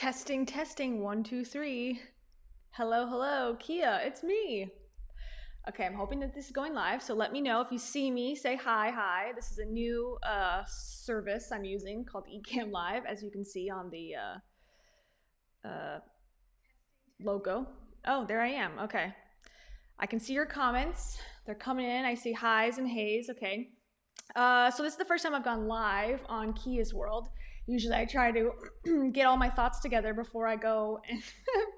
Testing, testing, 1, 2, 3. Hello, Kia, it's me. Okay, I'm hoping that this is going live, so let me know if you see me, say hi. This is a new service I'm using called Ecamm Live, as you can see on the logo. Oh, there I am, okay. I can see your comments. They're coming in. I see highs and hays, okay. So this is the first time I've gone live on KeyasWorld. Usually I try to get all my thoughts together before I go and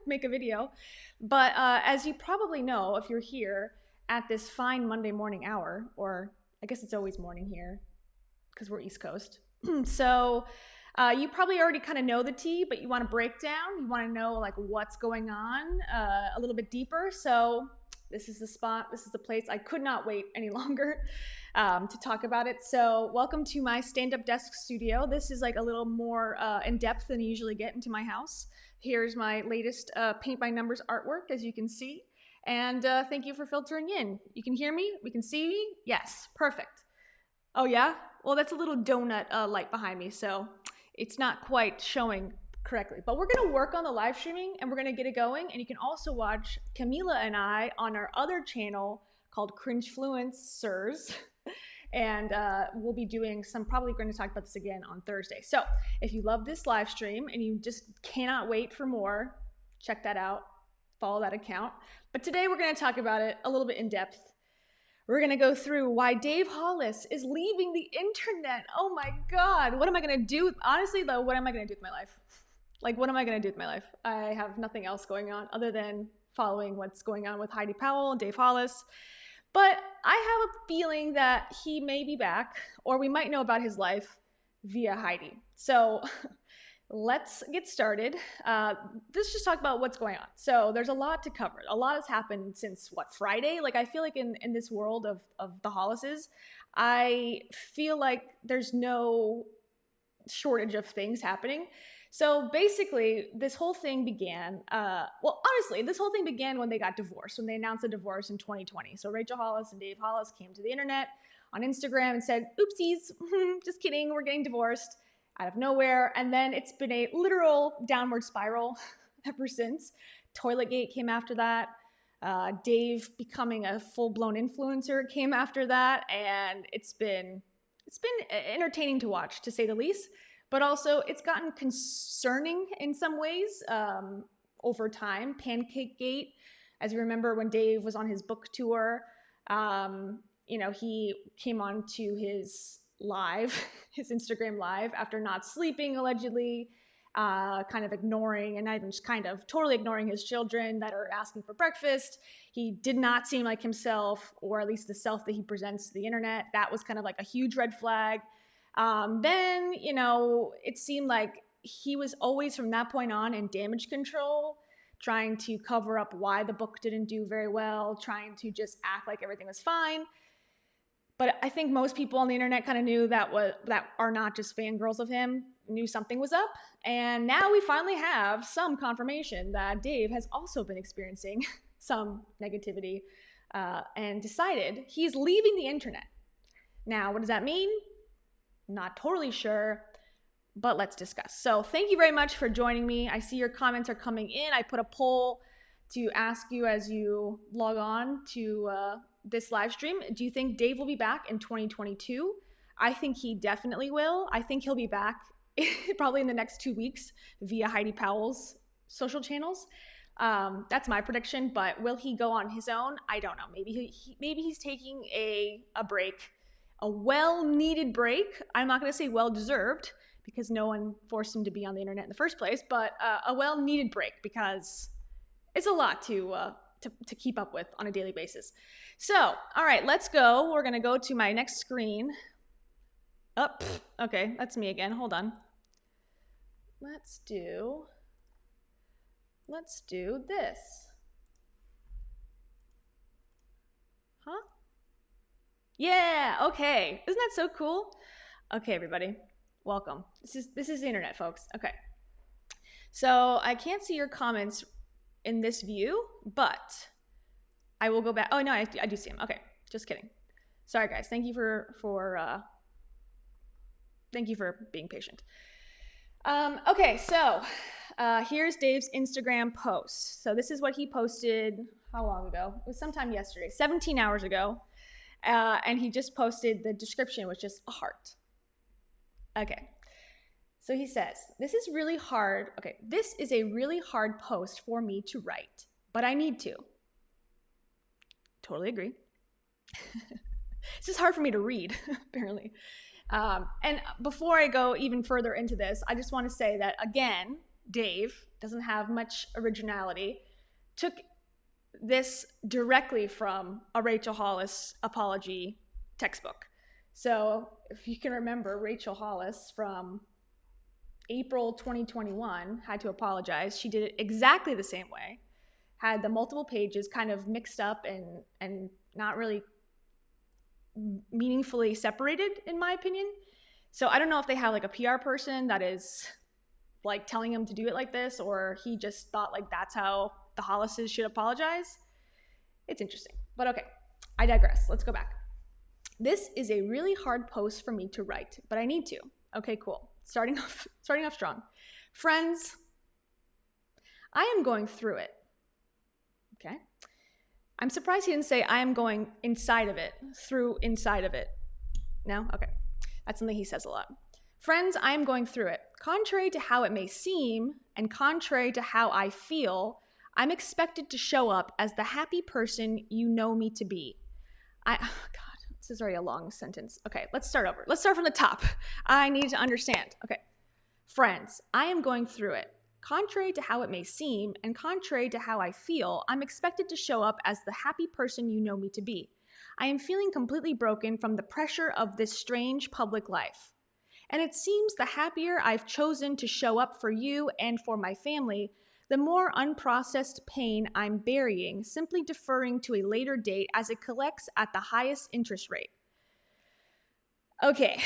make a video. But as you probably know, if you're here at this fine Monday morning hour, or I guess it's always morning here because we're East Coast. So you probably already kind of know the tea, but you want to break down. You want to know like what's going on a little bit deeper. So this is the spot. This is the place. I could not wait any longer to talk about it. So welcome to my stand-up desk studio. This is like a little more in-depth than you usually get into my house. Here's my latest paint by numbers artwork, as you can see. And thank you for filtering in. You can hear me? We can see me? Yes, perfect. Oh yeah? Well, that's a little donut light behind me, so it's not quite showing correctly. But we're gonna work on the live streaming and we're gonna get it going. And you can also watch Camila and I on our other channel called Cringefluencers. And we'll be doing probably going to talk about this again on Thursday. So if you love this live stream and you just cannot wait for more, check that out, follow that account. But today we're going to talk about it a little bit in depth. We're going to go through why Dave Hollis is leaving the internet. Oh my God. What am I going to do? Honestly though, what am I going to do with my life? Like, what am I going to do with my life? I have nothing else going on other than following what's going on with Heidi Powell and Dave Hollis. But I have a feeling that he may be back, or we might know about his life via Heidi. So let's get started. Let's just talk about what's going on. So there's a lot to cover. A lot has happened since, Friday? Like, I feel like in this world of the Hollises, I feel like there's no shortage of things happening. So basically, this whole thing began, honestly, this whole thing began when they got divorced, when they announced a divorce in 2020. So Rachel Hollis and Dave Hollis came to the internet on Instagram and said, oopsies, just kidding, we're getting divorced out of nowhere. And then it's been a literal downward spiral ever since. Toiletgate came after that. Dave becoming a full-blown influencer came after that. And it's been entertaining to watch, to say the least. But also, it's gotten concerning in some ways over time. Pancakegate, as you remember when Dave was on his book tour, he came on to his live, his Instagram live, after not sleeping, allegedly, kind of ignoring, and not even just kind of totally ignoring his children that are asking for breakfast. He did not seem like himself, or at least the self that he presents to the internet. That was kind of like a huge red flag. Then, it seemed like he was always from that point on in damage control, trying to cover up why the book didn't do very well, trying to just act like everything was fine. But I think most people on the internet kind of knew that are not just fangirls of him, knew something was up. And now we finally have some confirmation that Dave has also been experiencing some negativity and decided he's leaving the internet. Now, what does that mean? Not totally sure, but let's discuss. So thank you very much for joining me. I see your comments are coming in. I put a poll to ask you as you log on to this live stream. Do you think Dave will be back in 2022? I think he definitely will. I think he'll be back probably in the next 2 weeks via Heidi Powell's social channels. That's my prediction, but will he go on his own? I don't know. Maybe he's taking a break. A well-needed break. I'm not going to say well-deserved because no one forced him to be on the internet in the first place, but a well-needed break because it's a lot to keep up with on a daily basis. So, all right, let's go. We're going to go to my next screen. Okay, that's me again. Hold on. Let's do this. Huh? Yeah, okay. Isn't that so cool? Okay, everybody, welcome. This is the internet, folks. Okay. So I can't see your comments in this view, but I will go back. Oh no, I do see them. Okay, just kidding. Sorry guys. Thank you for being patient. Okay, so Here's Dave's Instagram post. So this is what he posted, how long ago? It was sometime yesterday, 17 hours ago. And he just posted the description, which is a heart. Okay. So he says, this is really hard. Okay. This is a really hard post for me to write, but I need to. Totally agree. It's just hard for me to read, apparently. And before I go even further into this, I just want to say that, again, Dave doesn't have much originality, took this directly from a Rachel Hollis apology textbook. So if you can remember, Rachel Hollis from April 2021 had to apologize. She did it exactly the same way, had the multiple pages kind of mixed up and not really meaningfully separated, in my opinion. So I don't know if they have like a PR person that is like telling him to do it like this, or he just thought like that's how the Hollises should apologize. It's interesting, but okay, I digress. Let's go back. This is a really hard post for me to write, but I need to. Okay, cool. Starting off strong. Friends, I am going through it. Okay. I'm surprised he didn't say I am going inside of it, through inside of it. No? Okay. That's something he says a lot. Friends, I am going through it. Contrary to how it may seem, and contrary to how I feel, I'm expected to show up as the happy person you know me to be. God, this is already a long sentence. Okay, let's start over. Let's start from the top. I need to understand. Okay. Friends, I am going through it. Contrary to how it may seem, and contrary to how I feel, I'm expected to show up as the happy person you know me to be. I am feeling completely broken from the pressure of this strange public life. And it seems the happier I've chosen to show up for you and for my family, the more unprocessed pain I'm burying, simply deferring to a later date as it collects at the highest interest rate. Okay,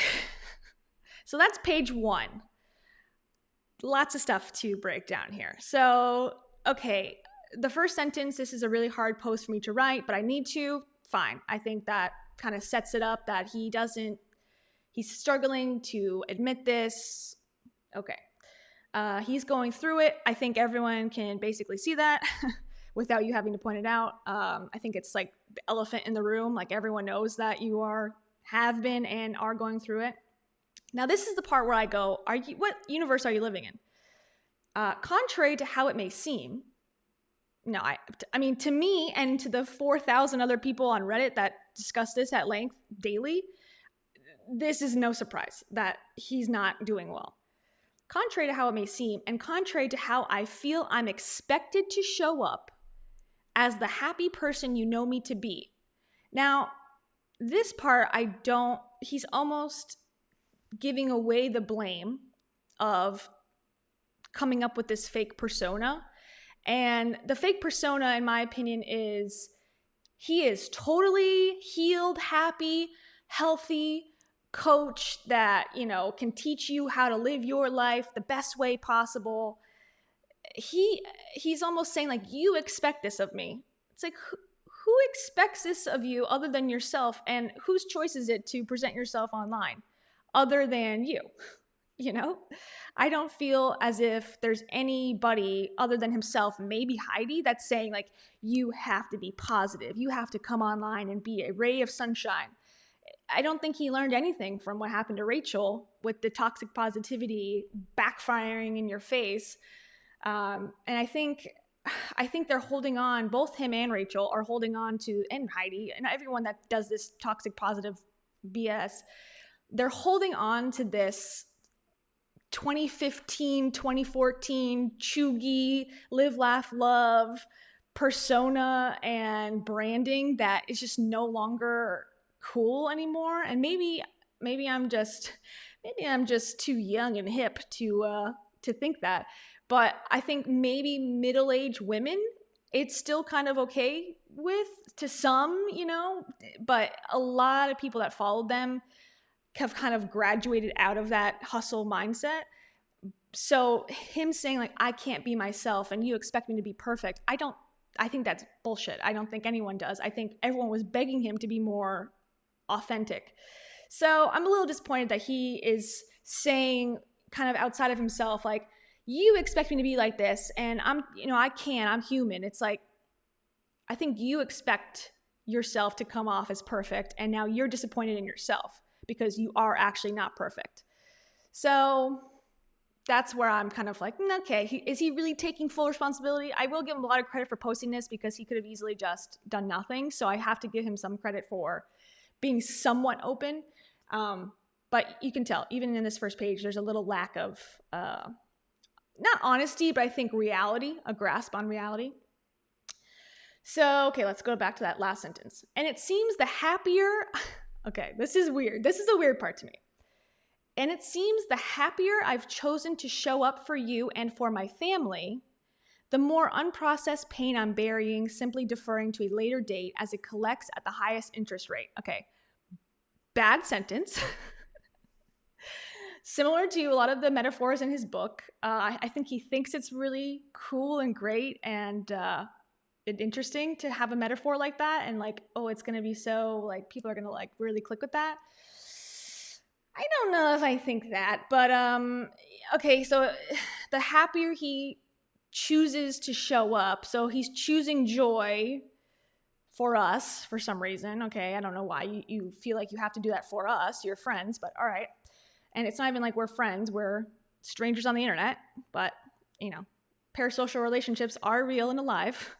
so that's page 1. Lots of stuff to break down here. So, okay, the first sentence, this is a really hard post for me to write, but I need to. Fine. I think that kind of sets it up that he's struggling to admit this. Okay. He's going through it. I think everyone can basically see that without you having to point it out. I think it's like the elephant in the room. Like everyone knows that you have been and are going through it. Now, this is the part where I go, what universe are you living in? Contrary to how it may seem, no, I mean, to me and to the 4,000 other people on Reddit that discuss this at length daily, this is no surprise that he's not doing well. Contrary to how it may seem, and contrary to how I feel, I'm expected to show up as the happy person you know me to be. Now, this part, he's almost giving away the blame of coming up with this fake persona. And the fake persona, in my opinion, is he is totally healed, happy, healthy coach that, can teach you how to live your life the best way possible. He's almost saying like, you expect this of me. It's like, who expects this of you other than yourself? And whose choice is it to present yourself online other than you? I don't feel as if there's anybody other than himself, maybe Heidi, that's saying like, you have to be positive. You have to come online and be a ray of sunshine. I don't think he learned anything from what happened to Rachel with the toxic positivity backfiring in your face. And I think they're holding on, both him and Rachel are holding on to, and Heidi, and everyone that does this toxic positive BS, they're holding on to this 2015, 2014 chuggy, live, laugh, love persona and branding that is just no longer cool anymore. And maybe I'm just too young and hip to think that. But I think maybe middle-aged women, it's still kind of okay with, to some, but a lot of people that followed them have kind of graduated out of that hustle mindset. So him saying like, I can't be myself and you expect me to be perfect, I think that's bullshit. I don't think anyone does. I think everyone was begging him to be more authentic. So I'm a little disappointed that he is saying kind of outside of himself, like, you expect me to be like this, and I'm human. It's like, I think you expect yourself to come off as perfect, and now you're disappointed in yourself because you are actually not perfect. So that's where I'm kind of like, okay, is he really taking full responsibility? I will give him a lot of credit for posting this because he could have easily just done nothing. So I have to give him some credit for being somewhat open. But you can tell, even in this first page, there's a little lack of, not honesty, but I think reality, a grasp on reality. So, okay, let's go back to that last sentence. And it seems the happier, okay, this is weird. This is a weird part to me. And it seems the happier I've chosen to show up for you and for my family, the more unprocessed pain I'm burying, simply deferring to a later date as it collects at the highest interest rate. Okay, bad sentence. Similar to a lot of the metaphors in his book, I think he thinks it's really cool and great and interesting to have a metaphor like that, and like, oh, it's gonna be so like people are gonna like really click with that. I don't know if I think that, but okay, so the happier he chooses to show up, so he's choosing joy for us for some reason. Okay, I don't know why you feel like you have to do that for us, your friends, but all right. And it's not even like we're friends, we're strangers on the internet, but parasocial relationships are real and alive.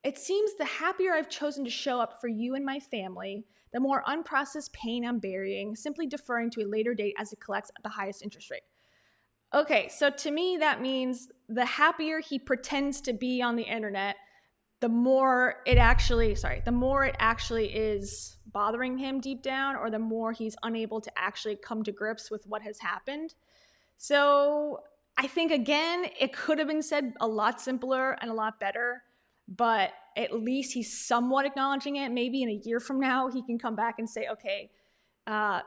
It seems the happier I've chosen to show up for you and my family, the more unprocessed pain I'm burying, simply deferring to a later date as it collects at the highest interest rate. Okay, so to me, that means the happier he pretends to be on the internet, the more it actually is bothering him deep down, or the more he's unable to actually come to grips with what has happened. So I think, again, it could have been said a lot simpler and a lot better, but at least he's somewhat acknowledging it. Maybe in a year from now, he can come back and say, okay, I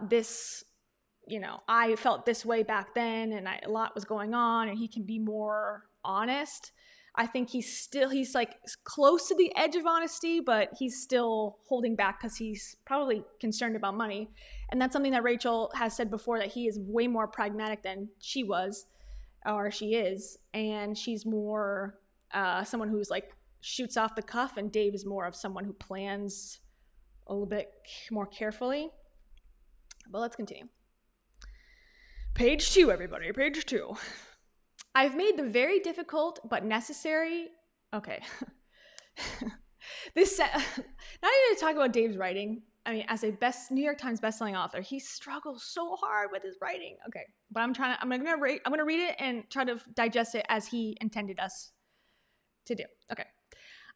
felt this way back then and a lot was going on, and he can be more honest. I think he's like close to the edge of honesty, but he's still holding back because he's probably concerned about money. And that's something that Rachel has said before, that he is way more pragmatic than she was, or she is. And she's more someone who's like shoots off the cuff, and Dave is more of someone who plans a little bit more carefully. But let's continue. Page 2, everybody, page 2. I've made the very difficult but necessary, okay. Now I need to talk about Dave's writing. I mean, as a New York Times bestselling author, he struggles so hard with his writing. Okay, but I'm gonna read it and try to digest it as he intended us to do. Okay.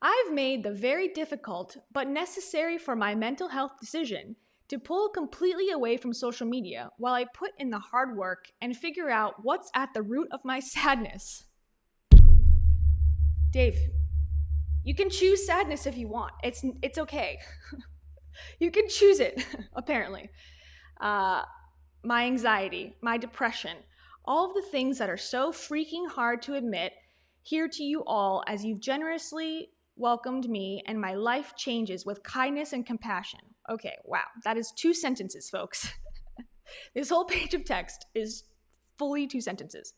I've made the very difficult but necessary for my mental health decision to pull completely away from social media while I put in the hard work and figure out what's at the root of my sadness. Dave, you can choose sadness if you want. It's okay. You can choose it, apparently. My anxiety, my depression, all of the things that are so freaking hard to admit here to you all as you've generously welcomed me and my life changes with kindness and compassion. Okay, wow, that is 2 sentences, folks. This whole page of text is fully 2 sentences.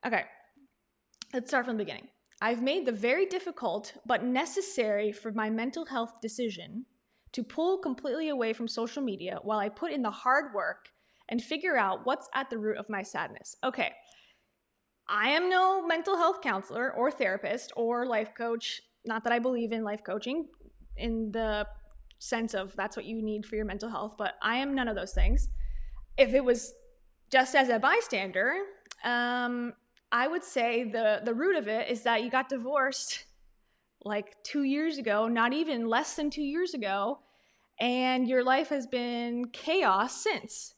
Okay, let's start from the beginning. I've made the very difficult but necessary for my mental health decision to pull completely away from social media while I put in the hard work and figure out what's at the root of my sadness. Okay, I am no mental health counselor or therapist or life coach. Not that I believe in life coaching in the sense of that's what you need for your mental health, but I am none of those things. If it was just as a bystander, I would say the root of it is that you got divorced like 2 years ago, not even less than 2 years ago, and your life has been chaos since.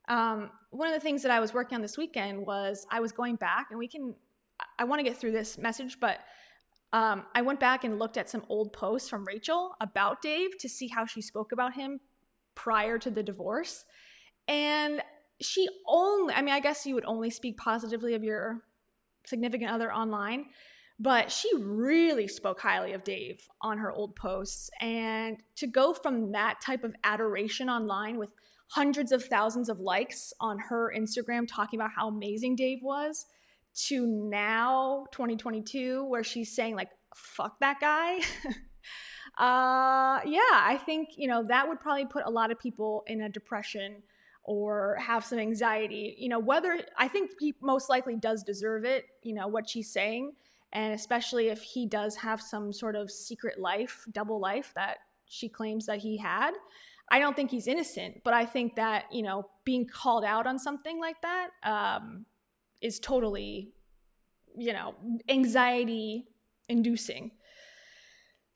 One of the things that I was working on this weekend was I was going back, and I want to get through this message, but I went back and looked at some old posts from Rachel about Dave to see how she spoke about him prior to the divorce. And I guess you would only speak positively of your significant other online, but she really spoke highly of Dave on her old posts. And to go from that type of adoration online with hundreds of thousands of likes on her Instagram talking about how amazing Dave was, to now 2022 where she's saying like, fuck that guy. Yeah, I think, that would probably put a lot of people in a depression or have some anxiety, whether I think he most likely does deserve it, what she's saying. And especially if he does have some sort of secret life, double life that she claims that he had. I don't think he's innocent, but I think that, being called out on something like that is totally, anxiety inducing.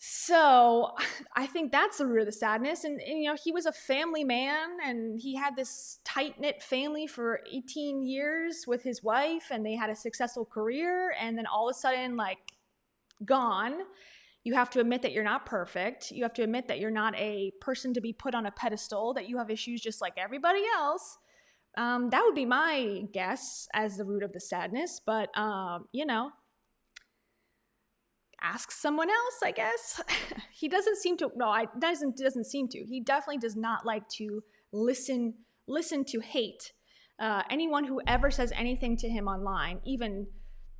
So I think that's the root of the sadness. And, he was a family man and he had this tight-knit family for 18 years with his wife and they had a successful career. And then all of a sudden, like, gone. You have to admit that you're not perfect. You have to admit that you're not a person to be put on a pedestal, that you have issues just like everybody else. That would be my guess as the root of the sadness. But, ask someone else, I guess. He doesn't seem to. No, doesn't seem to. He definitely does not like to listen to hate. Anyone who ever says anything to him online, even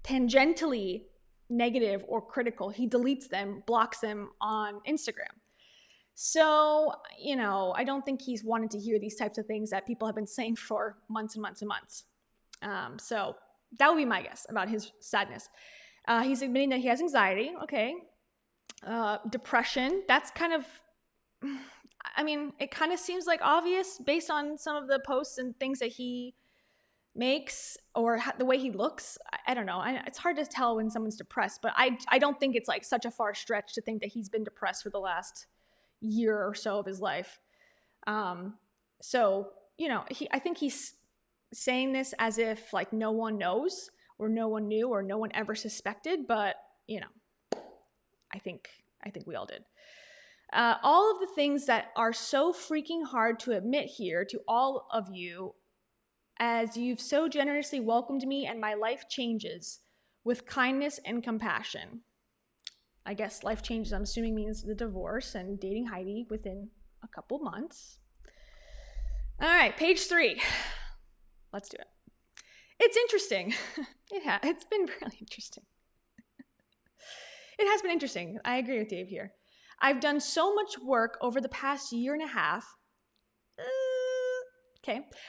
tangentially negative or critical, he deletes them, blocks them on Instagram. So, I don't think he's wanted to hear these types of things that people have been saying for months and months and months. So that would be my guess about his sadness. He's admitting that he has anxiety. Okay. Depression. That's kind of, it kind of seems like obvious based on some of the posts and things that he makes or the way he looks. I don't know. It's hard to tell when someone's depressed, but I don't think it's like such a far stretch to think that he's been depressed for the last year or so of his life. So, I think he's saying this as if like no one knows or no one knew or no one ever suspected, but, I think we all did. All of the things that are so freaking hard to admit here to all of you, as you've so generously welcomed me and my life changes with kindness and compassion. I guess life changes, I'm assuming, means the divorce and dating Heidi within a couple months. All right, page 3. Let's do it. It's interesting. It's been really interesting. It has been interesting. I agree with Dave here. I've done so much work over the past year and a half.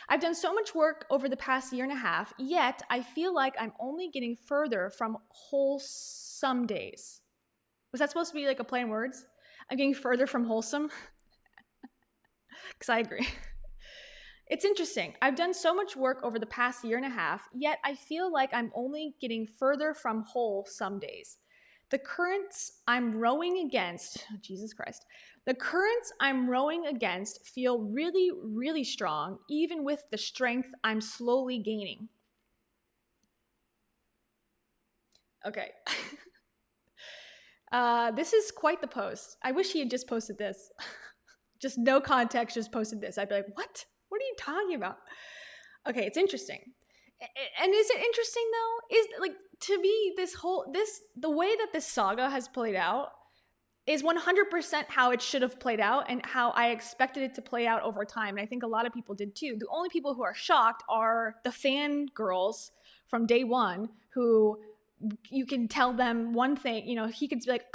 I've done so much work over the past year and a half, yet I feel like I'm only getting further from wholesome days. Was that supposed to be like a play on words? I'm getting further from wholesome? Because I agree. It's interesting. I've done so much work over the past year and a half, yet I feel like I'm only getting further from whole some days. The currents I'm rowing against, Jesus Christ, the currents I'm rowing against feel really, really strong, even with the strength I'm slowly gaining. Okay. This is quite the post. I wish he had just posted this. Just no context, just posted this. I'd be like, what? What are you talking about? Okay, it's interesting. And is it interesting though? Is like, to me, the way that this saga has played out is 100% how it should have played out and how I expected it to play out over time. And I think a lot of people did too. The only people who are shocked are the fangirls from day one who you can tell them one thing, he could be like,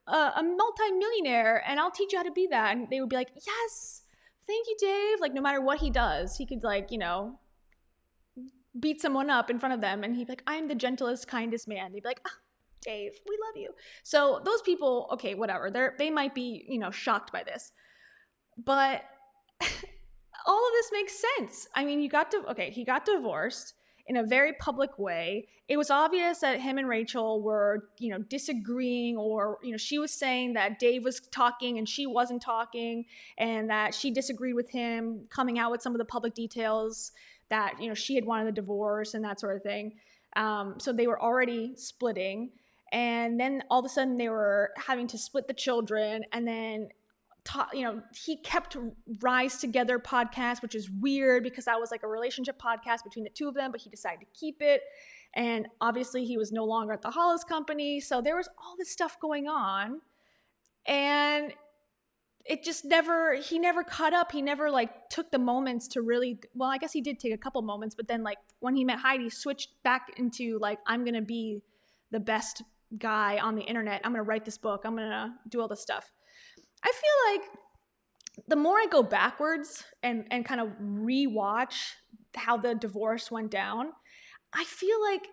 I'm a multi-millionaire and I'll teach you how to be that. And they would be like, yes, thank you, Dave. Like, no matter what he does, he could beat someone up in front of them and he'd be like, I'm the gentlest, kindest man. They'd be like, Dave, we love you. So those people, okay, whatever. They might be, shocked by this. But all of this makes sense. I mean, he got divorced in a very public way. It was obvious that him and Rachel were, disagreeing, or, she was saying that Dave was talking and she wasn't talking, and that she disagreed with him coming out with some of the public details that, she had wanted a divorce and that sort of thing. So they were already splitting. And then all of a sudden they were having to split the children. And then, he kept Rise Together podcast, which is weird because that was like a relationship podcast between the two of them, but he decided to keep it. And obviously he was no longer at the Hollis company. So there was all this stuff going on. And it just never, he never caught up. He never like took the moments to really, well, I guess he did take a couple moments, but then like when he met Heidi, switched back into like, I'm going to be the best guy on the internet. I'm going to write this book. I'm going to do all this stuff. I feel like the more I go backwards and kind of rewatch how the divorce went down, I feel like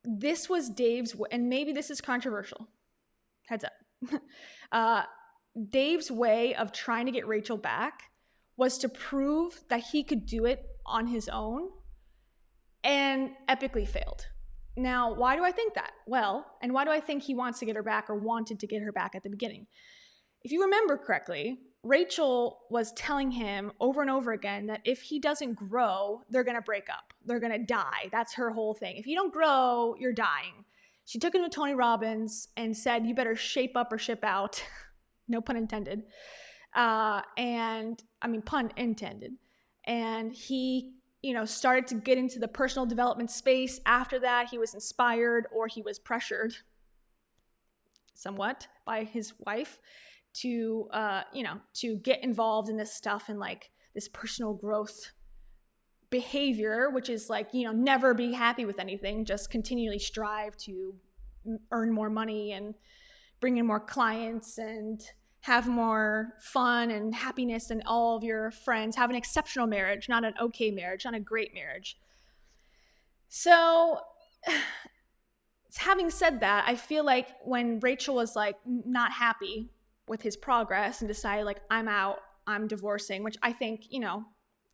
this was Dave's, and maybe this is controversial, heads up. Dave's way of trying to get Rachel back was to prove that he could do it on his own, and epically failed. Now, why do I think that? Well, and why do I think he wants to get her back or wanted to get her back at the beginning? If you remember correctly, Rachel was telling him over and over again that if he doesn't grow, they're going to break up. They're going to die. That's her whole thing. If you don't grow, you're dying. She took him to Tony Robbins and said, you better shape up or ship out. No pun intended. And I mean, pun intended. And he, started to get into the personal development space. After that, he was inspired, or he was pressured somewhat by his wife to get involved in this stuff and like this personal growth behavior, which is like, never be happy with anything, just continually strive to earn more money and bring in more clients and have more fun and happiness and all of your friends. Have an exceptional marriage, not an okay marriage, not a great marriage. So having said that, I feel like when Rachel was like not happy with his progress and decided like, I'm out, I'm divorcing, which I think,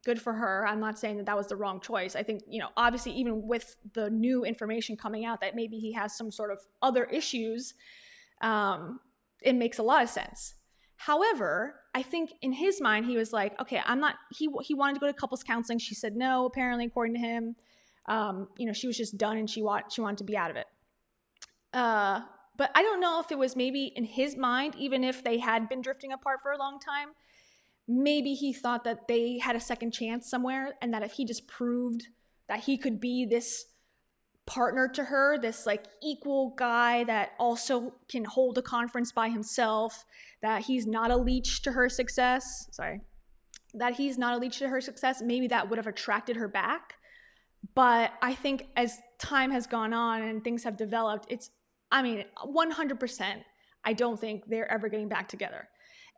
good for her. I'm not saying that was the wrong choice. I think, obviously even with the new information coming out that maybe he has some sort of other issues, it makes a lot of sense. However, I think in his mind, he was like, okay, he wanted to go to couples counseling. She said no, apparently, according to him. She was just done and she wanted to be out of it. But I don't know if it was maybe in his mind, even if they had been drifting apart for a long time, maybe he thought that they had a second chance somewhere, and that if he just proved that he could be this partner to her, this like equal guy that also can hold a conference by himself, that he's not a leech to her success, maybe that would have attracted her back. But I think as time has gone on and things have developed, 100%, I don't think they're ever getting back together.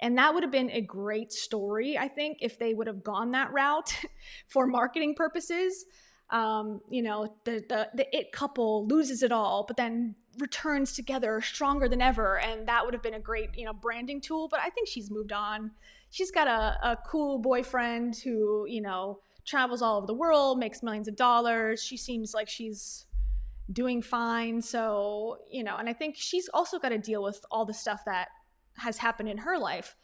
And that would have been a great story, I think, if they would have gone that route for marketing purposes. The it couple loses it all, but then returns together stronger than ever. And that would have been a great, branding tool. But I think she's moved on. She's got a cool boyfriend who, travels all over the world, makes millions of dollars. She seems like she's doing fine. So, and I think she's also got to deal with all the stuff that has happened in her life.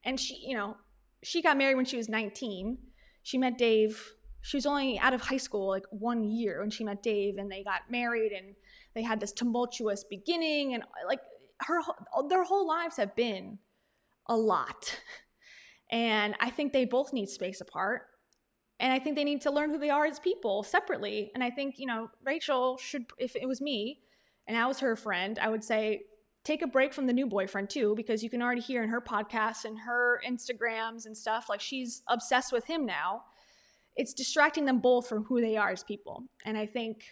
And she got married when she was 19. She met Dave. She was only out of high school like 1 year when she met Dave, and they got married, and they had this tumultuous beginning, and like their whole lives have been a lot. And I think they both need space apart. And I think they need to learn who they are as people separately. And I think, Rachel should, if it was me and I was her friend, I would say, take a break from the new boyfriend too, because you can already hear in her podcasts and her Instagrams and stuff, like she's obsessed with him now. It's distracting them both from who they are as people. And I think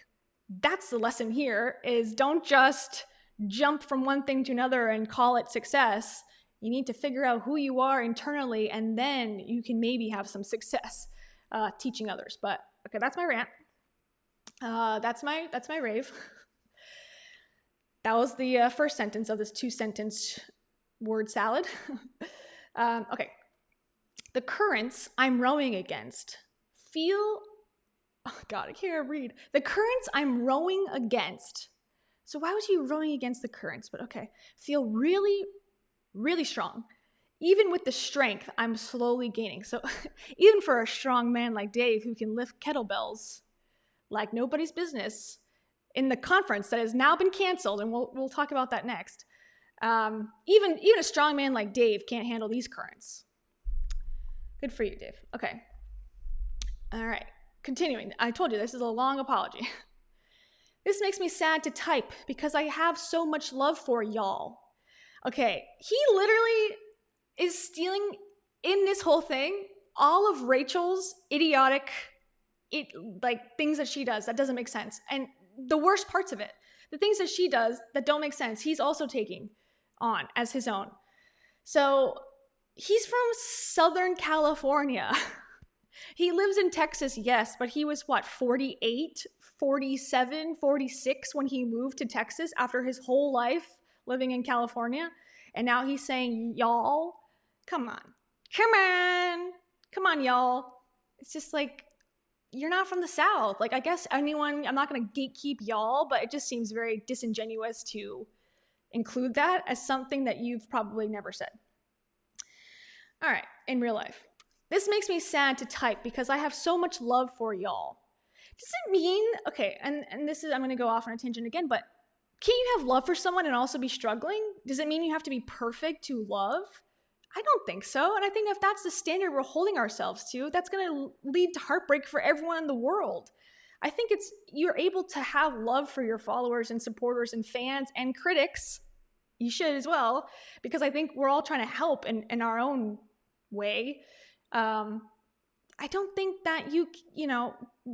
that's the lesson here, is don't just jump from one thing to another and call it success. You need to figure out who you are internally, and then you can maybe have some success teaching others. But okay, that's my rant. That's my rave. That was the first sentence of this 2-sentence word salad. Okay. The currents I'm rowing against oh God, I can't read. The currents I'm rowing against. So why was you rowing against the currents? But okay. Feel really, really strong. Even with the strength I'm slowly gaining. So even for a strong man like Dave, who can lift kettlebells like nobody's business, in the conference that has now been canceled, and we'll talk about that next. Even a strong man like Dave can't handle these currents. Good for you, Dave. Okay. All right. Continuing. I told you this is a long apology. This makes me sad to type because I have so much love for y'all. Okay. He literally is stealing in this whole thing all of Rachel's idiotic, things that she does that doesn't make sense. And the worst parts of it, the things that she does that don't make sense, he's also taking on as his own. So he's from Southern California. He lives in Texas, yes, but he was 48, 47, 46 when he moved to Texas after his whole life living in California. And now he's saying, y'all, come on, y'all. It's just like, you're not from the South. Like, I guess anyone, I'm not going to gatekeep y'all, but it just seems very disingenuous to include that as something that you've probably never said. All right, in real life. This makes me sad to type because I have so much love for y'all. Does it mean, okay, and this is, I'm going to go off on a tangent again, but can you have love for someone and also be struggling? Does it mean you have to be perfect to love? I don't think so. And I think if that's the standard we're holding ourselves to, that's going to lead to heartbreak for everyone in the world. I think you're able to have love for your followers and supporters and fans and critics. You should as well, because I think we're all trying to help in our own way. I don't think that you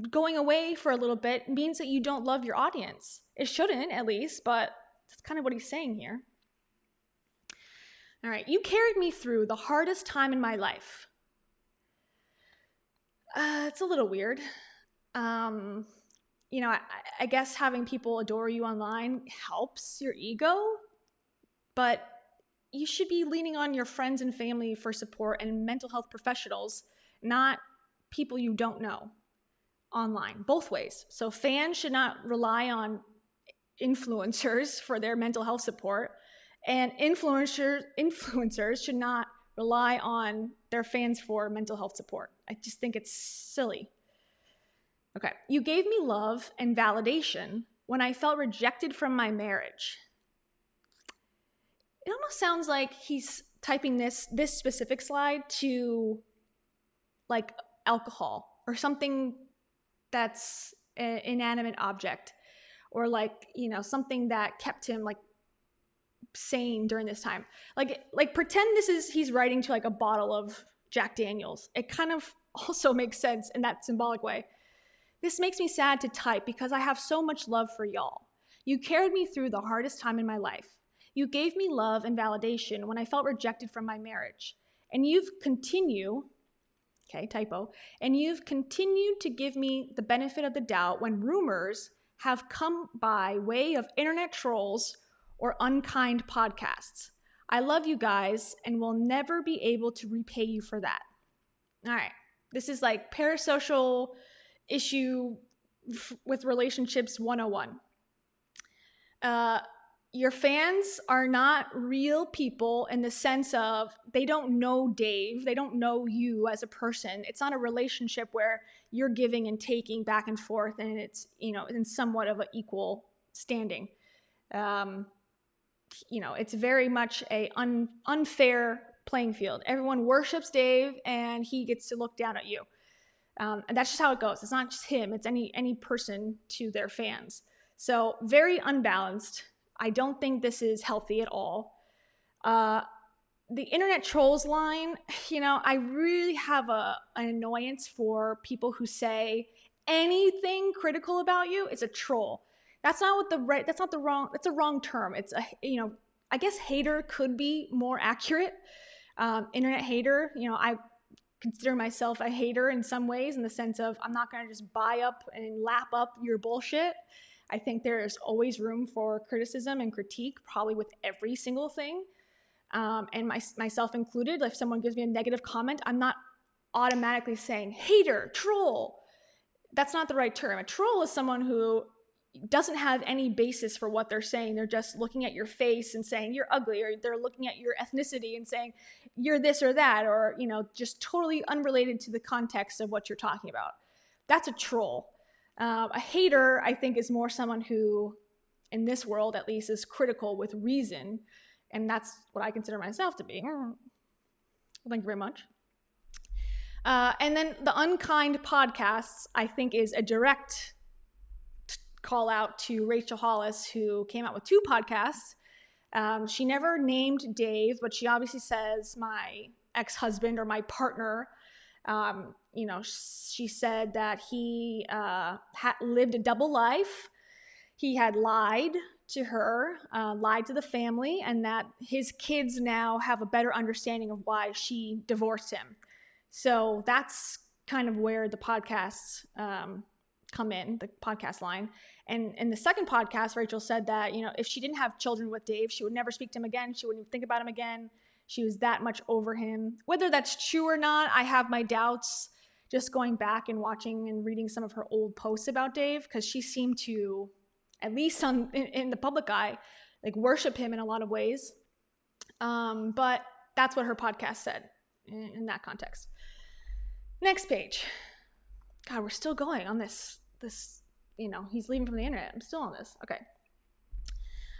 going away for a little bit means that you don't love your audience. It shouldn't, at least, but that's kind of what he's saying here. All right, you carried me through the hardest time in my life. It's a little weird. I guess having people adore you online helps your ego, but you should be leaning on your friends and family for support and mental health professionals, not people you don't know online, both ways. So fans should not rely on influencers for their mental health support, and influencers should not rely on their fans for mental health support. I just think it's silly. Okay, you gave me love and validation when I felt rejected from my marriage. It almost sounds like he's typing this specific slide to like alcohol or something that's an inanimate object, or something that kept him sane during this time. Like pretend he's writing to a bottle of Jack Daniels. It kind of also makes sense in that symbolic way. This makes me sad to type because I have so much love for y'all. You carried me through the hardest time in my life. You gave me love and validation when I felt rejected from my marriage. And you've continued to give me the benefit of the doubt when rumors have come by way of internet trolls or unkind podcasts. I love you guys and will never be able to repay you for that. All right. This is like parasocial issue with relationships 101. Your fans are not real people in the sense of they don't know Dave. They don't know you as a person. It's not a relationship where you're giving and taking back and forth and it's, in somewhat of an equal standing. It's very much a unfair playing field. Everyone worships Dave and he gets to look down at you. And that's just how it goes. It's not just him. It's any person to their fans. So very unbalanced. I don't think this is healthy at all. The internet trolls line, I really have an annoyance for people who say anything critical about you is a troll. That's a wrong term. It's I guess hater could be more accurate. Internet hater, I consider myself a hater in some ways in the sense of I'm not going to just buy up and lap up your bullshit. I think there's always room for criticism and critique, probably with every single thing. And myself included, if someone gives me a negative comment, I'm not automatically saying, hater, troll. That's not the right term. A troll is someone who doesn't have any basis for what they're saying. They're just looking at your face and saying you're ugly, or they're looking at your ethnicity and saying you're this or that, or, just totally unrelated to the context of what you're talking about. That's a troll. A hater, I think, is more someone who, in this world at least, is critical with reason. And that's what I consider myself to be. Well, thank you very much. And then the unkind podcasts, I think, is a direct call out to Rachel Hollis, who came out with 2 podcasts. She never named Dave, but she obviously says my ex-husband or my partner. She said that he had lived a double life. He had lied to her, lied to the family, and that his kids now have a better understanding of why she divorced him. So that's kind of where the podcasts come in, the podcast line. And in the second podcast, Rachel said that, if she didn't have children with Dave, she would never speak to him again. She wouldn't even think about him again. She was that much over him. Whether that's true or not, I have my doubts, just going back and watching and reading some of her old posts about Dave, because she seemed to, at least in the public eye, like worship him in a lot of ways. But that's what her podcast said in that context. Next page. God, we're still going on this, he's leaving from the internet. I'm still on this. Okay.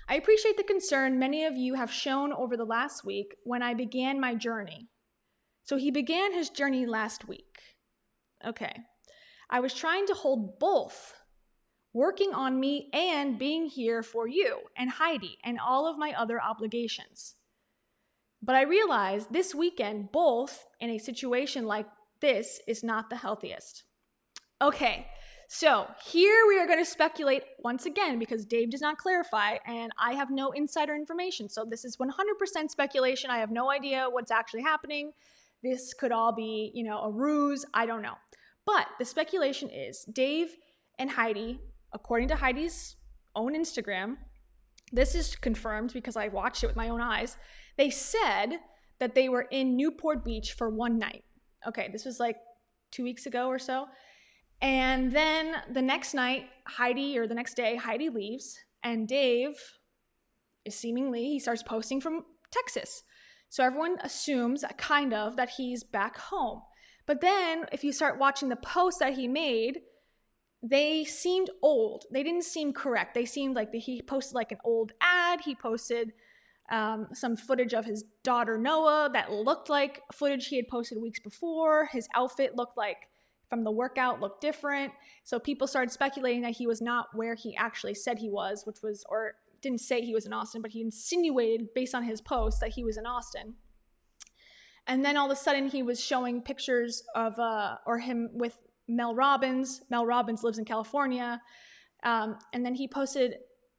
I appreciate the concern many of you have shown over the last week when I began my journey. So he began his journey last week. Okay. I was trying to hold both, working on me and being here for you and Heidi and all of my other obligations. But I realized this weekend, both in a situation like this is not the healthiest. Okay, so here we are going to speculate once again because Dave does not clarify and I have no insider information. So this is 100% speculation. I have no idea what's actually happening. This could all be, a ruse. I don't know. But the speculation is Dave and Heidi, according to Heidi's own Instagram, this is confirmed because I watched it with my own eyes. They said that they were in Newport Beach for one night. Okay, this was like 2 weeks ago or so. And then the next night, the next day, Heidi leaves and Dave he starts posting from Texas. So everyone assumes kind of that he's back home. But then if you start watching the posts that he made, they seemed old. They didn't seem correct. They seemed like he posted like an old ad. He posted some footage of his daughter Noah that looked like footage he had posted weeks before. His outfit from the workout looked different. So people started speculating that he was not where he actually said he was, or didn't say he was in Austin, but he insinuated based on his post that he was in Austin. And then all of a sudden he was showing pictures of him with Mel Robbins. Mel Robbins lives in California. And then he posted,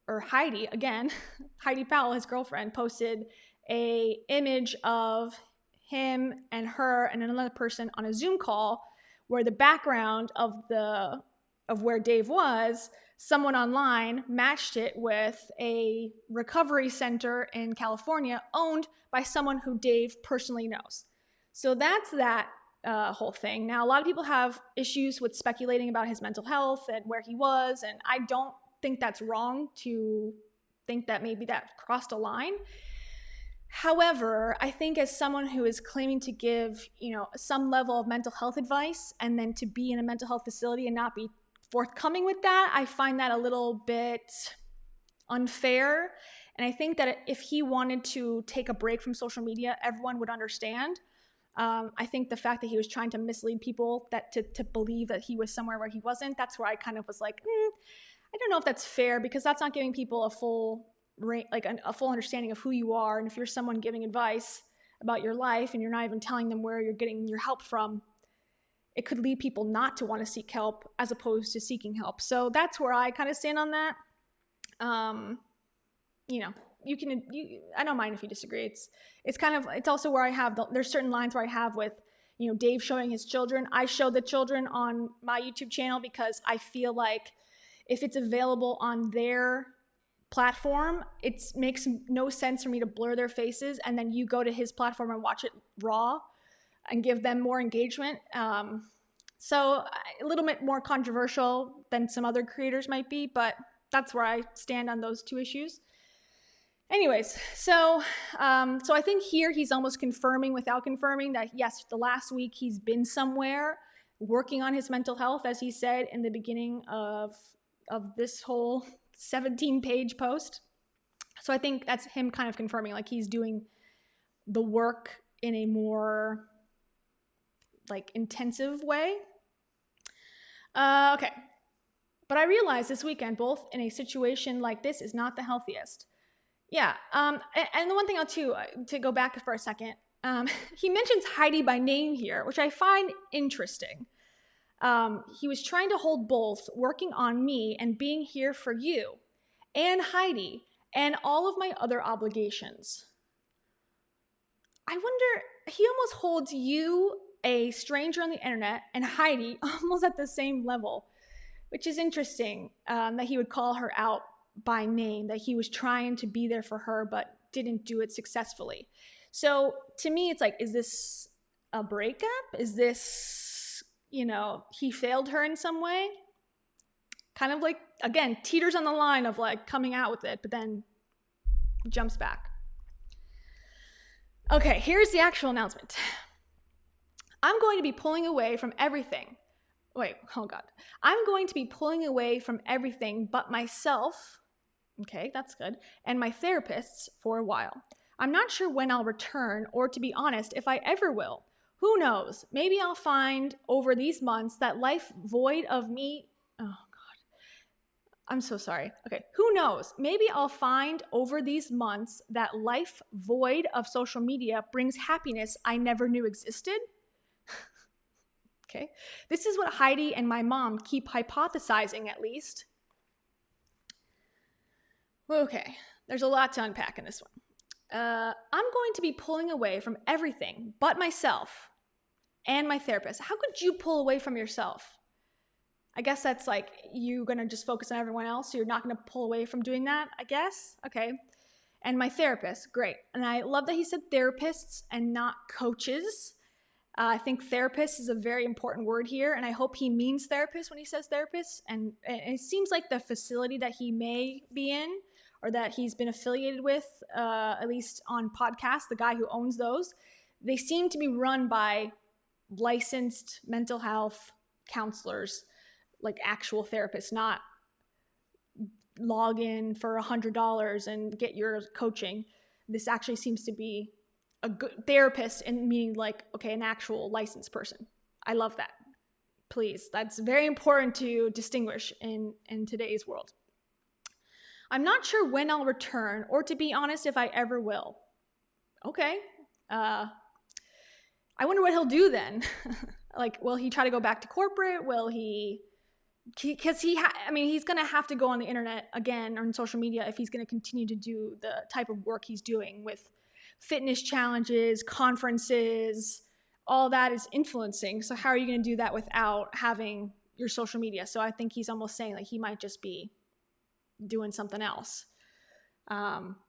or Heidi, again, Heidi Powell, his girlfriend, posted a image of him and her and another person on a Zoom call where the background of where Dave was, someone online matched it with a recovery center in California owned by someone who Dave personally knows. So that's that whole thing. Now, a lot of people have issues with speculating about his mental health and where he was, and I don't think that's wrong to think that maybe that crossed a line. However, I think as someone who is claiming to give, some level of mental health advice and then to be in a mental health facility and not be forthcoming with that, I find that a little bit unfair. And I think that if he wanted to take a break from social media, everyone would understand. I think the fact that he was trying to mislead people to believe that he was somewhere where he wasn't, that's where I kind of was like, I don't know if that's fair, because that's not giving people a full understanding of who you are. And if you're someone giving advice about your life and you're not even telling them where you're getting your help from, it could lead people not to want to seek help as opposed to seeking help. So that's where I kind of stand on that. I don't mind if you disagree. It's also where I have, there's certain lines where I have with, Dave showing his children. I show the children on my YouTube channel because I feel like if it's available on their platform, it makes no sense for me to blur their faces and then you go to his platform and watch it raw and give them more engagement. So a little bit more controversial than some other creators might be, but that's where I stand on those two issues. Anyways, so I think here he's almost confirming without confirming that yes, the last week he's been somewhere working on his mental health, as he said in the beginning of this whole 17-page post. So I think that's him kind of confirming like he's doing the work in a more intensive way. Okay. But I realized this weekend, both in a situation like this is not the healthiest. Yeah. And the one thing too, to go back for a second, he mentions Heidi by name here, which I find interesting. He was trying to hold both, working on me and being here for you and Heidi and all of my other obligations. I wonder, he almost holds you, a stranger on the internet, and Heidi almost at the same level, which is interesting, that he would call her out by name, that he was trying to be there for her but didn't do it successfully. So to me, it's like, is this a breakup? Is this, he failed her in some way? Kind of like, again, teeters on the line of like coming out with it, but then jumps back. Okay, here's the actual announcement. I'm going to be pulling away from everything. Wait, oh God. I'm going to be pulling away from everything but myself. Okay, that's good. And my therapists for a while. I'm not sure when I'll return, or to be honest, if I ever will. Who knows? Maybe I'll find over these months that life void of me. Oh God. I'm so sorry. Okay, who knows? Maybe I'll find over these months that life void of social media brings happiness I never knew existed. Okay, this is what Heidi and my mom keep hypothesizing, at least. Okay, there's a lot to unpack in this one. I'm going to be pulling away from everything but myself and my therapist. How could you pull away from yourself? I guess that's like, you're going to just focus on everyone else, so you're not going to pull away from doing that, I guess. Okay. And my therapist, great. And I love that he said therapists and not coaches. I think therapist is a very important word here, and I hope he means therapist when he says therapist. And it seems like the facility that he may be in, or that he's been affiliated with, at least on podcasts, the guy who owns those, they seem to be run by licensed mental health counselors, like actual therapists, not log in for $100 and get your coaching. This actually seems to be a good therapist, and meaning like, okay, an actual licensed person. I love that. Please, that's very important to distinguish in today's world. I'm not sure when I'll return, or to be honest, if I ever will. Okay. I wonder what he'll do then. Like, will he try to go back to corporate? Will he, because he's going to have to go on the internet again, or on social media, if he's going to continue to do the type of work he's doing with fitness challenges, conferences, all that is influencing. So how are you going to do that without having your social media? So I think he's almost saying like he might just be doing something else,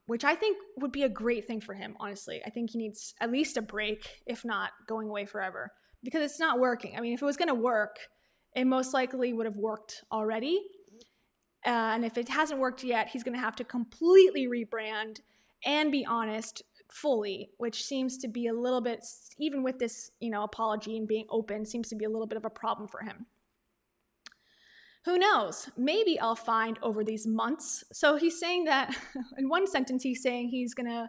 which I think would be a great thing for him, honestly. I think he needs at least a break, if not going away forever, because it's not working. I mean, if it was going to work, it most likely would have worked already. And if it hasn't worked yet, he's going to have to completely rebrand and be honest fully, which seems to be a little bit, even with this, apology and being open, seems to be a little bit of a problem for him. Who knows? Maybe I'll find over these months. So he's saying that in one sentence, he's saying he's going to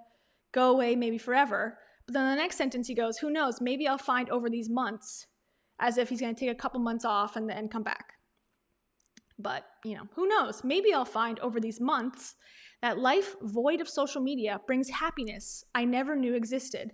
go away maybe forever. But then the next sentence he goes, who knows? Maybe I'll find over these months, as if he's going to take a couple months off and then come back. But, who knows? Maybe I'll find over these months that life void of social media brings happiness I never knew existed.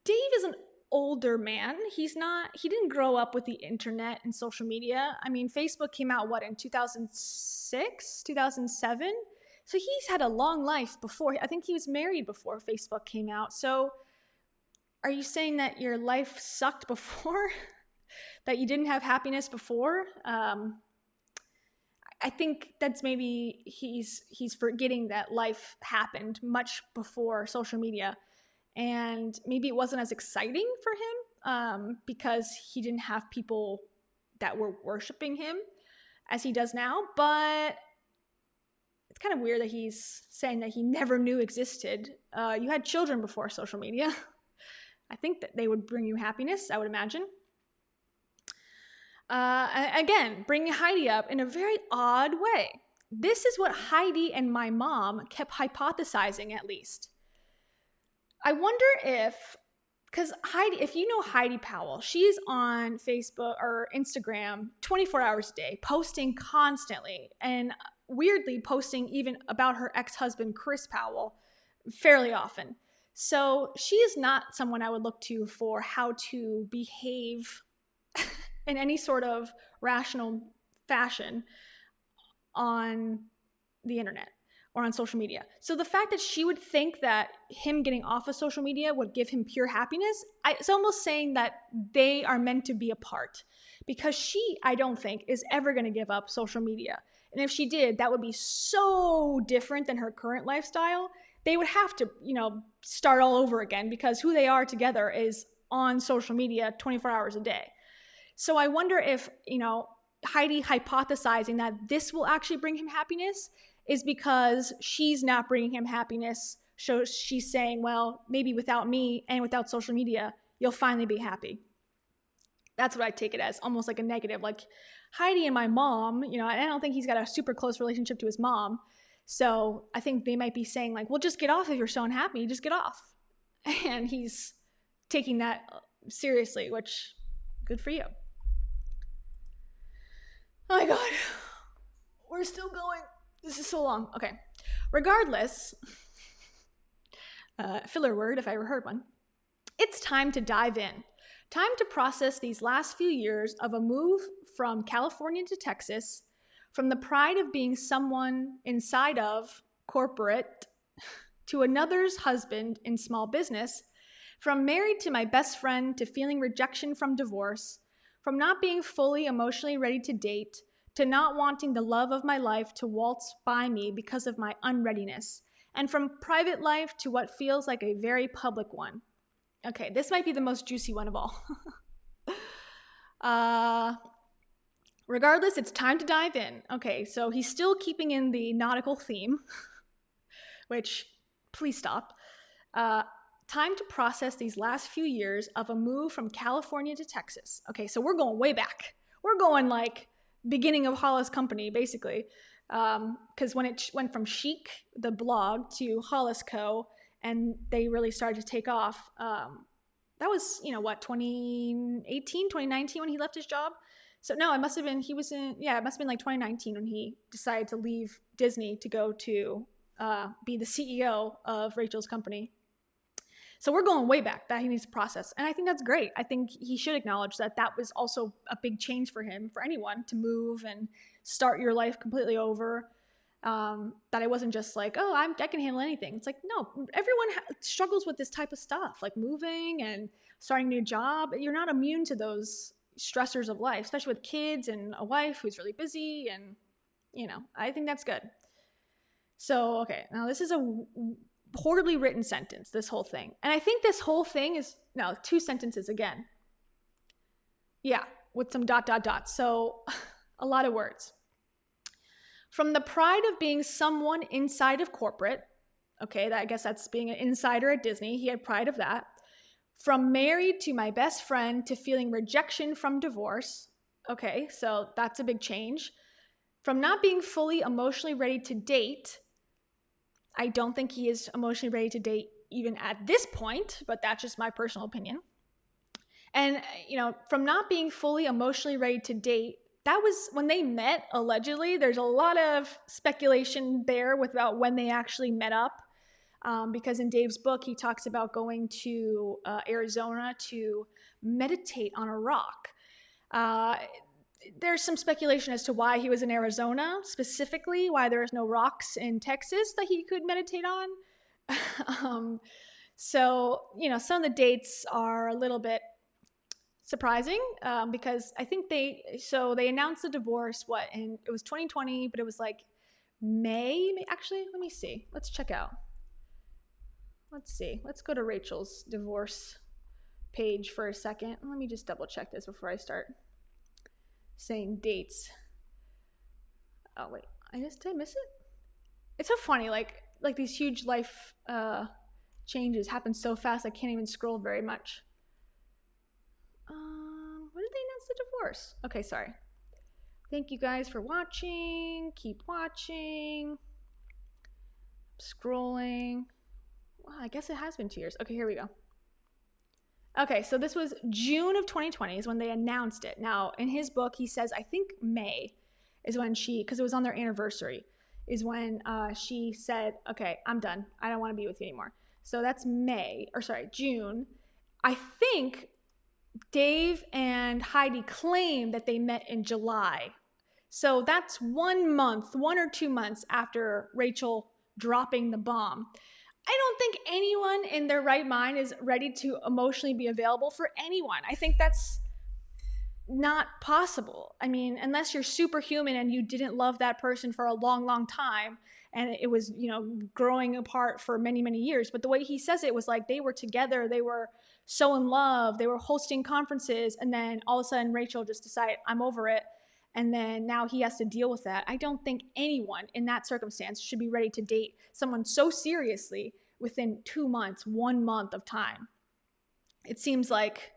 Dave is an older man. He didn't grow up with the internet and social media. I mean, Facebook came out, in 2006, 2007? So he's had a long life before. I think he was married before Facebook came out. So are you saying that your life sucked before? That you didn't have happiness before? I think that's maybe he's forgetting that life happened much before social media, and maybe it wasn't as exciting for him because he didn't have people that were worshiping him as he does now. But it's kind of weird that he's saying that he never knew existed. You had children before social media. I think that they would bring you happiness, I would imagine. Again, bringing Heidi up in a very odd way. This is what Heidi and my mom kept hypothesizing, at least. I wonder because Heidi, if you know Heidi Powell, she's on Facebook or Instagram 24 hours a day, posting constantly. And weirdly posting even about her ex-husband, Chris Powell, fairly often. So she is not someone I would look to for how to behave in any sort of rational fashion on the internet or on social media. So the fact that she would think that him getting off of social media would give him pure happiness, it's almost saying that they are meant to be apart, because she, I don't think, is ever going to give up social media. And if she did, that would be so different than her current lifestyle. They would have to, start all over again, because who they are together is on social media 24 hours a day. So I wonder if, Heidi hypothesizing that this will actually bring him happiness is because she's not bringing him happiness. So she's saying, well, maybe without me and without social media, you'll finally be happy. That's what I take it as, almost like a negative. Like Heidi and my mom, I don't think he's got a super close relationship to his mom. So I think they might be saying like, well, just get off if you're so unhappy, just get off. And he's taking that seriously, which good for you. Oh my God, we're still going. This is so long. Okay. Regardless, filler word if I ever heard one, it's time to dive in. Time to process these last few years of a move from California to Texas, from the pride of being someone inside of corporate to another's husband in small business, from married to my best friend to feeling rejection from divorce, from not being fully emotionally ready to date to not wanting the love of my life to waltz by me because of my unreadiness, and from private life to what feels like a very public one. Okay, this might be the most juicy one of all. Regardless, it's time to dive in. Okay, so he's still keeping in the nautical theme, which, please stop. Time to process these last few years of a move from California to Texas. Okay, so we're going way back. We're going like beginning of Hollis Company, basically. Because when it went from Chic, the blog, to Hollis Co., and they really started to take off, that was, 2018, 2019 when he left his job? So no, it must have been, it must have been like 2019 when he decided to leave Disney to go to be the CEO of Rachel's company. So we're going way back that he needs to process. And I think that's great. I think he should acknowledge that that was also a big change for him, for anyone, to move and start your life completely over. That it wasn't just like, oh, I can handle anything. It's like, no, everyone struggles with this type of stuff, like moving and starting a new job. You're not immune to those stressors of life, especially with kids and a wife who's really busy. And, I think that's good. So, okay, now this is a horribly written sentence, this whole thing. And I think this whole thing is, no, 2 sentences again. Yeah, with some ... So a lot of words. From the pride of being someone inside of corporate, okay, I guess that's being an insider at Disney. He had pride of that. From married to my best friend to feeling rejection from divorce. Okay, so that's a big change. From not being fully emotionally ready to date. I don't think he is emotionally ready to date even at this point, but that's just my personal opinion. And, from not being fully emotionally ready to date, that was when they met, allegedly. There's a lot of speculation there about when they actually met up, because in Dave's book, he talks about going to Arizona to meditate on a rock. There's some speculation as to why he was in Arizona, specifically, why there's no rocks in Texas that he could meditate on. So, some of the dates are a little bit surprising, because I think they announced the divorce, and it was 2020, but it was like May, actually, let me see. Let's check out. Let's see. Let's go to Rachel's divorce page for a second. Let me just double check this before I start saying dates. Oh wait, did I miss it? It's so funny, like these huge life changes happen so fast I can't even scroll very much. When did they announce the divorce? Okay, sorry. Thank you guys for watching. Keep watching. Scrolling. Wow, I guess it has been 2 years. Okay, here we go. Okay, so this was June of 2020 is when they announced it. Now, in his book, he says, I think May is when because it was on their anniversary. is when she said, okay, I'm done. I don't want to be with you anymore. So that's June. I think Dave and Heidi claim that they met in July. So that's 1 month, 1 or 2 months after Rachel dropping the bomb. I don't think anyone in their right mind is ready to emotionally be available for anyone. I think that's not possible. I mean, unless you're superhuman and you didn't love that person for a long, long time, and it was, growing apart for many, many years. But the way he says it was like they were together, they were so in love, they were hosting conferences, and then all of a sudden Rachel just decided, I'm over it. And then now he has to deal with that. I don't think anyone in that circumstance should be ready to date someone so seriously within 2 months, 1 month of time. It seems like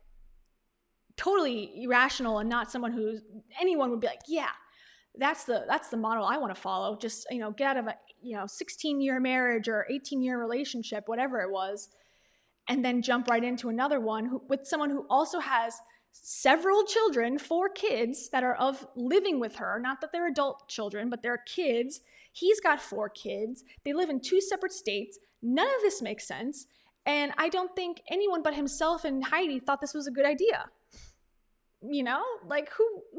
totally irrational and not someone who anyone would be like, yeah, that's the model I want to follow. Just, get out of a 16-year marriage or 18-year relationship, whatever it was, and then jump right into another one with someone who also has several children, 4 kids that are of living with her. Not that they're adult children, but they're kids. He's got 4 kids. They live in 2 separate states. None of this makes sense. And I don't think anyone but himself and Heidi thought this was a good idea. Like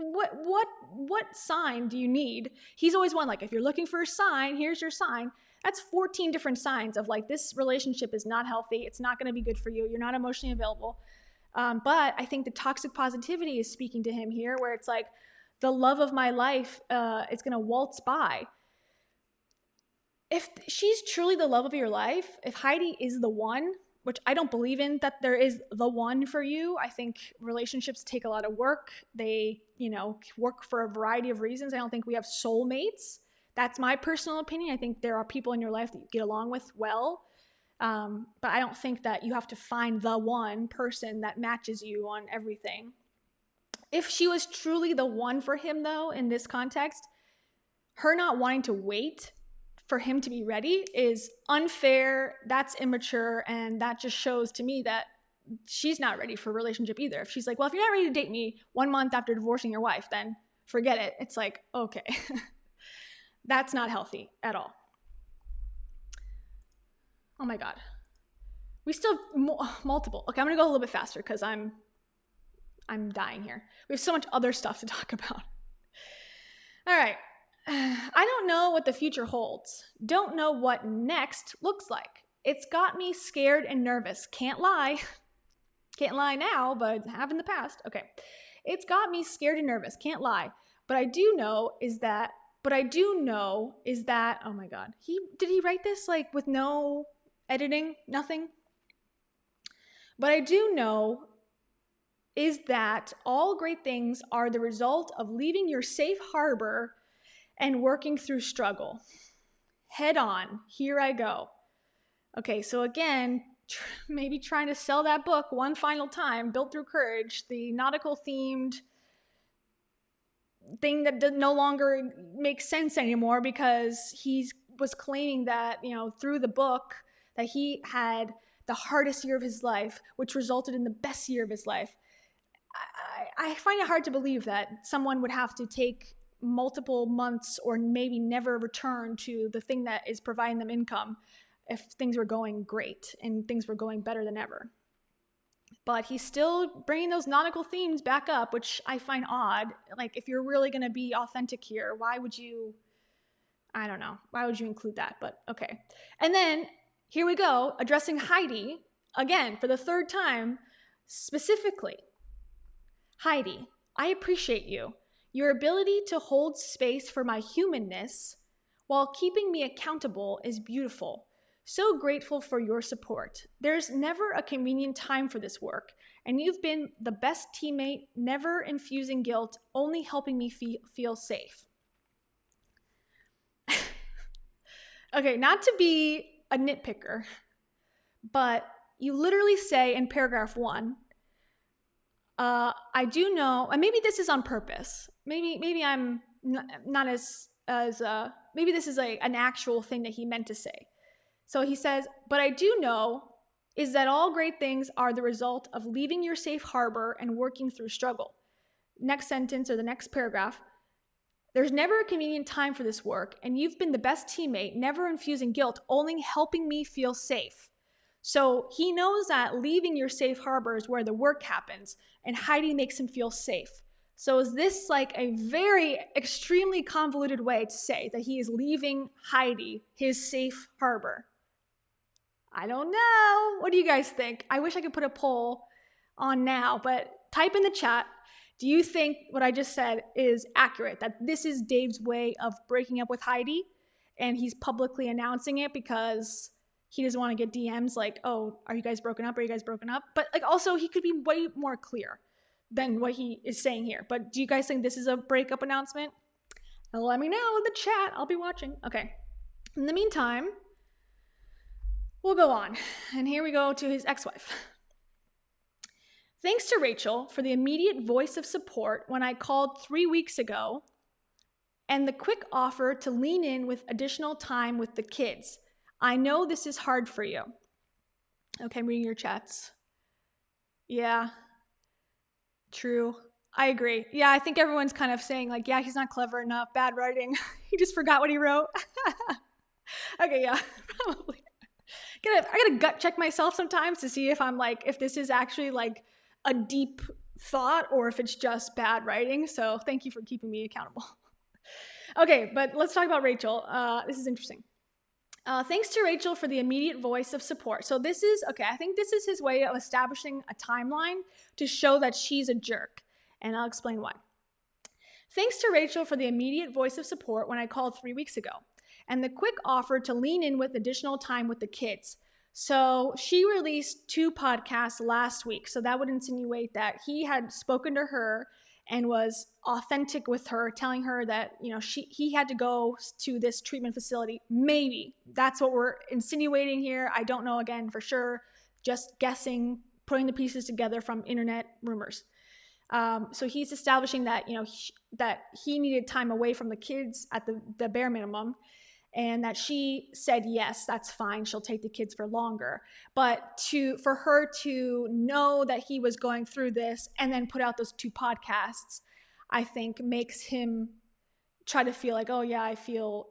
what sign do you need? He's always one, like, if you're looking for a sign, here's your sign. That's 14 different signs of like, this relationship is not healthy. It's not going to be good for you. You're not emotionally available. But I think the toxic positivity is speaking to him here, where it's like, the love of my life is going to waltz by. If she's truly the love of your life, if Heidi is the one, which I don't believe in that there is the one for you. I think relationships take a lot of work. They, work for a variety of reasons. I don't think we have soulmates. That's my personal opinion. I think there are people in your life that you get along with well. But I don't think that you have to find the one person that matches you on everything. If she was truly the one for him, though, in this context, her not wanting to wait for him to be ready is unfair, that's immature, and that just shows to me that she's not ready for a relationship either. If she's like, well, if you're not ready to date me 1 month after divorcing your wife, then forget it. It's like, okay, that's not healthy at all. Oh my God. We still have multiple. Okay, I'm gonna go a little bit faster because I'm dying here. We have so much other stuff to talk about. All right. I don't know what the future holds. Don't know what next looks like. It's got me scared and nervous. Can't lie. Can't lie now, but have in the past. Okay. It's got me scared and nervous. Can't lie. But I do know is that, oh my God. Did he write this like with no editing? Nothing? But I do know is that all great things are the result of leaving your safe harbor and working through struggle. Head on, here I go. Okay, so again, maybe trying to sell that book one final time, Built Through Courage, the nautical themed thing that no longer makes sense anymore because he was claiming that, through the book that he had the hardest year of his life, which resulted in the best year of his life. I find it hard to believe that someone would have to take multiple months or maybe never return to the thing that is providing them income if things were going great and things were going better than ever. But he's still bringing those nautical themes back up, which I find odd. Like, if you're really going to be authentic here, why would you include that? But okay. And then here we go, addressing Heidi again for the 3rd time specifically. Heidi, I appreciate you. Your ability to hold space for my humanness while keeping me accountable is beautiful. So grateful for your support. There's never a convenient time for this work, and you've been the best teammate, never infusing guilt, only helping me feel safe. Okay, not to be a nitpicker, but you literally say in paragraph 1, I do know, and maybe this is on purpose. Maybe I'm not as maybe this is an actual thing that he meant to say. So he says, but I do know is that all great things are the result of leaving your safe harbor and working through struggle. Next sentence or the next paragraph, There's never a convenient time for this work, and you've been the best teammate, never infusing guilt, only helping me feel safe. So he knows that leaving your safe harbor is where the work happens, and Heidi makes him feel safe. So is this like a very extremely convoluted way to say that he is leaving Heidi his safe harbor? I don't know. What do you guys think? I wish I could put a poll on now, but type in the chat. Do you think what I just said is accurate, that this is Dave's way of breaking up with Heidi and he's publicly announcing it because he doesn't want to get DMs like, oh, are you guys broken up? Are you guys broken up? But like also he could be way more clear than what he is saying here. But do you guys think this is a breakup announcement? Let me know in the chat. I'll be watching. Okay. In the meantime, we'll go on. And here we go to his ex-wife. Thanks to Rachel for the immediate voice of support when I called 3 weeks ago and the quick offer to lean in with additional time with the kids. I know this is hard for you. Okay, I'm reading your chats. Yeah. True. I agree. Yeah, I think everyone's kind of saying like, yeah, he's not clever enough, bad writing. He just forgot what he wrote. Okay, yeah, probably. I gotta gut check myself sometimes to see if I'm like, if this is actually like a deep thought or if it's just bad writing. So thank you for keeping me accountable. Okay, but let's talk about Rachel. This is interesting. Thanks to Rachel for the immediate voice of support. So this is, okay, I think this is his way of establishing a timeline to show that she's a jerk. And I'll explain why. Thanks to Rachel for the immediate voice of support when I called 3 weeks ago, and the quick offer to lean in with additional time with the kids. So she released 2 podcasts last week. So that would insinuate that he had spoken to her and was authentic with her, telling her that, you know, he had to go to this treatment facility. Maybe that's what we're insinuating here. I don't know, again, for sure, just guessing, putting the pieces together from internet rumors. So he's establishing that, you know, that he needed time away from the kids at the bare minimum, and that she said, yes, that's fine. She'll take the kids for longer. But for her to know that he was going through this and then put out those 2 podcasts, I think makes him try to feel like, oh yeah, I feel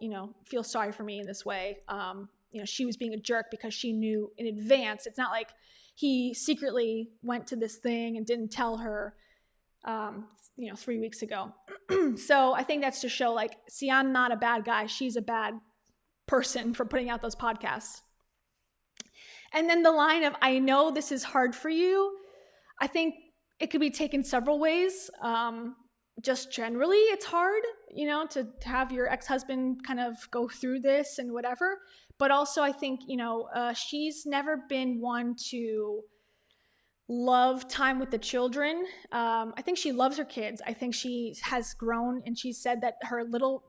sorry for me in this way. You know, she was being a jerk because she knew in advance. It's not like he secretly went to this thing and didn't tell her, 3 weeks ago. So I think that's to show like, see, I'm not a bad guy. She's a bad person for putting out those podcasts. And then the line of, I know this is hard for you, I think it could be taken several ways. Just generally, it's hard, you know, to have your ex-husband kind of go through this and whatever. But also I think, she's never been one to love time with the children. I think she loves her kids. I think she has grown, and she said that her little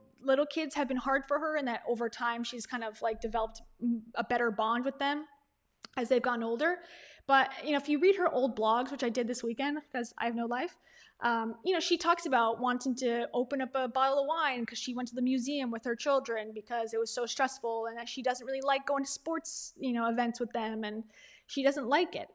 kids have been hard for her, and that over time she's kind of like developed a better bond with them as they've gotten older. But, if you read her old blogs, which I did this weekend because I have no life, she talks about wanting to open up a bottle of wine because she went to the museum with her children because it was so stressful, and that she doesn't really like going to sports, events with them, and she doesn't like it.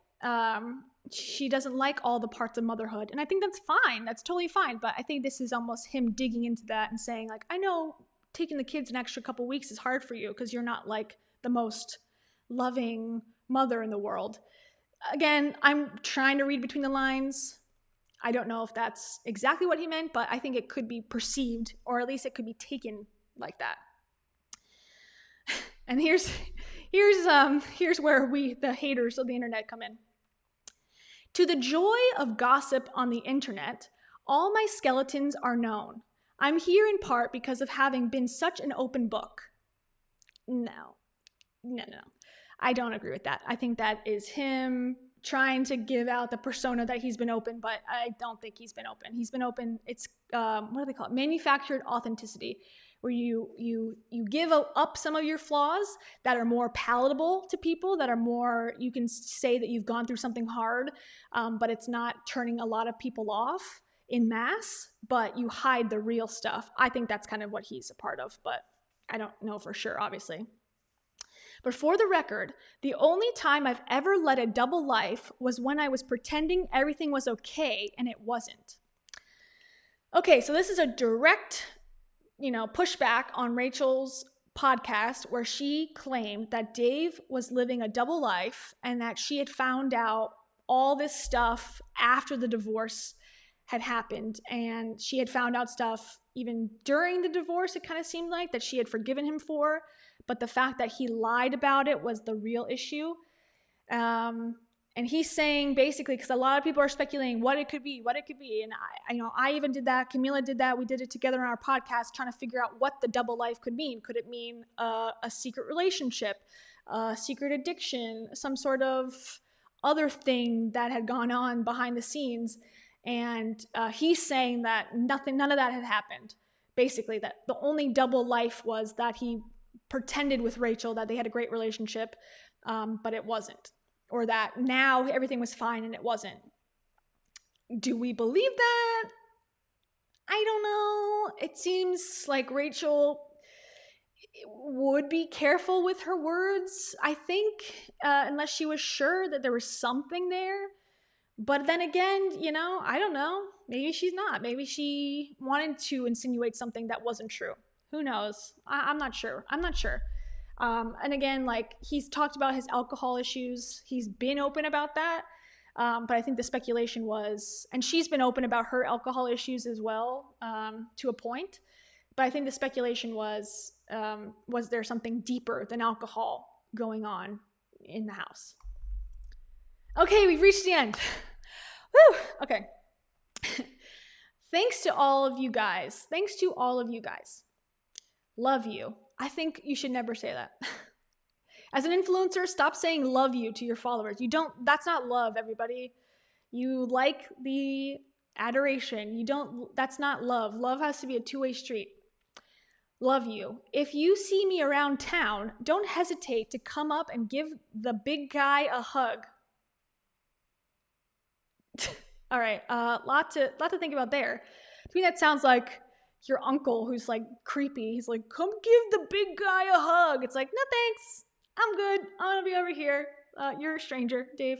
She doesn't like all the parts of motherhood. And I think that's fine. That's totally fine. But I think this is almost him digging into that and saying like, I know taking the kids an extra couple weeks is hard for you because you're not like the most loving mother in the world. Again, I'm trying to read between the lines. I don't know if that's exactly what he meant, but I think it could be perceived, or at least it could be taken like that. And here's where we, the haters of the internet, come in. To the joy of gossip on the internet, all my skeletons are known. I'm here in part because of having been such an open book. No. I don't agree with that. I think that is him trying to give out the persona that he's been open, but I don't think he's been open. He's been open. It's, what do they call it? Manufactured authenticity, where you give up some of your flaws that are more palatable to people, that are more, you can say that you've gone through something hard, but it's not turning a lot of people off in mass, but you hide the real stuff. I think that's kind of what he's a part of, but I don't know for sure, obviously. But for the record, the only time I've ever led a double life was when I was pretending everything was okay and it wasn't. Okay, so this is a direct pushback on Rachel's podcast where she claimed that Dave was living a double life and that she had found out all this stuff after the divorce had happened. And she had found out stuff even during the divorce, it kind of seemed like, that she had forgiven him for. But the fact that he lied about it was the real issue. And he's saying basically, because a lot of people are speculating what it could be. And I even did that. Camila did that. We did it together on our podcast, trying to figure out what the double life could mean. Could it mean a secret relationship, a secret addiction, some sort of other thing that had gone on behind the scenes? And he's saying that none of that had happened. Basically, that the only double life was that he pretended with Rachel that they had a great relationship, but it wasn't. Or that now everything was fine and it wasn't. Do we believe that? I don't know. It seems like Rachel would be careful with her words, I think, unless she was sure that there was something there. But then again, I don't know. Maybe she's not. Maybe she wanted to insinuate something that wasn't true. Who knows? I'm not sure. And again, like, he's talked about his alcohol issues. He's been open about that. But I think the speculation was, and she's been open about her alcohol issues as well, to a point. But I think the speculation was there something deeper than alcohol going on in the house? Okay, we've reached the end. Woo! Okay. Thanks to all of you guys. Love you. I think you should never say that. As an influencer, stop saying love you to your followers. That's not love, everybody. You like the adoration. That's not love. Love has to be a two-way street. Love you. If you see me around town, don't hesitate to come up and give the big guy a hug. All right, lot to think about there. To me, that sounds like your uncle who's like creepy. He's like, come give the big guy a hug. It's like, no thanks, I'm good. I'm gonna be over here. You're a stranger, Dave.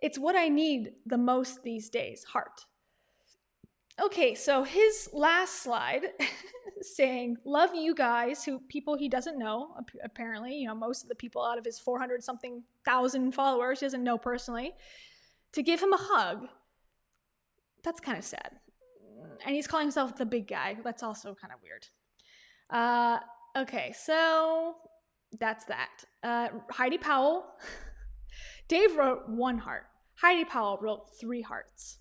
It's what I need the most these days, heart. Okay, so his last slide saying, love you guys, people he doesn't know, apparently, most of the people out of his 400-something thousand followers he doesn't know personally, to give him a hug. That's kind of sad. And he's calling himself the big guy. That's also kind of weird. Okay, so that's that. Heidi Powell. Dave wrote 1 heart. Heidi Powell wrote 3 hearts.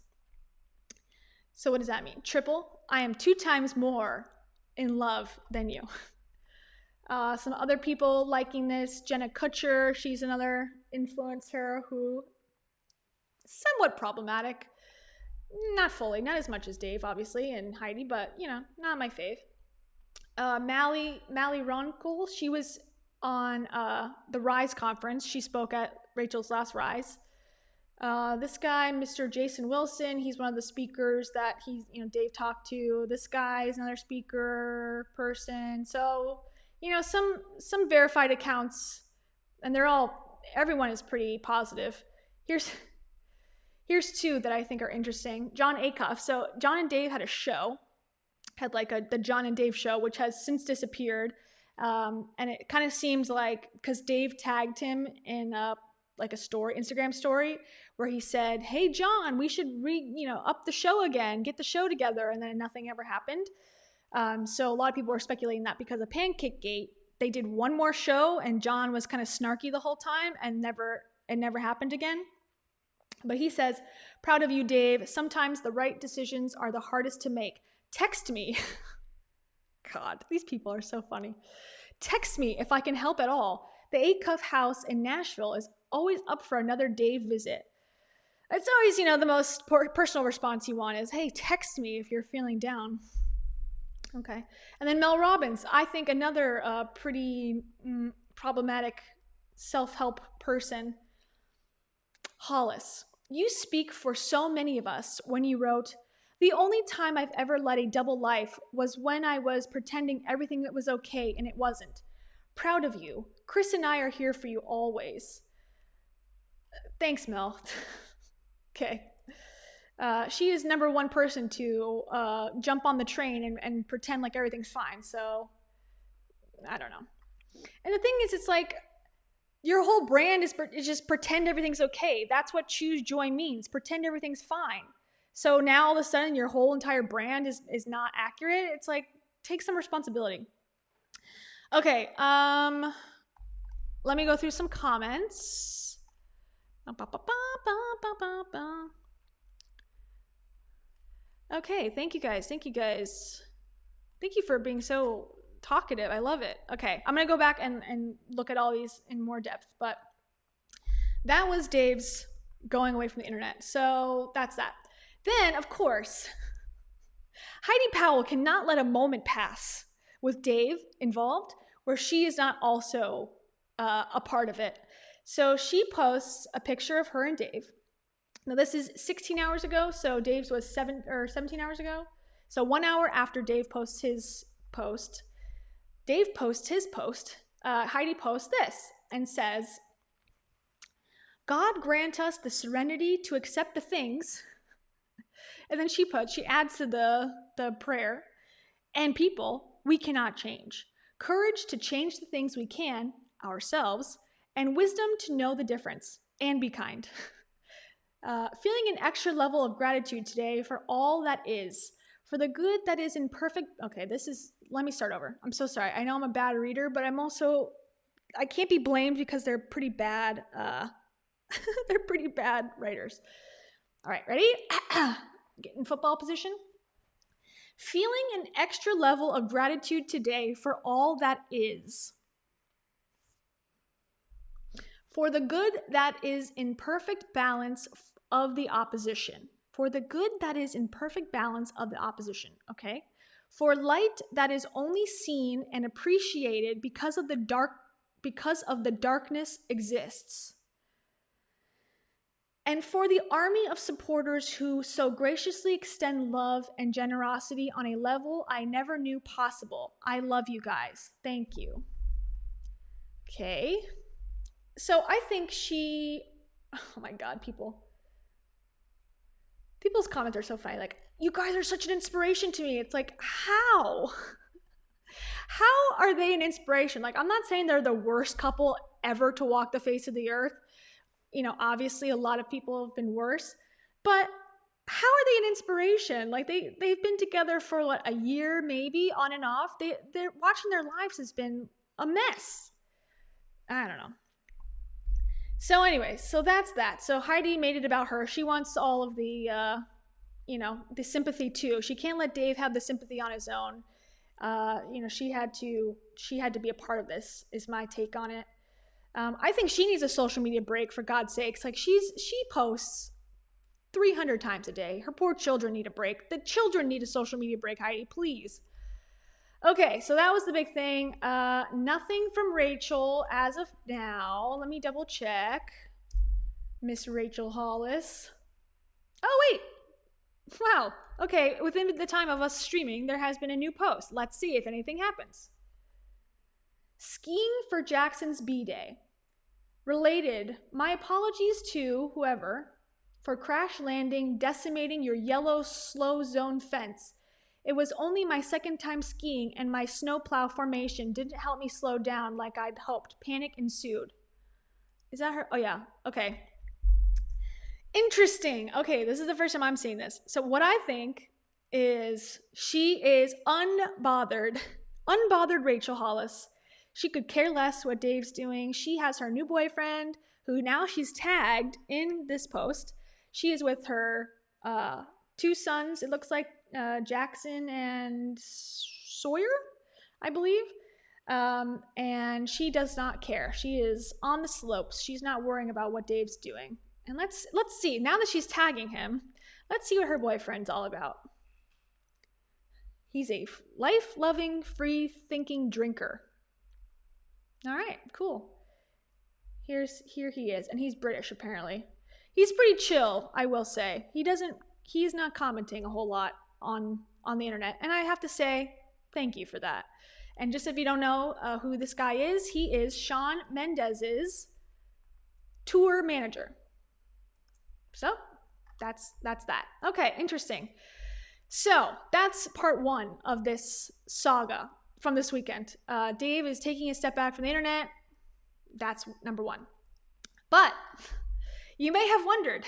So what does that mean? Triple. I am 2 times more in love than you. Some other people liking this. Jenna Kutcher. She's another influencer who somewhat problematic. Not fully, not as much as Dave, obviously, and Heidi, but, not my fave. Mally Ronkel, she was on the Rise conference. She spoke at Rachel's last Rise. This guy, Mr. Jason Wilson, he's one of the speakers that Dave talked to. This guy is another speaker person. So, some verified accounts, and everyone is pretty positive. Here's 2 that I think are interesting. John Acuff. So John and Dave had a show, the John and Dave show, which has since disappeared. And it kind of seems like, because Dave tagged him in a Instagram story, where he said, hey, John, we should up the show again, get the show together. And then nothing ever happened. So a lot of people were speculating that because of Pancake Gate, they did one more show and John was kind of snarky the whole time and it never happened again. But he says, proud of you, Dave. Sometimes the right decisions are the hardest to make. Text me. God, these people are so funny. Text me if I can help at all. The Acuff house in Nashville is always up for another Dave visit. It's always, the most personal response you want is, hey, text me if you're feeling down. Okay. And then Mel Robbins, I think another pretty problematic self-help person. Hollis, you speak for so many of us when you wrote, the only time I've ever led a double life was when I was pretending everything that was okay and it wasn't. Proud of you. Chris and I are here for you always. Thanks, Mel. Okay. She is number one person to jump on the train and pretend like everything's fine. So I don't know. And the thing is, it's like your whole brand is just pretend everything's okay. That's what choose joy means. Pretend everything's fine. So now all of a sudden your whole entire brand is not accurate. It's like, take some responsibility. Okay, let me go through some comments. Okay, thank you guys. Thank you for being so talkative. I love it. Okay, I'm gonna go back and look at all these in more depth, but that was Dave's going away from the internet. So that's that. Then, of course, Heidi Powell cannot let a moment pass with Dave involved where she is not also a part of it. So she posts a picture of her and Dave. Now this is 16 hours ago, so Dave's was 17 hours ago. So 1 hour after Dave posts his post, Heidi posts this and says, God grant us the serenity to accept the things. And then she adds to the prayer, and people we cannot change. Courage to change the things we can, ourselves, and wisdom to know the difference and be kind. Feeling an extra level of gratitude today for all that is, for the good that is in perfect. Okay, let me start over. I'm so sorry. I know I'm a bad reader, but I can't be blamed because they're pretty bad. They're pretty bad writers. All right, ready? Get in football position. Feeling an extra level of gratitude today for all that is. For the good that is in perfect balance of the opposition. For the good that is in perfect balance of the opposition, okay? For light that is only seen and appreciated because of the darkness exists. And for the army of supporters who so graciously extend love and generosity on a level I never knew possible. I love you guys. Thank you. Okay. So I think oh my God, people's comments are so funny. Like, you guys are such an inspiration to me. It's like, how? How are they an inspiration? Like, I'm not saying they're the worst couple ever to walk the face of the earth. You know, obviously a lot of people have been worse, but how are they an inspiration? Like they've been together for what, a year maybe, on and off. They're watching their lives has been a mess. I don't know. So anyway, so that's that. So Heidi made it about her. She wants all of the, the sympathy too. She can't let Dave have the sympathy on his own. She had to be a part of this, is my take on it. I think she needs a social media break, for God's sakes. Like, she posts 300 times a day. Her poor children need a break. The children need a social media break, Heidi, please. Okay, so that was the big thing. Nothing from Rachel as of now. Let me double check. Miss Rachel Hollis. Oh, wait. Wow. Okay, within the time of us streaming, there has been a new post. Let's see if anything happens. Skiing for Jackson's B-Day. Related, my apologies to whoever for crash landing, decimating your yellow slow zone fence. It was only my second time skiing and my snowplow formation didn't help me slow down like I'd hoped. Panic ensued. Is that her? Oh yeah, okay. Interesting. Okay, this is the first time I'm seeing this. So what I think is she is unbothered Rachel Hollis. She could care less what Dave's doing. She has her new boyfriend, who now she's tagged in this post. She is with her two sons, it looks like Jackson and Sawyer, I believe. And she does not care. She is on the slopes. She's not worrying about what Dave's doing. And let's see, now that she's tagging him, let's see what her boyfriend's all about. He's a life-loving, free-thinking drinker. All right, cool. Here he is, and he's British apparently. He's pretty chill, I will say. He's not commenting a whole lot on the internet, and I have to say thank you for that. And just if you don't know who this guy is, he is Shawn Mendes's tour manager. So that's that. Okay, interesting. So that's part one of this saga from this weekend. Dave is taking a step back from the internet. That's number one. But you may have wondered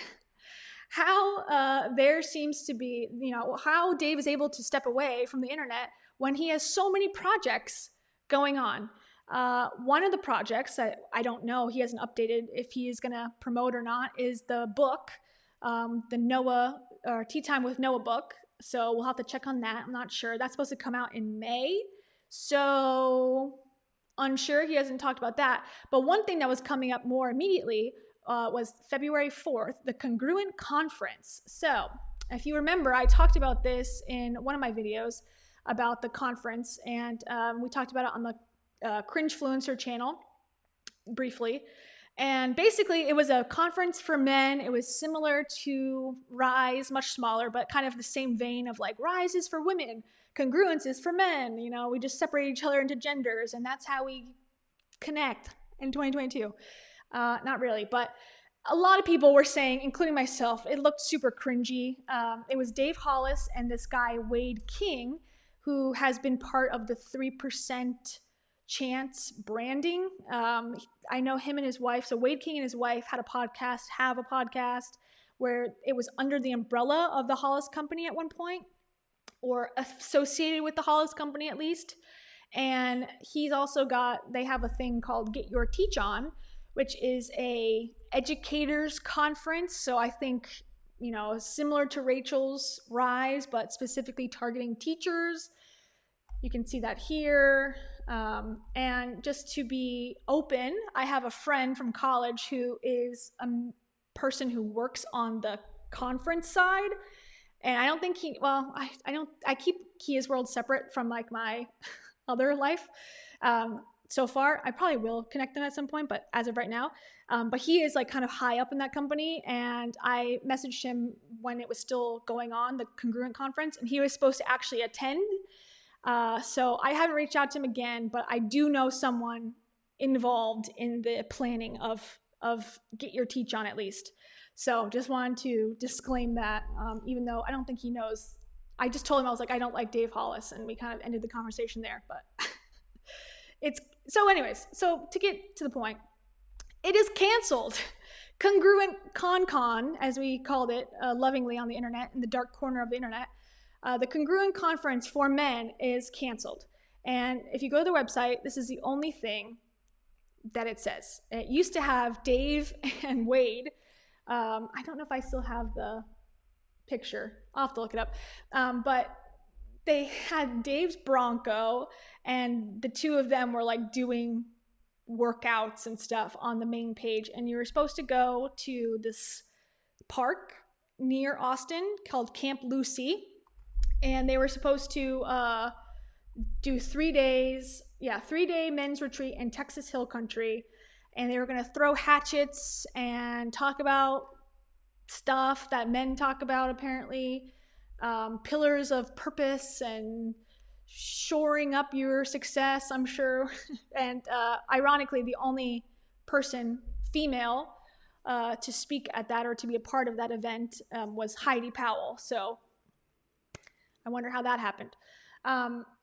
how there seems to be, how Dave is able to step away from the internet when he has so many projects going on. One of the projects that I don't know, he hasn't updated if he is going to promote or not, is the book, the Noah, or Tea Time with Noah book. So we'll have to check on that. I'm not sure. That's supposed to come out in May. So unsure. He hasn't talked about that. But one thing that was coming up more immediately was February 4th, the Congruent conference. So if you remember, I talked about this in one of my videos about the conference, and we talked about it on the Cringefluencer channel briefly. And basically, it was a conference for men. It was similar to Rise, much smaller, but kind of the same vein of like Rise is for women, Congruence is for men. We just separate each other into genders, and that's how we connect in 2022. Not really, but a lot of people were saying, including myself, it looked super cringy. It was Dave Hollis and this guy, Wade King, who has been part of the 3% Chance branding. I know him and his wife. So Wade King and his wife have a podcast where it was under the umbrella of the Hollis company at one point, or associated with the Hollis company at least. And he's also they have a thing called Get Your Teach On, which is a educators conference. So I think, similar to Rachel's Rise, but specifically targeting teachers. You can see that here. And just to be open, I have a friend from college who is a person who works on the conference side. And I don't think I keep KeyasWorld separate from like my other life. So far, I probably will connect them at some point, but as of right now, but he is like kind of high up in that company. And I messaged him when it was still going on, the Congruent conference, and he was supposed to actually attend. So I haven't reached out to him again, but I do know someone involved in the planning of Get Your Teach On at least. So just wanted to disclaim that, even though I don't think he knows. I just told him, I was like, I don't like Dave Hollis, and we kind of ended the conversation there, but so to get to the point, it is canceled. Congruent Con, as we called it lovingly on the internet, in the dark corner of the internet. The Congruent conference for men is canceled. And if you go to the website, this is the only thing that it says. It used to have Dave and Wade. I don't know if I still have the picture. I'll have to look it up. But they had Dave's Bronco, and the two of them were like doing workouts and stuff on the main page. And you were supposed to go to this park near Austin called Camp Lucy. And they were supposed to do 3 days, 3-day men's retreat in Texas Hill Country. And they were going to throw hatchets and talk about stuff that men talk about, apparently. Pillars of purpose and shoring up your success, I'm sure. And ironically, the only person, female, to speak at that or to be a part of that event was Heidi Powell. So I wonder how that happened.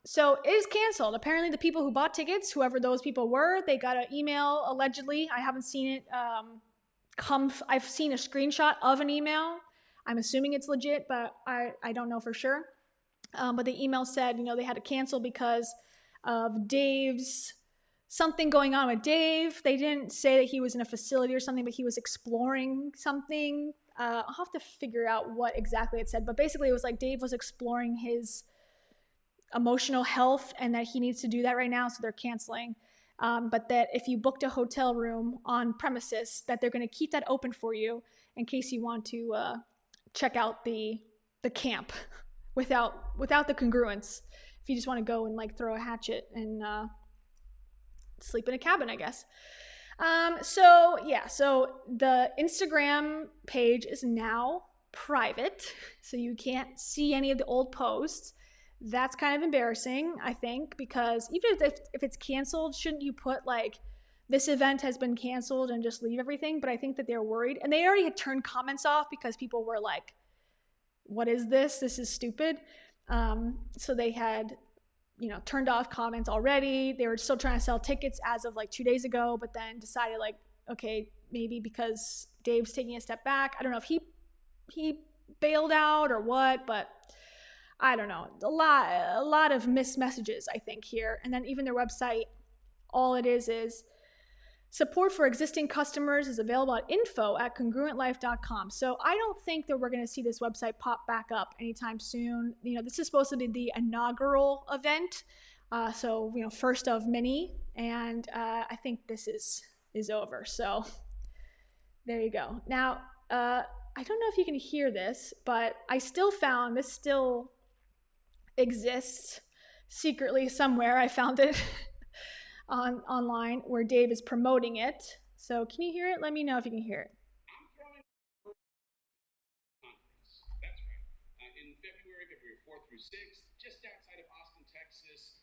So it is canceled. Apparently the people who bought tickets, whoever those people were, they got an email allegedly. I haven't seen it I've seen a screenshot of an email. I'm assuming it's legit, but I don't know for sure. But the email said, they had to cancel because of Dave's, something going on with Dave. They didn't say that he was in a facility or something, but he was exploring something. I'll have to figure out what exactly it said, but basically it was like Dave was exploring his emotional health and that he needs to do that right now, so they're canceling. But that if you booked a hotel room on premises, that they're going to keep that open for you in case you want to check out the camp without the congruence. If you just want to go and like throw a hatchet and sleep in a cabin, I guess. So the Instagram page is now private, so you can't see any of the old posts. That's kind of embarrassing, I think, because even if it's canceled, shouldn't you put like this event has been canceled and just leave everything. But I think that they're worried, and they already had turned comments off because people were like, what is this? This is stupid. So they had, turned off comments already. They were still trying to sell tickets as of like 2 days ago, but then decided like, okay, maybe because Dave's taking a step back. I don't know if he bailed out or what, but I don't know. A lot of missed messages, I think, here. And then even their website, all it is support for existing customers is available at info@congruentlife.com. So I don't think that we're going to see this website pop back up anytime soon. This is supposed to be the inaugural event. So, first of many. And I think this is over. So there you go. Now, I don't know if you can hear this, but I still found this still exists secretly somewhere. I found it online where Dave is promoting it. So can you hear it? Let me know if you can hear it. I'm throwing conference. That's right. In February 4th through 6th, just outside of Austin, Texas.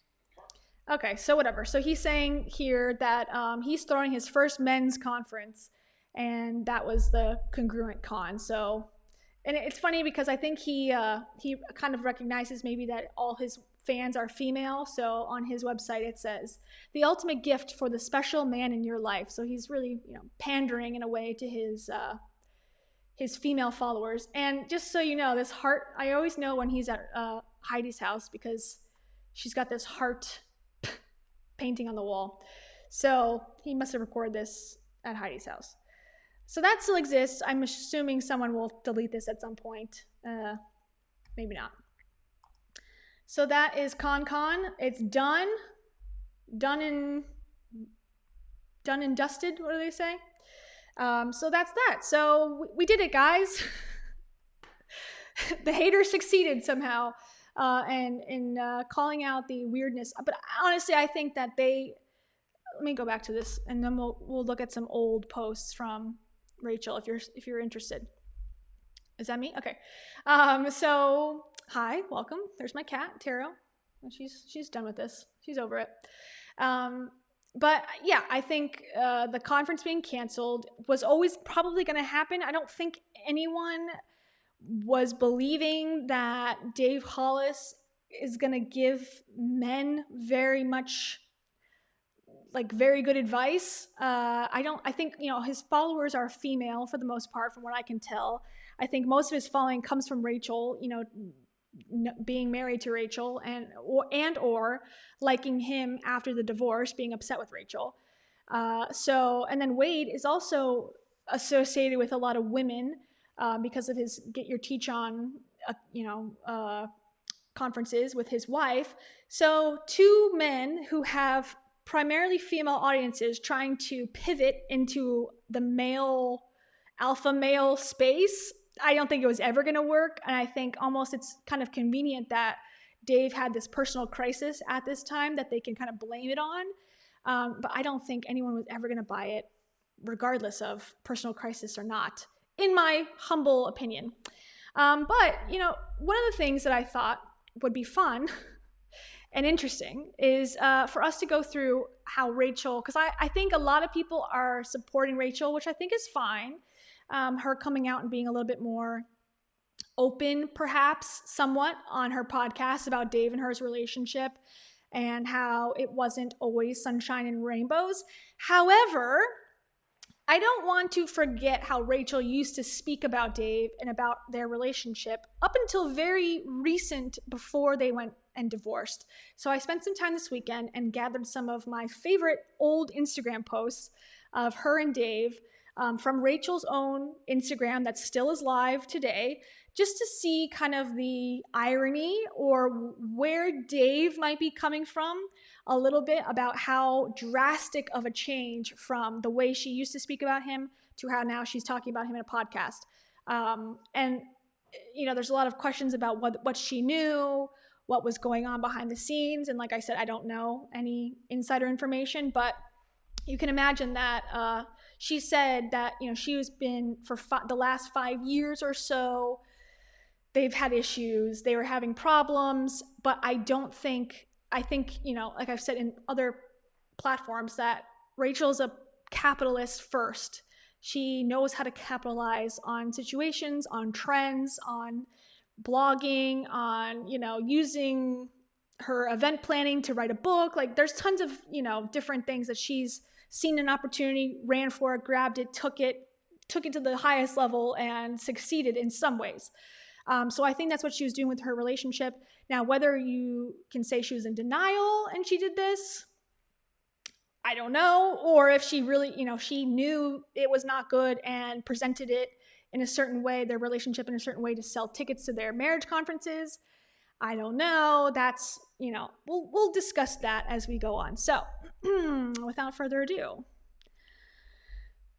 Okay, so whatever. So he's saying here that he's throwing his first men's conference, and that was the Congruent Con. So, and it's funny because I think he kind of recognizes maybe that all his fans are female. So on his website it says the ultimate gift for the special man in your life. So he's really pandering in a way to his female followers. And just so you know, this heart, I always know when he's at Heidi's house because she's got this heart painting on the wall. So he must have recorded this at Heidi's house. So that still exists. I'm assuming someone will delete this at some point. Maybe not. So that is Con. It's done and dusted. What do they say? So that's that. So we did it, guys. The haters succeeded somehow, and in calling out the weirdness. But honestly, I think that let me go back to this, and then we'll look at some old posts from Rachel if you're interested. Is that me? Okay. So hi, welcome. There's my cat, Taro. She's done with this. She's over it. But yeah, I think the conference being canceled was always probably going to happen. I don't think anyone was believing that Dave Hollis is going to give men very good advice. I think, his followers are female for the most part, from what I can tell. I think most of his following comes from Rachel, being married to Rachel and liking him after the divorce, being upset with Rachel. And then Wade is also associated with a lot of women because of his Get Your Teach On, conferences with his wife. So two men who have primarily female audiences trying to pivot into the alpha male space. I don't think it was ever going to work. And I think almost it's kind of convenient that Dave had this personal crisis at this time that they can kind of blame it on. But I don't think anyone was ever going to buy it, regardless of personal crisis or not, in my humble opinion. But, one of the things that I thought would be fun and interesting is for us to go through how Rachel, because I think a lot of people are supporting Rachel, which I think is fine. Her coming out and being a little bit more open, perhaps, somewhat on her podcast about Dave and her's relationship and how it wasn't always sunshine and rainbows. However, I don't want to forget how Rachel used to speak about Dave and about their relationship up until very recent, before they went and divorced. So I spent some time this weekend and gathered some of my favorite old Instagram posts of her and Dave from Rachel's own Instagram that still is live today, just to see kind of the irony or where Dave might be coming from a little bit, about how drastic of a change from the way she used to speak about him to how now she's talking about him in a podcast. And, there's a lot of questions about what she knew, what was going on behind the scenes. And like I said, I don't know any insider information, but you can imagine that she said that, she has been for the last 5 years or so, they've had issues, they were having problems, but I think, like I've said in other platforms, that Rachel's a capitalist first. She knows how to capitalize on situations, on trends, on blogging, on, using her event planning to write a book. Like there's tons of, different things that she's seen an opportunity, ran for it, grabbed it, took it to the highest level and succeeded in some ways. So I think that's what she was doing with her relationship. Now, whether you can say she was in denial and she did this, I don't know. Or if she really, she knew it was not good and presented it in a certain way, their relationship in a certain way to sell tickets to their marriage conferences. I don't know. That's, we'll discuss that as we go on. So without further ado,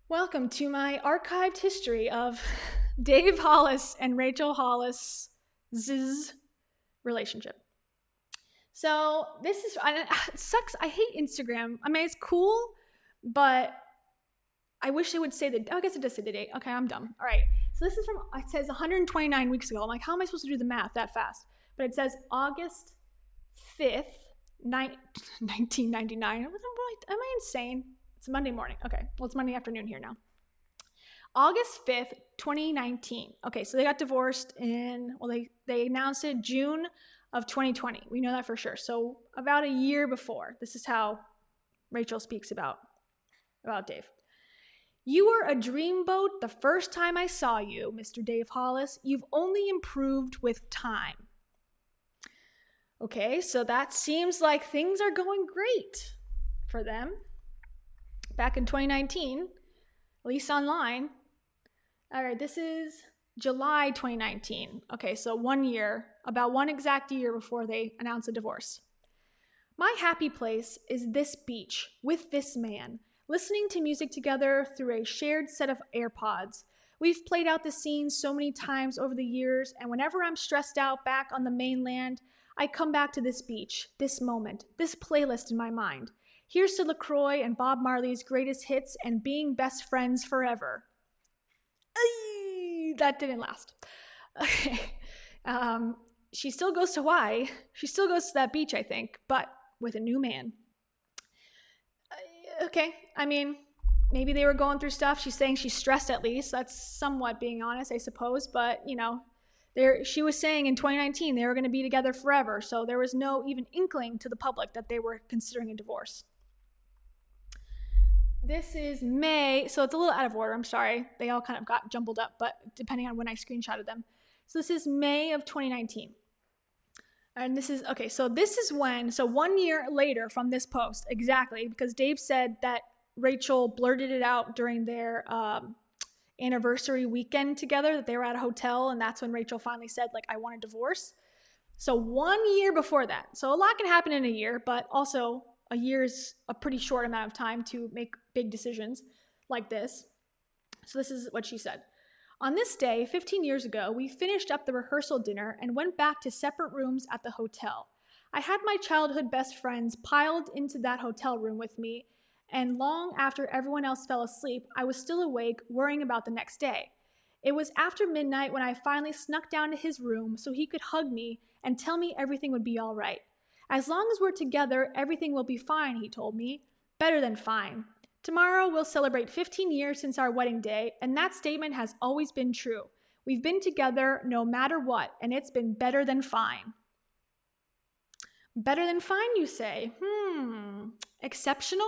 welcome to my archived history of Dave Hollis and Rachel Hollis' relationship. So this is, it sucks. I hate Instagram. I mean, it's cool, but I wish it would say I guess it does say the date. Okay, I'm dumb. All right. So this is it says 129 weeks ago. I'm like, how am I supposed to do the math that fast? But it says August 5th, 1999. Am I insane? It's Monday morning. Okay. Well, it's Monday afternoon here now. August 5th, 2019. Okay, so they got divorced they announced it June of 2020. We know that for sure. So about a year before. This is how Rachel speaks about Dave. You were a dreamboat the first time I saw you, Mr. Dave Hollis. You've only improved with time. Okay, so that seems like things are going great for them. Back in 2019, at least online. All right, this is July 2019. Okay, so about one exact year before they announced a divorce. My happy place is this beach with this man, listening to music together through a shared set of AirPods. We've played out the scene so many times over the years, and whenever I'm stressed out back on the mainland, I come back to this beach, this moment, this playlist in my mind. Here's to LaCroix and Bob Marley's greatest hits and being best friends forever. That didn't last. Okay. She still goes to Hawaii. She still goes to that beach, I think, but with a new man. Okay. I mean, maybe they were going through stuff. She's saying she's stressed at least. That's somewhat being honest, I suppose. But, she was saying in 2019 they were going to be together forever. So there was no even inkling to the public that they were considering a divorce. This is May, so it's a little out of order. I'm sorry. They all kind of got jumbled up, but depending on when I screenshotted them. So this is May of 2019. And this is 1 year later from this post, exactly, because Dave said that Rachel blurted it out during their anniversary weekend together, that they were at a hotel, and that's when Rachel finally said, I want a divorce. So 1 year before that. So a lot can happen in a year, but also a year is a pretty short amount of time to make big decisions like this. So this is what she said. On this day, 15 years ago, we finished up the rehearsal dinner and went back to separate rooms at the hotel. I had my childhood best friends piled into that hotel room with me, and long after everyone else fell asleep, I was still awake, worrying about the next day. It was after midnight when I finally snuck down to his room so he could hug me and tell me everything would be all right. As long as we're together, everything will be fine, he told me. Better than fine. Tomorrow we'll celebrate 15 years since our wedding day, and that statement has always been true. We've been together no matter what, and it's been better than fine. Better than fine, you say? Exceptional?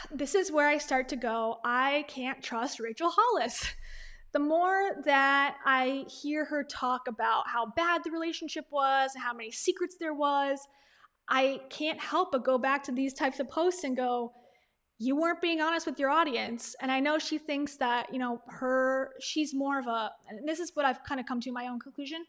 This is where I start to go, I can't trust Rachel Hollis. The more that I hear her talk about how bad the relationship was and how many secrets there was, I can't help but go back to these types of posts and go, you weren't being honest with your audience. And I know she thinks that, she's more of and this is what I've kind of come to my own conclusion,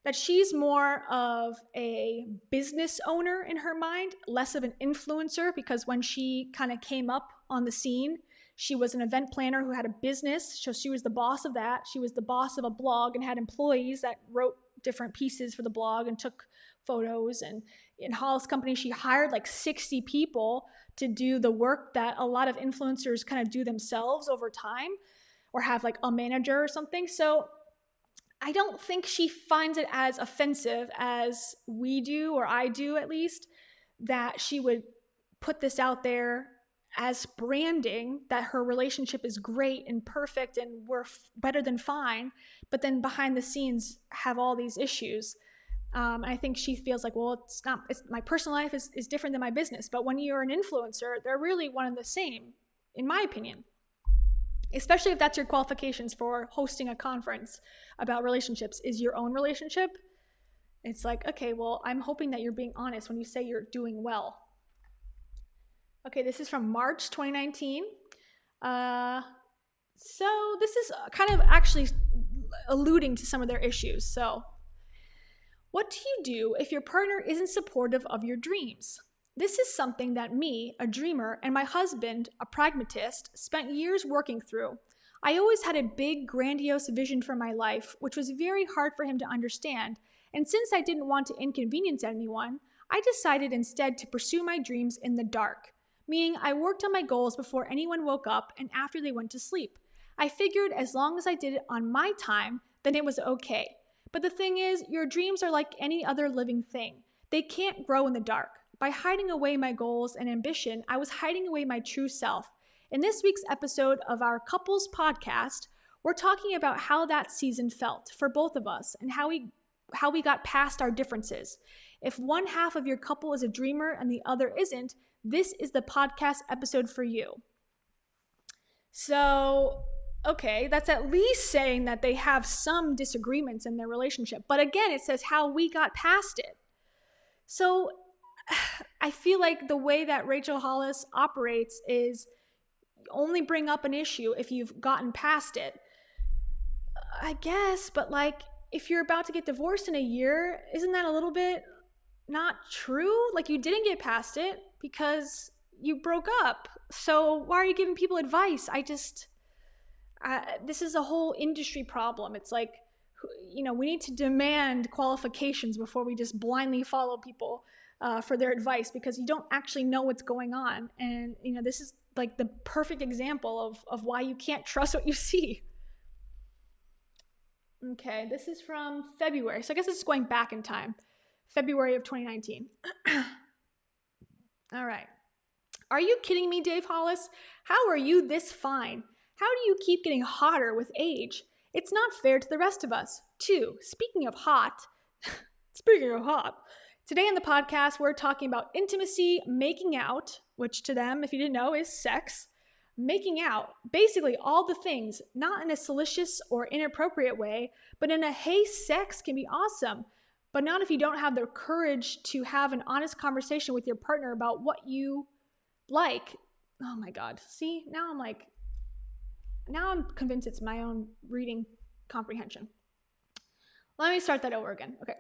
that she's more of a business owner in her mind, less of an influencer, because when she kind of came up on the scene, she was an event planner who had a business, so she was the boss of that. She was the boss of a blog and had employees that wrote different pieces for the blog and took photos. And in Hollis Company, she hired 60 people to do the work that a lot of influencers kind of do themselves over time, or have a manager or something. So I don't think she finds it as offensive as we do, or I do at least, that she would put this out there as branding that her relationship is great and perfect and we're better than fine, but then behind the scenes have all these issues. I think she feels like, well, it's my personal life is different than my business. But when you're an influencer, they're really one and the same, in my opinion. Especially if that's your qualifications for hosting a conference about relationships, is your own relationship. It's like, okay, well, I'm hoping that you're being honest when you say you're doing well. Okay, this is from March 2019. So this is kind of actually alluding to some of their issues. So, what do you do if your partner isn't supportive of your dreams? This is something that me, a dreamer, and my husband, a pragmatist, spent years working through. I always had a big, grandiose vision for my life, which was very hard for him to understand. And since I didn't want to inconvenience anyone, I decided instead to pursue my dreams in the dark. Meaning I worked on my goals before anyone woke up and after they went to sleep. I figured as long as I did it on my time, then it was okay. But the thing is, your dreams are like any other living thing. They can't grow in the dark. By hiding away my goals and ambition, I was hiding away my true self. In this week's episode of our Couples podcast, we're talking about how that season felt for both of us and how we got past our differences. If one half of your couple is a dreamer and the other isn't, this is the podcast episode for you. So, okay, that's at least saying that they have some disagreements in their relationship. But again, it says how we got past it. So I feel like the way that Rachel Hollis operates is only bring up an issue if you've gotten past it. I guess, but like if you're about to get divorced in a year, isn't that a little bit not true? Like you didn't get past it because you broke up. So why are you giving people advice? This is a whole industry problem. It's like, we need to demand qualifications before we just blindly follow people for their advice because you don't actually know what's going on. And, this is like the perfect example of why you can't trust what you see. Okay, this is from February. So I guess it's going back in time. February of 2019. All right. Are you kidding me, Dave Hollis? How are you this fine? How do you keep getting hotter with age? It's not fair to the rest of us. 2, speaking of hot, today on the podcast, we're talking about intimacy, making out, which to them, if you didn't know, is sex. Making out, basically all the things, not in a salacious or inappropriate way, but in a hey, sex can be awesome, but not if you don't have the courage to have an honest conversation with your partner about what you like. Oh my God. See, now I'm convinced it's my own reading comprehension. Let me start that over again. Okay.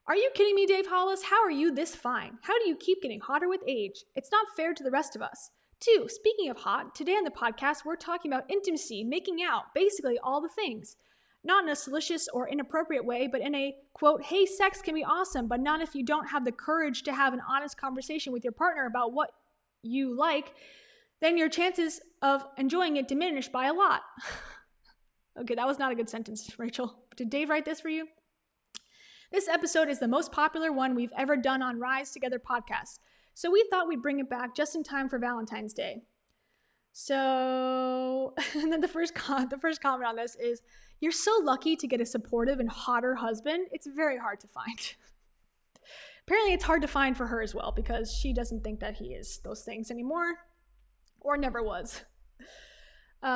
Are you kidding me, Dave Hollis? How are you this fine? How do you keep getting hotter with age? It's not fair to the rest of us. 2, speaking of hot, today on the podcast, we're talking about intimacy, making out, basically all the things. Not in a salacious or inappropriate way, but in a, quote, hey, sex can be awesome, but not if you don't have the courage to have an honest conversation with your partner about what you like, then your chances of enjoying it diminish by a lot. Okay, that was not a good sentence, Rachel. Did Dave write this for you? This episode is the most popular one we've ever done on Rise Together podcast, so we thought we'd bring it back just in time for Valentine's Day. So, and then the first comment on this is, you're so lucky to get a supportive and hotter husband. It's very hard to find. Apparently it's hard to find for her as well because she doesn't think that he is those things anymore or never was.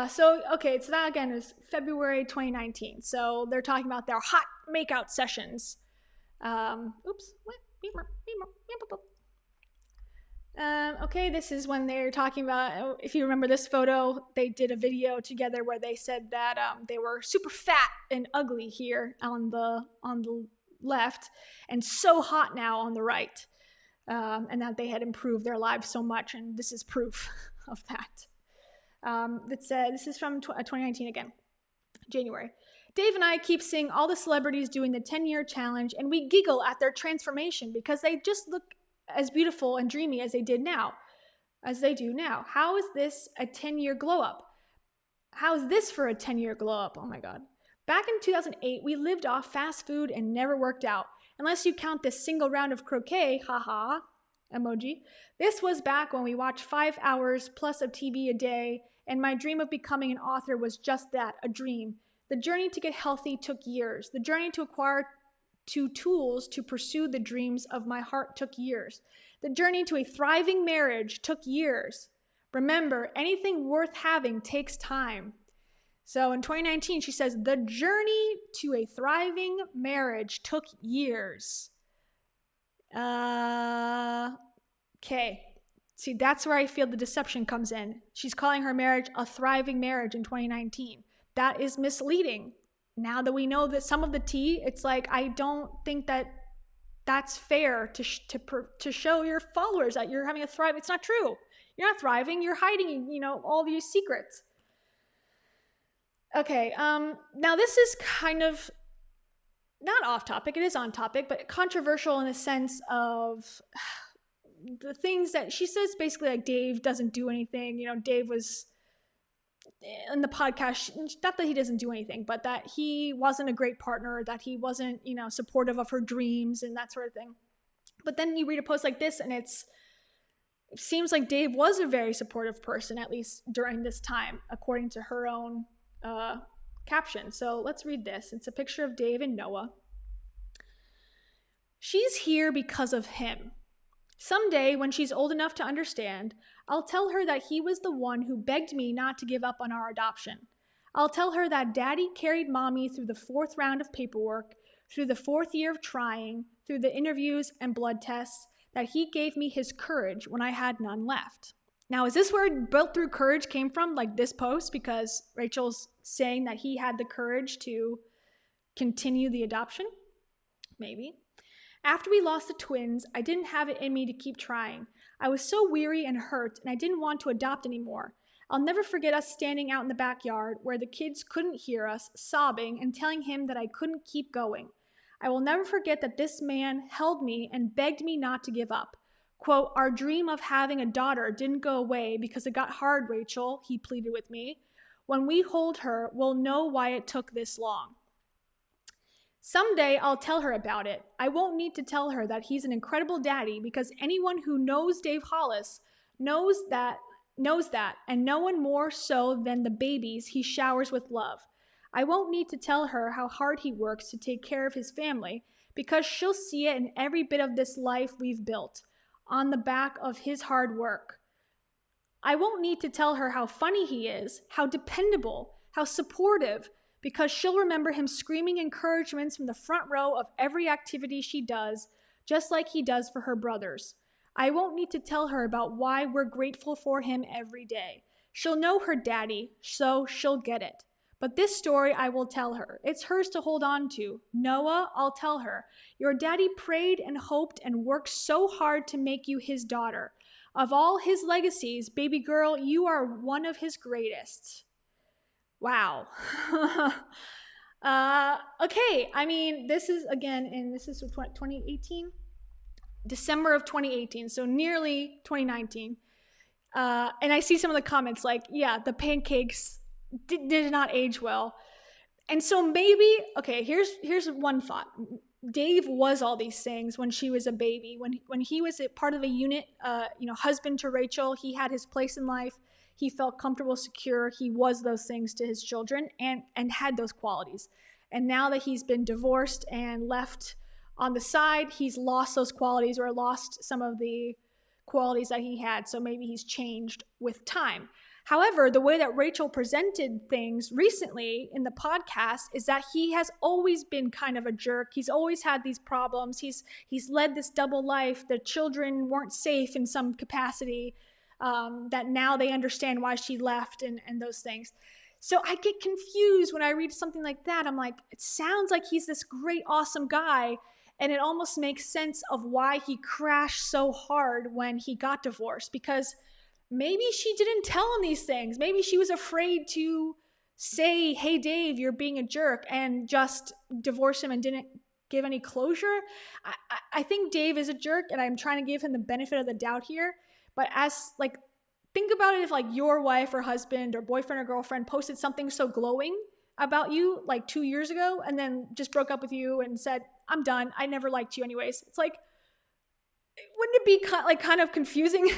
So that again is February 2019. So they're talking about their hot makeout sessions. This is when they're talking about, if you remember this photo, they did a video together where they said that they were super fat and ugly here on the left and so hot now on the right, and that they had improved their lives so much, and this is proof of that. This is from 2019 again, January. Dave and I keep seeing all the celebrities doing the 10-year challenge, and we giggle at their transformation because they just look as beautiful and dreamy as they do now. How is this a 10-year glow up? How is this for a 10-year glow up? Oh my God. Back in 2008, we lived off fast food and never worked out. Unless you count this single round of croquet, haha. emoji. This was back when we watched 5 hours plus of TV a day, and my dream of becoming an author was just that, a dream. The journey to get healthy took years. The journey to acquire tools to pursue the dreams of my heart took years. The journey to a thriving marriage took years. Remember, anything worth having takes time. So in 2019, she says, the journey to a thriving marriage took years. Okay. See, that's where I feel the deception comes in. She's calling her marriage a thriving marriage in 2019. That is misleading. Now that we know that some of the tea, it's like, I don't think that that's fair to show your followers that you're having a thrive. It's not true. You're not thriving. You're hiding, all these secrets. Okay. Now this is kind of not off topic. It is on topic, but controversial in the sense of the things that she says. Basically, like Dave doesn't do anything. Dave was in the podcast, not that he doesn't do anything, but that he wasn't a great partner, that he wasn't, supportive of her dreams and that sort of thing. But then you read a post like this and it seems like Dave was a very supportive person, at least during this time, according to her own caption. So let's read this. It's a picture of Dave and Noah. She's here because of him. Someday, when she's old enough to understand, I'll tell her that he was the one who begged me not to give up on our adoption. I'll tell her that Daddy carried Mommy through the 4th round of paperwork, through the 4th year of trying, through the interviews and blood tests, that he gave me his courage when I had none left. Now, is this where Built Through Courage came from, like this post? Because Rachel's saying that he had the courage to continue the adoption? Maybe. After we lost the twins, I didn't have it in me to keep trying. I was so weary and hurt, and I didn't want to adopt anymore. I'll never forget us standing out in the backyard where the kids couldn't hear us, sobbing and telling him that I couldn't keep going. I will never forget that this man held me and begged me not to give up. Quote, our dream of having a daughter didn't go away because it got hard, Rachel, he pleaded with me. When we hold her, we'll know why it took this long. Someday I'll tell her about it. I won't need to tell her that he's an incredible daddy because anyone who knows Dave Hollis knows that, and no one more so than the babies he showers with love. I won't need to tell her how hard he works to take care of his family because she'll see it in every bit of this life we've built, on the back of his hard work. I won't need to tell her how funny he is, how dependable, how supportive, because she'll remember him screaming encouragements from the front row of every activity she does, just like he does for her brothers. I won't need to tell her about why we're grateful for him every day. She'll know her daddy, so she'll get it. But this story I will tell her. It's hers to hold on to. Noah, I'll tell her. Your daddy prayed and hoped and worked so hard to make you his daughter. Of all his legacies, baby girl, you are one of his greatest. Wow. Okay, I mean, this is 2018? December of 2018, so nearly 2019. And I see some of the comments like, yeah, the pancakes did not age well. And so maybe, okay, here's one thought. Dave was all these things when she was a baby. When he was a part of a unit, husband to Rachel, he had his place in life. He felt comfortable, secure. He was those things to his children and had those qualities. And now that he's been divorced and left on the side, he's lost those qualities or lost some of the qualities that he had. So maybe he's changed with time. However, the way that Rachel presented things recently in the podcast is that he has always been kind of a jerk. He's always had these problems. He's led this double life. The children weren't safe in some capacity. That now they understand why she left and those things. So I get confused when I read something like that. I'm like, it sounds like he's this great, awesome guy. And it almost makes sense of why he crashed so hard when he got divorced. Because maybe she didn't tell him these things. Maybe she was afraid to say, hey, Dave, you're being a jerk, and just divorce him and didn't give any closure. I think Dave is a jerk, and I'm trying to give him the benefit of the doubt here. But think about it if your wife or husband or boyfriend or girlfriend posted something so glowing about you 2 years ago and then just broke up with you and said, I'm done. I never liked you anyways. It's like, wouldn't it be kind of confusing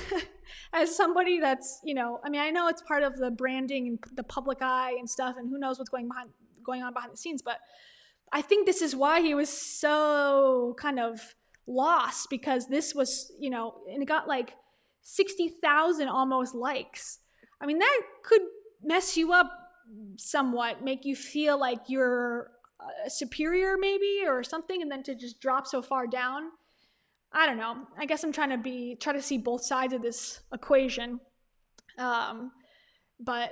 as somebody that's, I mean, I know it's part of the branding and the public eye and stuff, and who knows what's going on behind the scenes, but I think this is why he was so kind of lost, because this was, and it got like 60,000 almost likes. I mean, that could mess you up somewhat, make you feel like you're superior maybe or something, and then to just drop so far down. I don't know. I guess I'm try to see both sides of this equation. But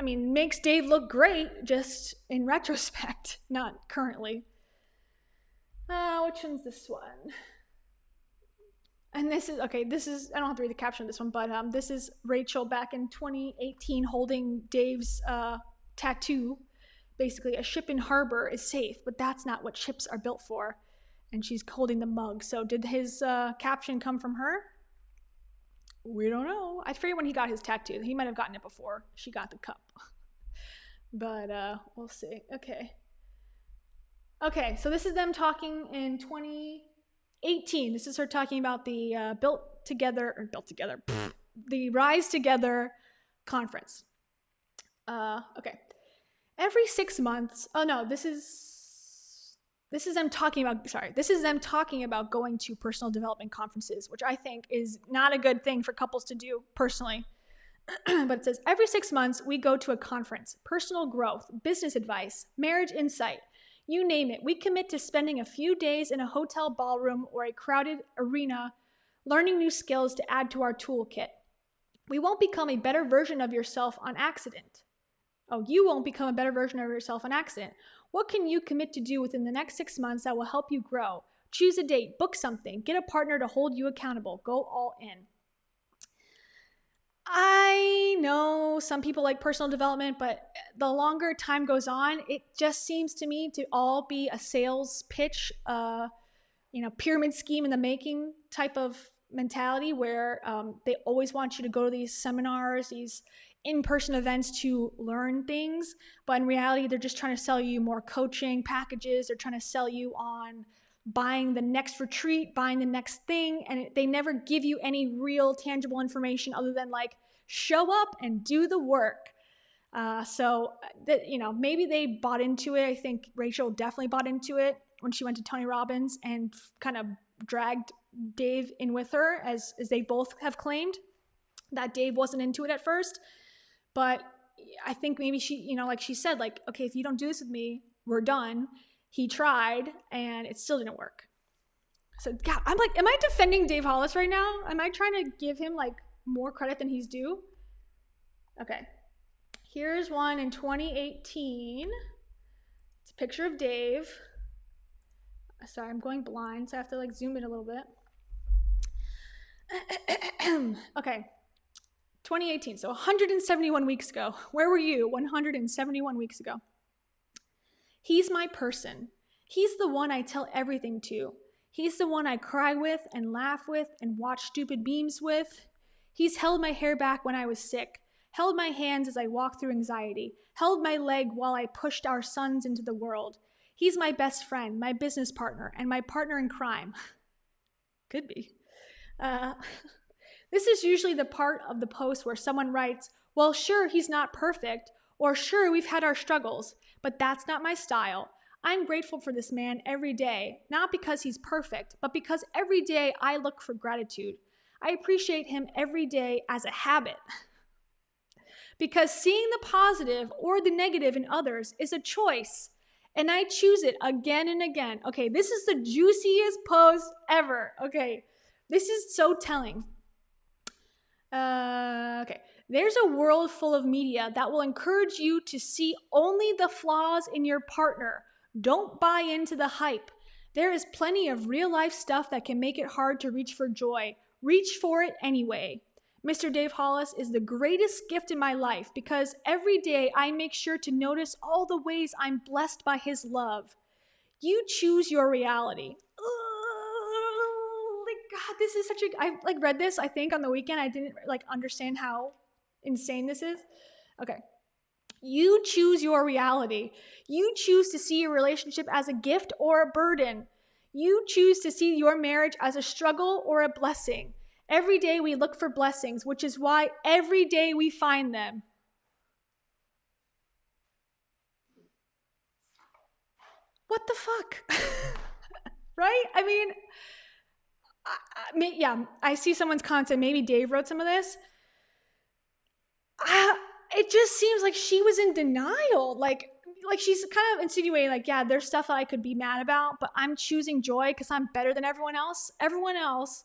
makes Dave look great just in retrospect, not currently. Which one's this one? And this is, I don't have to read the caption of this one, but this is Rachel back in 2018 holding Dave's tattoo. Basically, a ship in harbor is safe, but that's not what ships are built for. And she's holding the mug. So did his caption come from her? We don't know. I forget when he got his tattoo. He might have gotten it before she got the cup. But we'll see. Okay, so this is them talking in 2018. This is her talking about the the Rise Together conference. Okay. Every 6 months, this is them talking about going to personal development conferences, which I think is not a good thing for couples to do personally. But it says, every 6 months, we go to a conference, personal growth, business advice, marriage insight, you name it. We commit to spending a few days in a hotel ballroom or a crowded arena, learning new skills to add to our toolkit. We won't become a better version of yourself on accident. Oh, you won't become a better version of yourself on accident. What can you commit to do within the next 6 months that will help you grow? Choose a date, book something, get a partner to hold you accountable, go all in. I know some people like personal development, but the longer time goes on, it just seems to me to all be a sales pitch, pyramid scheme in the making type of mentality where they always want you to go to these seminars, these in-person events to learn things, but in reality, they're just trying to sell you more coaching packages. They're trying to sell you on buying the next retreat, buying the next thing, and they never give you any real tangible information other than like, show up and do the work. So that, maybe they bought into it. I think Rachel definitely bought into it when she went to Tony Robbins and kind of dragged Dave in with her, as they both have claimed that Dave wasn't into it at first. But I think maybe she, like she said, like, okay, if you don't do this with me, we're done. He tried and it still didn't work. So God, I'm like, am I defending Dave Hollis right now? Am I trying to give him like more credit than he's due? Okay. Here's one in 2018. It's a picture of Dave. Sorry, I'm going blind, so I have to like zoom in a little bit. Okay. 2018, so 171 weeks ago. Where were you 171 weeks ago? He's my person. He's the one I tell everything to. He's the one I cry with and laugh with and watch stupid memes with. He's held my hair back when I was sick, held my hands as I walked through anxiety, held my leg while I pushed our sons into the world. He's my best friend, my business partner, and my partner in crime. Could be. This is usually the part of the post where someone writes, well, sure, he's not perfect, or sure, we've had our struggles, but that's not my style. I'm grateful for this man every day, not because he's perfect, but because every day I look for gratitude. I appreciate him every day as a habit. Because seeing the positive or the negative in others is a choice, and I choose it again and again. Okay, this is the juiciest post ever. Okay, this is so telling. Okay. There's a world full of media that will encourage you to see only the flaws in your partner. Don't buy into the hype. There is plenty of real life stuff that can make it hard to reach for joy. Reach for it anyway. Mr. Dave Hollis is the greatest gift in my life because every day I make sure to notice all the ways I'm blessed by his love. You choose your reality. God, this is such a, I like read this, I think on the weekend. I didn't like understand how insane this is. Okay. You choose your reality. You choose to see your relationship as a gift or a burden. You choose to see your marriage as a struggle or a blessing. Every day we look for blessings, which is why every day we find them. What the fuck? Right? I mean, I see someone's content. Maybe Dave wrote some of this. It just seems like she was in denial. Like she's kind of insinuating, like, yeah, there's stuff that I could be mad about, but I'm choosing joy because I'm better than everyone else. Everyone else,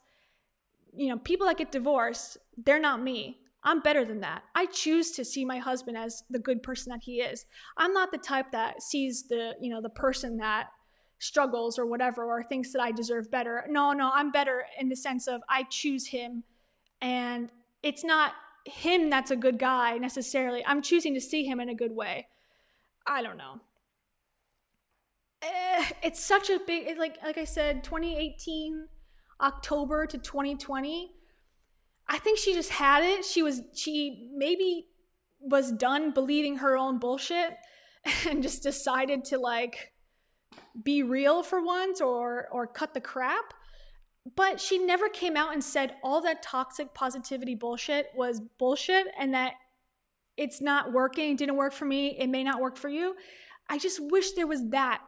people that get divorced, they're not me. I'm better than that. I choose to see my husband as the good person that he is. I'm not the type that sees the person that struggles or whatever, or thinks that I deserve better. No, I'm better in the sense of I choose him, and it's not him that's a good guy necessarily. I'm choosing to see him in a good way. I don't know. It's such a big, like I said, 2018, October to 2020. I think she just had it. She maybe was done believing her own bullshit and just decided to like be real for once or cut the crap. But she never came out and said all that toxic positivity bullshit was bullshit and that it's not working, didn't work for me, it may not work for you. I just wish there was that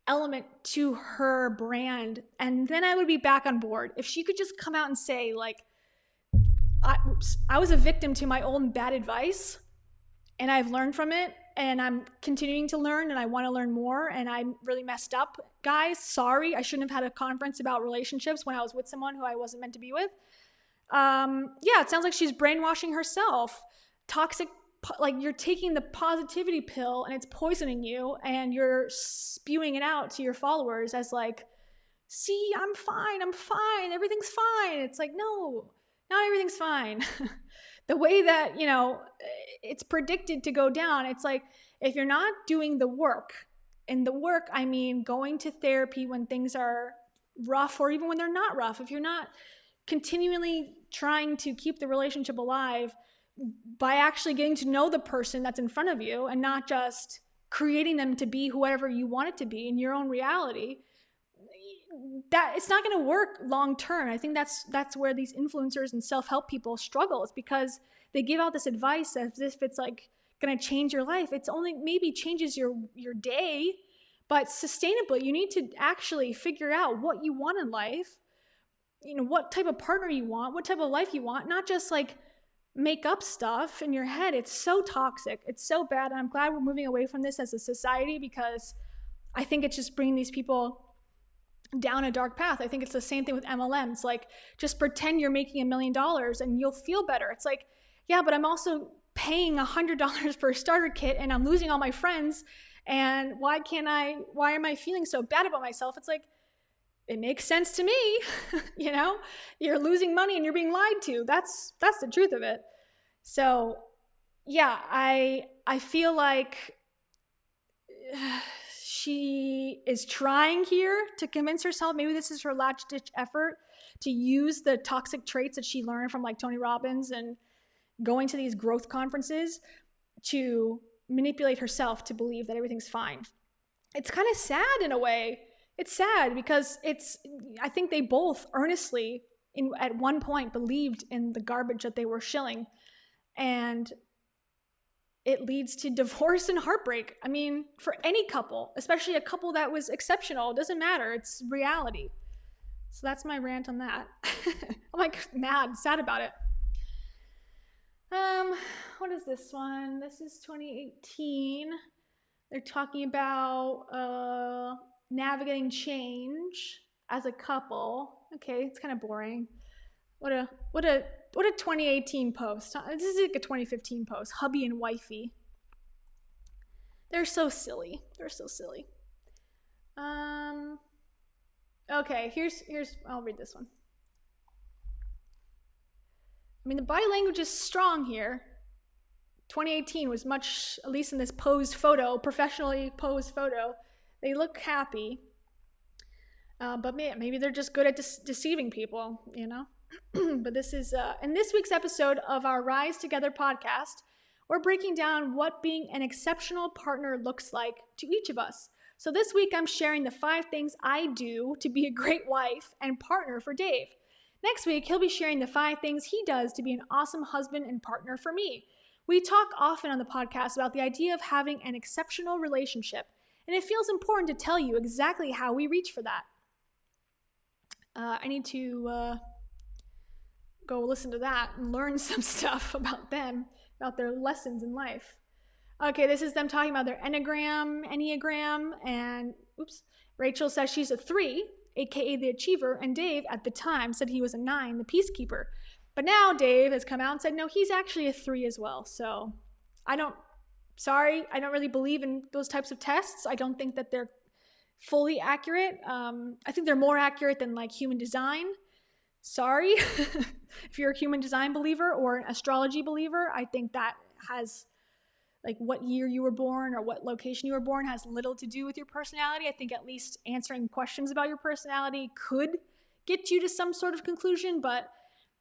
element to her brand, and then I would be back on board. If she could just come out and say, like, I was a victim to my own bad advice, and I've learned from it, and I'm continuing to learn, and I want to learn more, and I really messed up. Guys, sorry, I shouldn't have had a conference about relationships when I was with someone who I wasn't meant to be with. It sounds like she's brainwashing herself. Toxic, like you're taking the positivity pill and it's poisoning you, and you're spewing it out to your followers as like, see, I'm fine, everything's fine. It's like, no, not everything's fine. The way that, it's predicted to go down, it's like, if you're not doing the work, and the work, I mean, going to therapy when things are rough or even when they're not rough, if you're not continually trying to keep the relationship alive by actually getting to know the person that's in front of you and not just creating them to be whoever you want it to be in your own reality, that it's not going to work long term. I think that's where these influencers and self-help people struggle. It's because they give out this advice as if it's like going to change your life. It's only maybe changes your day, but sustainably, you need to actually figure out what you want in life, what type of partner you want, what type of life you want, not just like make up stuff in your head. It's so toxic. It's so bad. And I'm glad we're moving away from this as a society, because I think it's just bringing these people down a dark path. I think it's the same thing with MLMs. Like, just pretend you're making $1 million and you'll feel better. It's like, yeah, but I'm also paying $100 for a starter kit and I'm losing all my friends. And why am I feeling so bad about myself? It's like, it makes sense to me. You're losing money and you're being lied to. That's the truth of it. So yeah, I feel like she is trying here to convince herself, maybe this is her last ditch effort to use the toxic traits that she learned from like Tony Robbins and going to these growth conferences to manipulate herself to believe that everything's fine. It's kind of sad in a way. It's sad because I think they both earnestly at one point believed in the garbage that they were shilling, and it leads to divorce and heartbreak. I mean, for any couple, especially a couple that was exceptional, it doesn't matter. It's reality. So that's my rant on that. I'm like sad about it. What is this one? This is 2018. They're talking about navigating change as a couple. Okay, it's kind of boring. What a 2018 post. This is like a 2015 post. Hubby and wifey. They're so silly. Okay, here's I'll read this one. I mean, the body language is strong here. 2018 was much, at least in this posed photo, professionally posed photo, they look happy. But maybe they're just good at deceiving people, But this is, in this week's episode of our Rise Together podcast, we're breaking down what being an exceptional partner looks like to each of us. So this week I'm sharing the 5 things I do to be a great wife and partner for Dave. Next week, he'll be sharing the 5 things he does to be an awesome husband and partner for me. We talk often on the podcast about the idea of having an exceptional relationship, and it feels important to tell you exactly how we reach for that. I need to go listen to that and learn some stuff about them, about their lessons in life. Okay, this is them talking about their Enneagram, and Rachel says she's a 3, aka the achiever, and Dave at the time said he was a 9, the peacekeeper. But now Dave has come out and said, no, he's actually a 3 as well. So I don't really believe in those types of tests. I don't think that they're fully accurate. I think they're more accurate than like human design. Sorry, if you're a human design believer or an astrology believer, I think that has like what year you were born or what location you were born has little to do with your personality. I think at least answering questions about your personality could get you to some sort of conclusion, but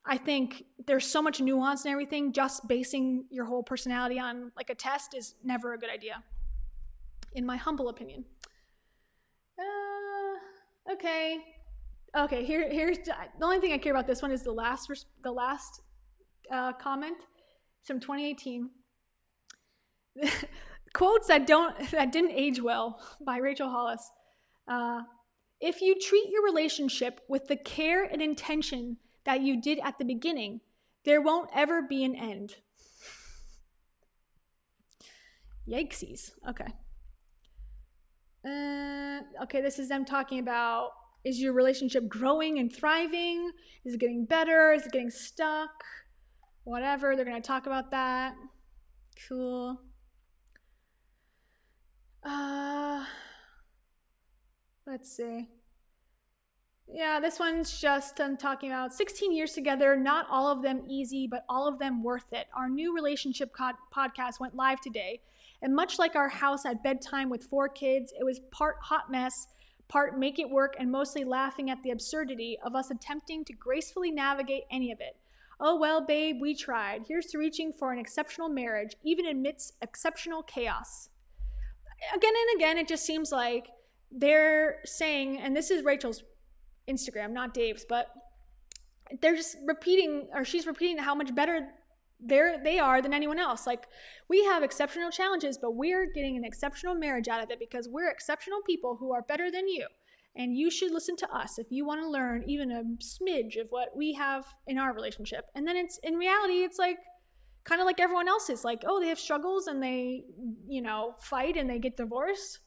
I think there's so much nuance and everything. Just basing your whole personality on like a test is never a good idea, in my humble opinion. Okay. Here's the only thing I care about. This one is the last comment. It's from 2018. Quotes that didn't age well by Rachel Hollis. If you treat your relationship with the care and intention that you did at the beginning, there won't ever be an end. Yikesies. Okay. Okay, this is them talking about, is your relationship growing and thriving? Is it getting better? Is it getting stuck? Whatever, they're going to talk about that. Cool. Let's see. Yeah, this one's just talking about 16 years together, not all of them easy, but all of them worth it. Our new relationship podcast went live today, and much like our house at bedtime with 4 kids, it was part hot mess, part make it work, and mostly laughing at the absurdity of us attempting to gracefully navigate any of it. Oh well, babe, we tried. Here's to reaching for an exceptional marriage, even amidst exceptional chaos. Again and again, it just seems like they're saying, and this is Rachel's Instagram, not Dave's, but they're just repeating, or she's repeating how much better they are than anyone else. Like, we have exceptional challenges, but we're getting an exceptional marriage out of it because we're exceptional people who are better than you. And you should listen to us if you want to learn even a smidge of what we have in our relationship. And then it's, in reality, it's like, kind of like everyone else is. Like, oh, they have struggles and they, fight and they get divorced.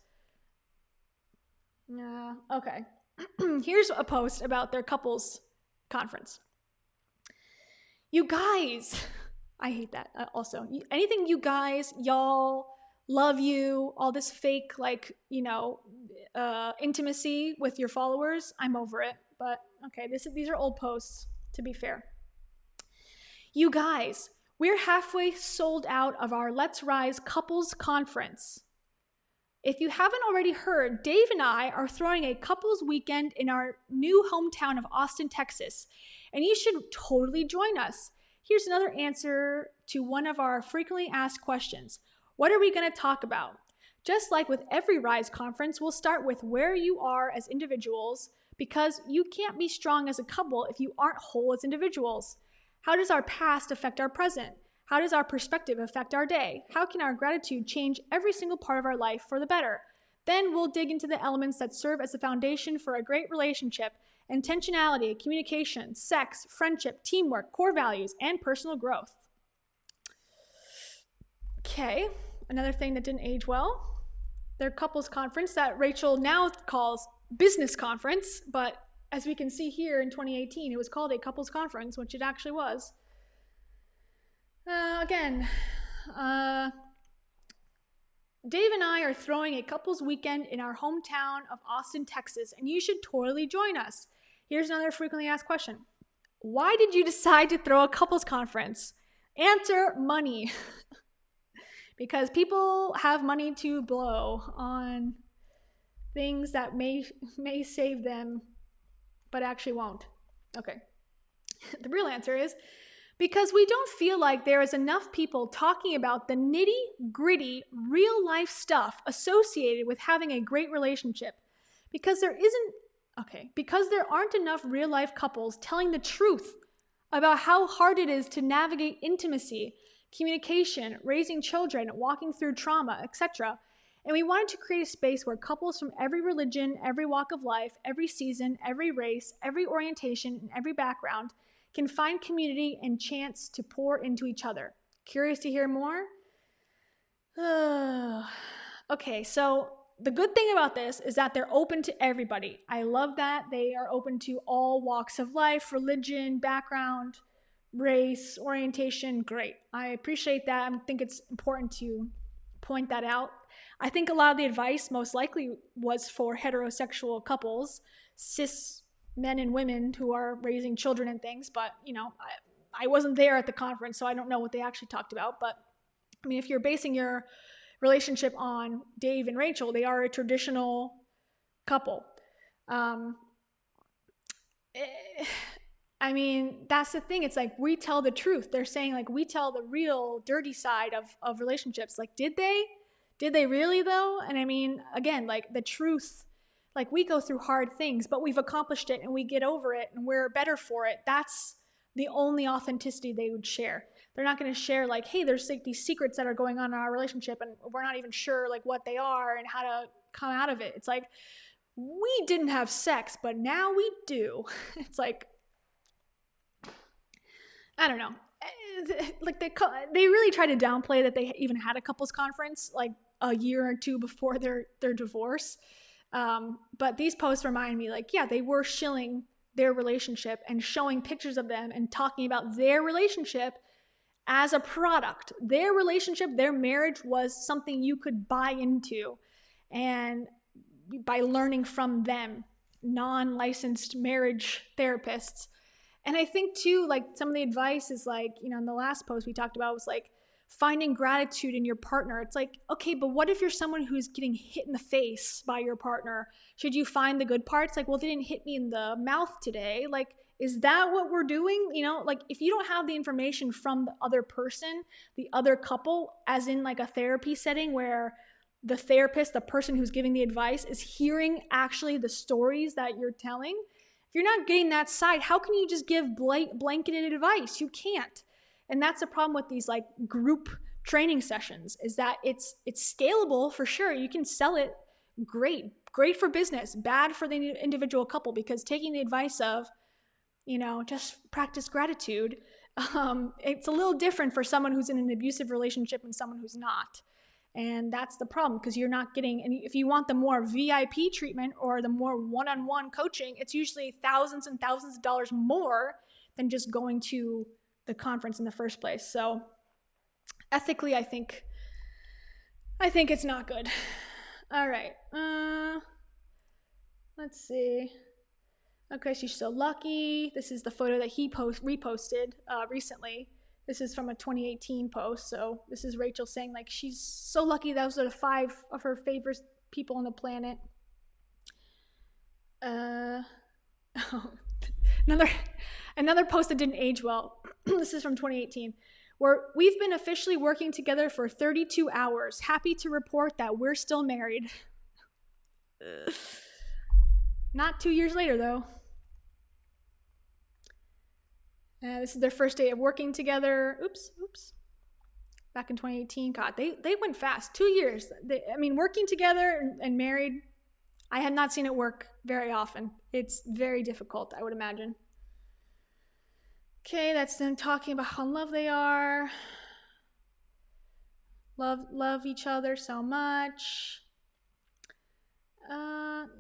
Okay. Here's a post about their couples conference. You guys, I hate that also. Anything you guys, y'all, love you, all this fake, intimacy with your followers, I'm over it. But okay, these are old posts, to be fair. You guys, we're halfway sold out of our Let's Rise couples conference. If you haven't already heard, Dave and I are throwing a couples weekend in our new hometown of Austin, Texas, and you should totally join us. Here's another answer to one of our frequently asked questions. What are we going to talk about? Just like with every Rise conference, we'll start with where you are as individuals, because you can't be strong as a couple if you aren't whole as individuals. How does our past affect our present? How does our perspective affect our day? How can our gratitude change every single part of our life for the better? Then we'll dig into the elements that serve as the foundation for a great relationship: intentionality, communication, sex, friendship, teamwork, core values, and personal growth. Okay, another thing that didn't age well, their couples conference that Rachel now calls business conference, but as we can see here in 2018, it was called a couples conference, which it actually was. Dave and I are throwing a couples weekend in our hometown of Austin, Texas, and you should totally join us. Here's another frequently asked question. Why did you decide to throw a couples conference? Answer: money. Because people have money to blow on things that may save them, but actually won't. Okay. The real answer is because we don't feel like there is enough people talking about the nitty-gritty, real-life stuff associated with having a great relationship. Because there aren't enough real-life couples telling the truth about how hard it is to navigate intimacy, communication, raising children, walking through trauma, etc. And we wanted to create a space where couples from every religion, every walk of life, every season, every race, every orientation, and every background can find community and chance to pour into each other. Curious to hear more? Okay, so the good thing about this is that they're open to everybody. I love that. They are open to all walks of life, religion, background, race, orientation. Great. I appreciate that. I think it's important to point that out. I think a lot of the advice most likely was for heterosexual couples, cis men and women who are raising children and things, but I wasn't there at the conference, so I don't know what they actually talked about. But I mean, if you're basing your relationship on Dave and Rachel, they are a traditional couple. I mean, that's the thing. It's like, we tell the truth. They're saying like, we tell the real dirty side of relationships. Like, did they really though? And I mean, again, like the truth, like we go through hard things, but we've accomplished it and we get over it and we're better for it. That's the only authenticity they would share. They're not going to share like, hey, there's like these secrets that are going on in our relationship and we're not even sure like what they are and how to come out of it. It's like, we didn't have sex, but now we do. It's like, I don't know. Like they really try to downplay that they even had a couples conference like a year or two before their divorce. But these posts remind me like, yeah, they were shilling their relationship and showing pictures of them and talking about their relationship as a product. Their relationship, their marriage was something you could buy into, and by learning from them, non-licensed marriage therapists. And I think too, like some of the advice is like, in the last post we talked about was like finding gratitude in your partner. It's like, okay, but what if you're someone who's getting hit in the face by your partner? Should you find the good parts? Like, well, they didn't hit me in the mouth today. Like, is that what we're doing? Like if you don't have the information from the other person, the other couple, as in like a therapy setting where the therapist, the person who's giving the advice, is hearing actually the stories that you're telling, if you're not getting that side, how can you just give blanketed advice? You can't. And that's the problem with these like group training sessions, is that it's scalable for sure. You can sell it. Great for business, bad for the individual couple, because taking the advice of, just practice gratitude. It's a little different for someone who's in an abusive relationship and someone who's not. And that's the problem, because you're not getting, and if you want the more VIP treatment or the more one-on-one coaching, it's usually thousands and thousands of dollars more than just going to the conference in the first place. So ethically, I think it's not good. All right. Let's see. Okay, she's so lucky. This is the photo that he reposted recently. This is from a 2018 post. So this is Rachel saying like she's so lucky. Those are the 5 of her favorite people on the planet. Another post that didn't age well. This is from 2018, where we've been officially working together for 32 hours. Happy to report that we're still married. Not 2 years later though. This is their first day of working together. Oops. Back in 2018. God, they went fast. 2 years. Working together and married, I have not seen it work very often. It's very difficult, I would imagine. Okay, that's them talking about how in love they are. Love each other so much.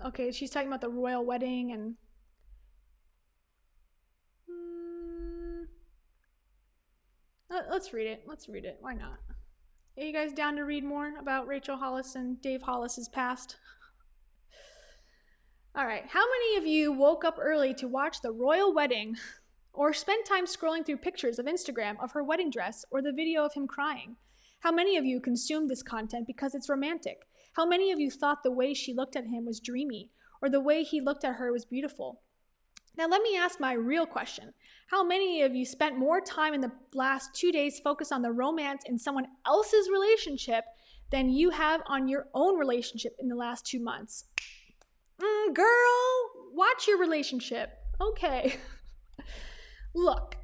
Okay, she's talking about the royal wedding and let's read it. Why not? Are you guys down to read more about Rachel Hollis and Dave Hollis's past? All right. How many of you woke up early to watch the royal wedding or spent time scrolling through pictures of Instagram of her wedding dress or the video of him crying? How many of you consumed this content because it's romantic? How many of you thought the way she looked at him was dreamy or the way he looked at her was beautiful? Now let me ask my real question. How many of you spent more time in the last 2 days focused on the romance in someone else's relationship than you have on your own relationship in the last 2 months? Girl, watch your relationship. Okay. Look,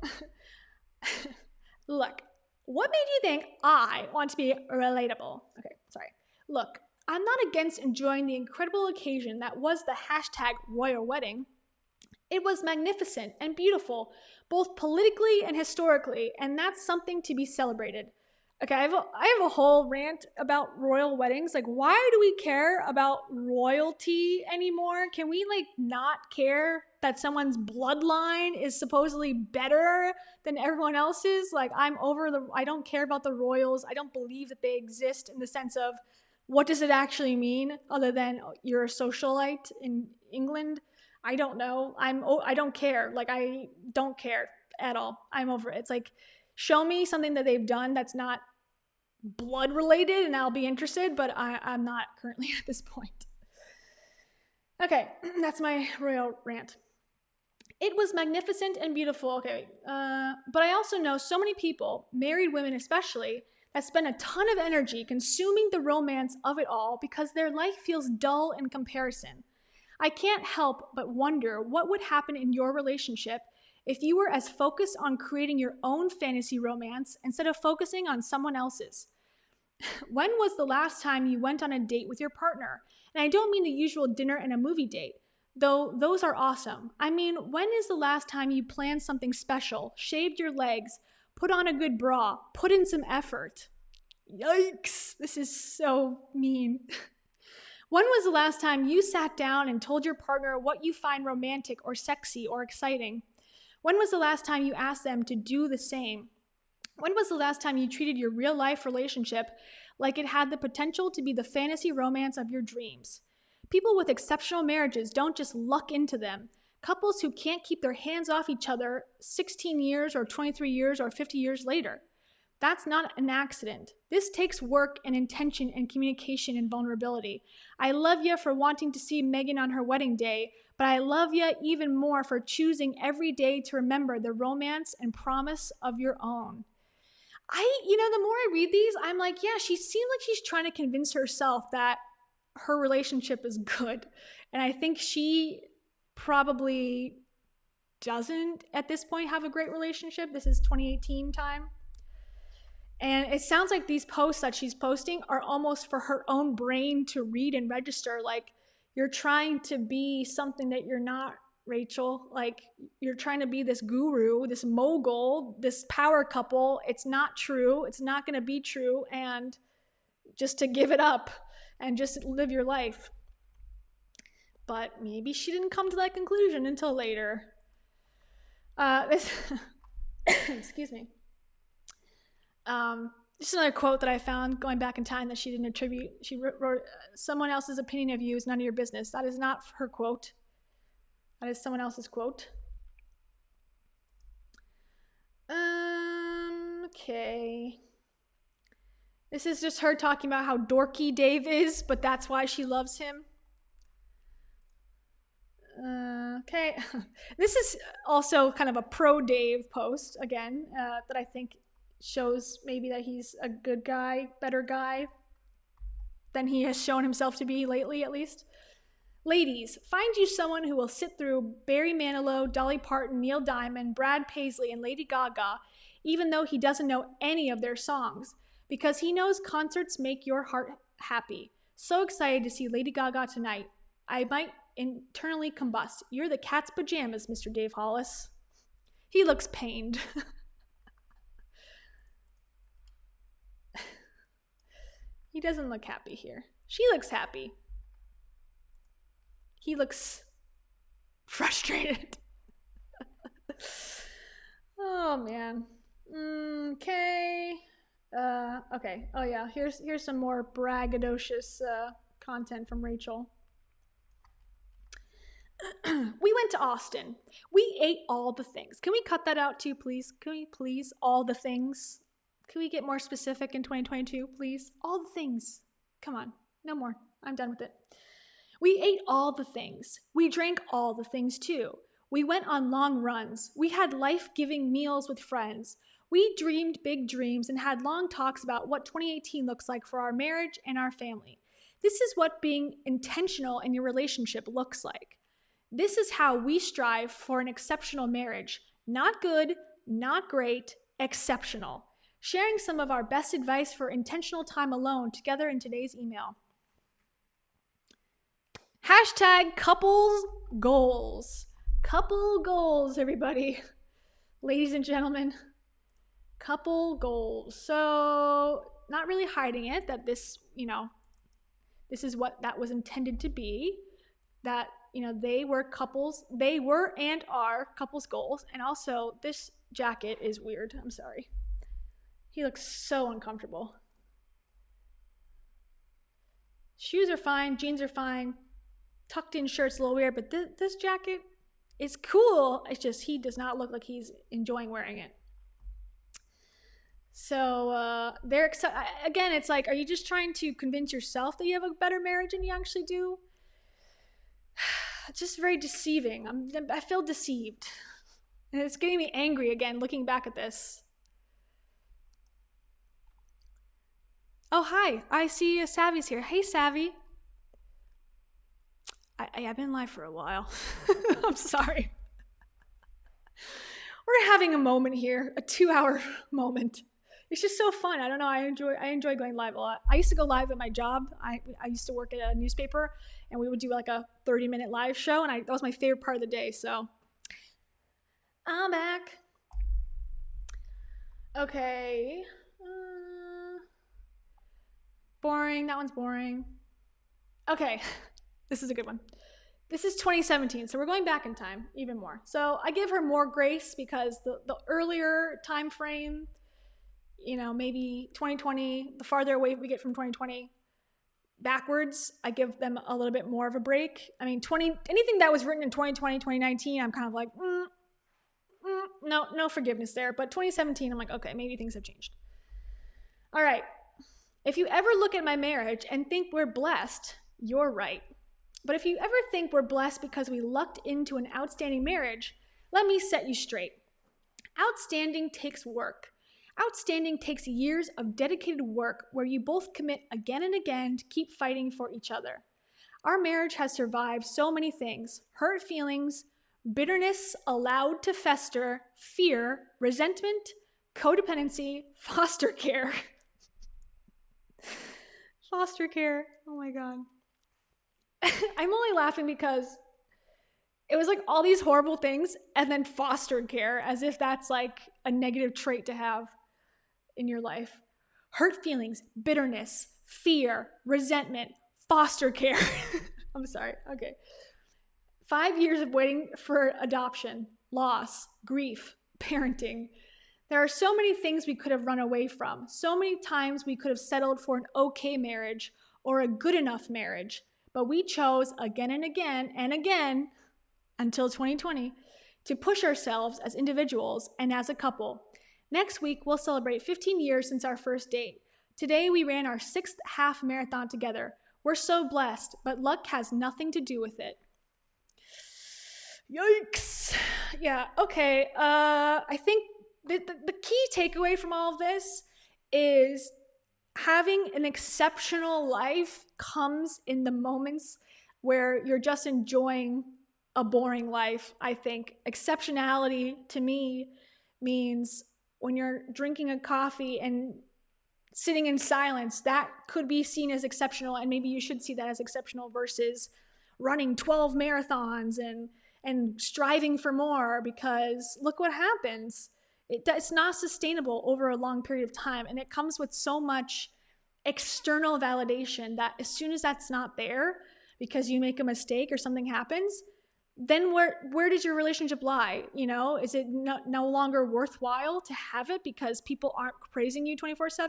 what made you think I want to be relatable? Okay, sorry. Look, I'm not against enjoying the incredible occasion that was the hashtag royal wedding. It was magnificent and beautiful, both politically and historically, and that's something to be celebrated. Okay, I have a whole rant about royal weddings. Like, why do we care about royalty anymore? Can we, not care that someone's bloodline is supposedly better than everyone else's? I don't care about the royals. I don't believe that they exist in the sense of what does it actually mean other than you're a socialite in England? I don't know. I don't care. I don't care at all. I'm over it. It's show me something that they've done that's not blood related and I'll be interested, but I'm not currently at this point. Okay, that's my royal rant. It was magnificent and beautiful. Okay, but I also know so many people, married women especially, that spend a ton of energy consuming the romance of it all because their life feels dull in comparison. I can't help but wonder what would happen in your relationship if you were as focused on creating your own fantasy romance instead of focusing on someone else's. When was the last time you went on a date with your partner? And I don't mean the usual dinner and a movie date, though those are awesome. I mean, when is the last time you planned something special, shaved your legs, put on a good bra, put in some effort? Yikes, this is so mean. When was the last time you sat down and told your partner what you find romantic or sexy or exciting? When was the last time you asked them to do the same? When was the last time you treated your real-life relationship like it had the potential to be the fantasy romance of your dreams? People with exceptional marriages don't just luck into them. Couples who can't keep their hands off each other 16 years or 23 years or 50 years later. That's not an accident. This takes work and intention and communication and vulnerability. I love you for wanting to see Meghan on her wedding day, but I love you even more for choosing every day to remember the romance and promise of your own. The more I read these, I'm like, yeah, she seems like she's trying to convince herself that her relationship is good. And I think she probably doesn't at this point have a great relationship. This is 2018 time. And it sounds like these posts that she's posting are almost for her own brain to read and register. You're trying to be something that you're not, Rachel. You're trying to be this guru, this mogul, this power couple. It's not true. It's not going to be true. And just to give it up and just live your life. But maybe she didn't come to that conclusion until later. Excuse me. Just another quote that I found going back in time that she didn't attribute. She wrote, someone else's opinion of you is none of your business. That is not her quote. That is someone else's quote. Okay. This is just her talking about how dorky Dave is, but that's why she loves him. Okay. This is also kind of a pro-Dave post, again, that I think shows maybe that he's a good guy, better guy than he has shown himself to be lately, at least. Ladies, find you someone who will sit through Barry Manilow, Dolly Parton, Neil Diamond, Brad Paisley, and Lady Gaga, even though he doesn't know any of their songs, because he knows concerts make your heart happy. So excited to see Lady Gaga tonight. I might internally combust. You're the cat's pajamas, Mr. Dave Hollis. He looks pained. He doesn't look happy here. She looks happy. He looks frustrated. Oh man. Okay. Okay. Oh yeah. Here's some more braggadocious content from Rachel. We went to Austin. We ate all the things. Can we cut that out too, please? Can we please? All the things. Can we get more specific in 2022, please? All the things. Come on. No more. I'm done with it. We ate all the things. We drank all the things too. We went on long runs. We had life-giving meals with friends. We dreamed big dreams and had long talks about what 2018 looks like for our marriage and our family. This is what being intentional in your relationship looks like. This is how we strive for an exceptional marriage. Not good, not great, exceptional. Sharing some of our best advice for intentional time alone together in today's email. Hashtag couples goals. Couple goals, everybody. Ladies and gentlemen, couple goals. So not really hiding it that this, this is what that was intended to be, that, they were couples, they were and are couples goals. And also this jacket is weird. I'm sorry. He looks so uncomfortable. Shoes are fine. Jeans are fine. Tucked in shirt's a little weird, but this jacket is cool. It's just he does not look like he's enjoying wearing it. So again, it's like, are you just trying to convince yourself that you have a better marriage than you actually do? It's just very deceiving. I feel deceived. And it's getting me angry again, looking back at this. Oh, hi. I see Savvy's here. Hey, Savvy. I've been live for a while. I'm sorry. We're having a moment here, a 2-hour moment. It's just so fun. I don't know. I enjoy going live a lot. I used to go live at my job. I used to work at a newspaper, and we would do like a 30-minute live show, and that was my favorite part of the day. So I'm back. Okay. Boring. That one's boring. Okay. This is a good one. This is 2017, so we're going back in time even more. So I give her more grace because the earlier time frame, maybe 2020, the farther away we get from 2020 backwards, I give them a little bit more of a break. I mean, anything that was written in 2020, 2019, I'm kind of like, no forgiveness there. But 2017, I'm like, okay, maybe things have changed. All right. If you ever look at my marriage and think we're blessed, you're right. But if you ever think we're blessed because we lucked into an outstanding marriage, let me set you straight. Outstanding takes work. Outstanding takes years of dedicated work where you both commit again and again to keep fighting for each other. Our marriage has survived so many things: hurt feelings, bitterness allowed to fester, fear, resentment, codependency, foster care. Foster care. Oh my God. I'm only laughing because it was like all these horrible things and then foster care, as if that's like a negative trait to have in your life. Hurt feelings, bitterness, fear, resentment, foster care. I'm sorry. Okay. 5 years of waiting for adoption, loss, grief, parenting. There are so many things we could have run away from. So many times we could have settled for an okay marriage or a good enough marriage. But we chose again and again and again until 2020 to push ourselves as individuals and as a couple. Next week, we'll celebrate 15 years since our first date. Today, we ran our 6th half marathon together. We're so blessed, but luck has nothing to do with it. Yikes. Yeah, okay. I think the key takeaway from all of this is having an exceptional life comes in the moments where you're just enjoying a boring life. I think exceptionality to me means when you're drinking a coffee and sitting in silence, that could be seen as exceptional, and maybe you should see that as exceptional versus running 12 marathons and striving for more, because look what happens. It's not sustainable over a long period of time, and it comes with so much external validation that as soon as that's not there because you make a mistake or something happens, then where does your relationship lie? Is it no longer worthwhile to have it because people aren't praising you 24/7?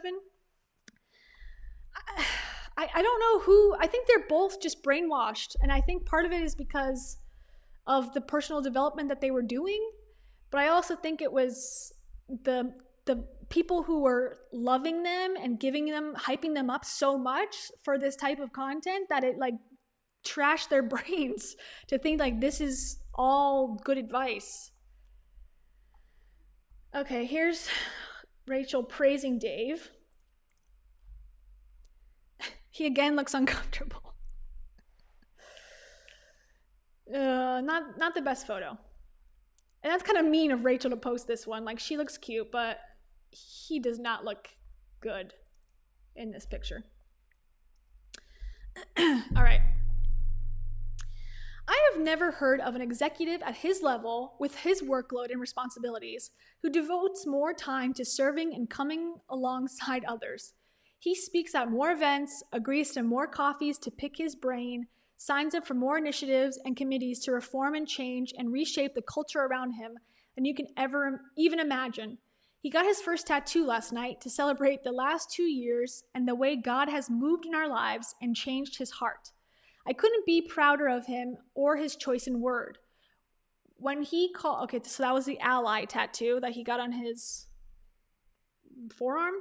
I don't know who. I think they're both just brainwashed, and I think part of it is because of the personal development that they were doing. But I also think it was the people who were loving them and hyping them up so much for this type of content that it like trashed their brains to think like this is all good advice. Okay, here's Rachel praising Dave. He again looks uncomfortable. Not the best photo. And that's kind of mean of Rachel to post this one. Like, she looks cute, but he does not look good in this picture. All right. I have never heard of an executive at his level with his workload and responsibilities who devotes more time to serving and coming alongside others. He speaks at more events, agrees to more coffees to pick his brain, signs up for more initiatives and committees to reform and change and reshape the culture around him than you can ever even imagine. He got his first tattoo last night to celebrate the last 2 years and the way God has moved in our lives and changed his heart. I couldn't be prouder of him or his choice in word. When he called, okay, so that was the ally tattoo that he got on his forearm,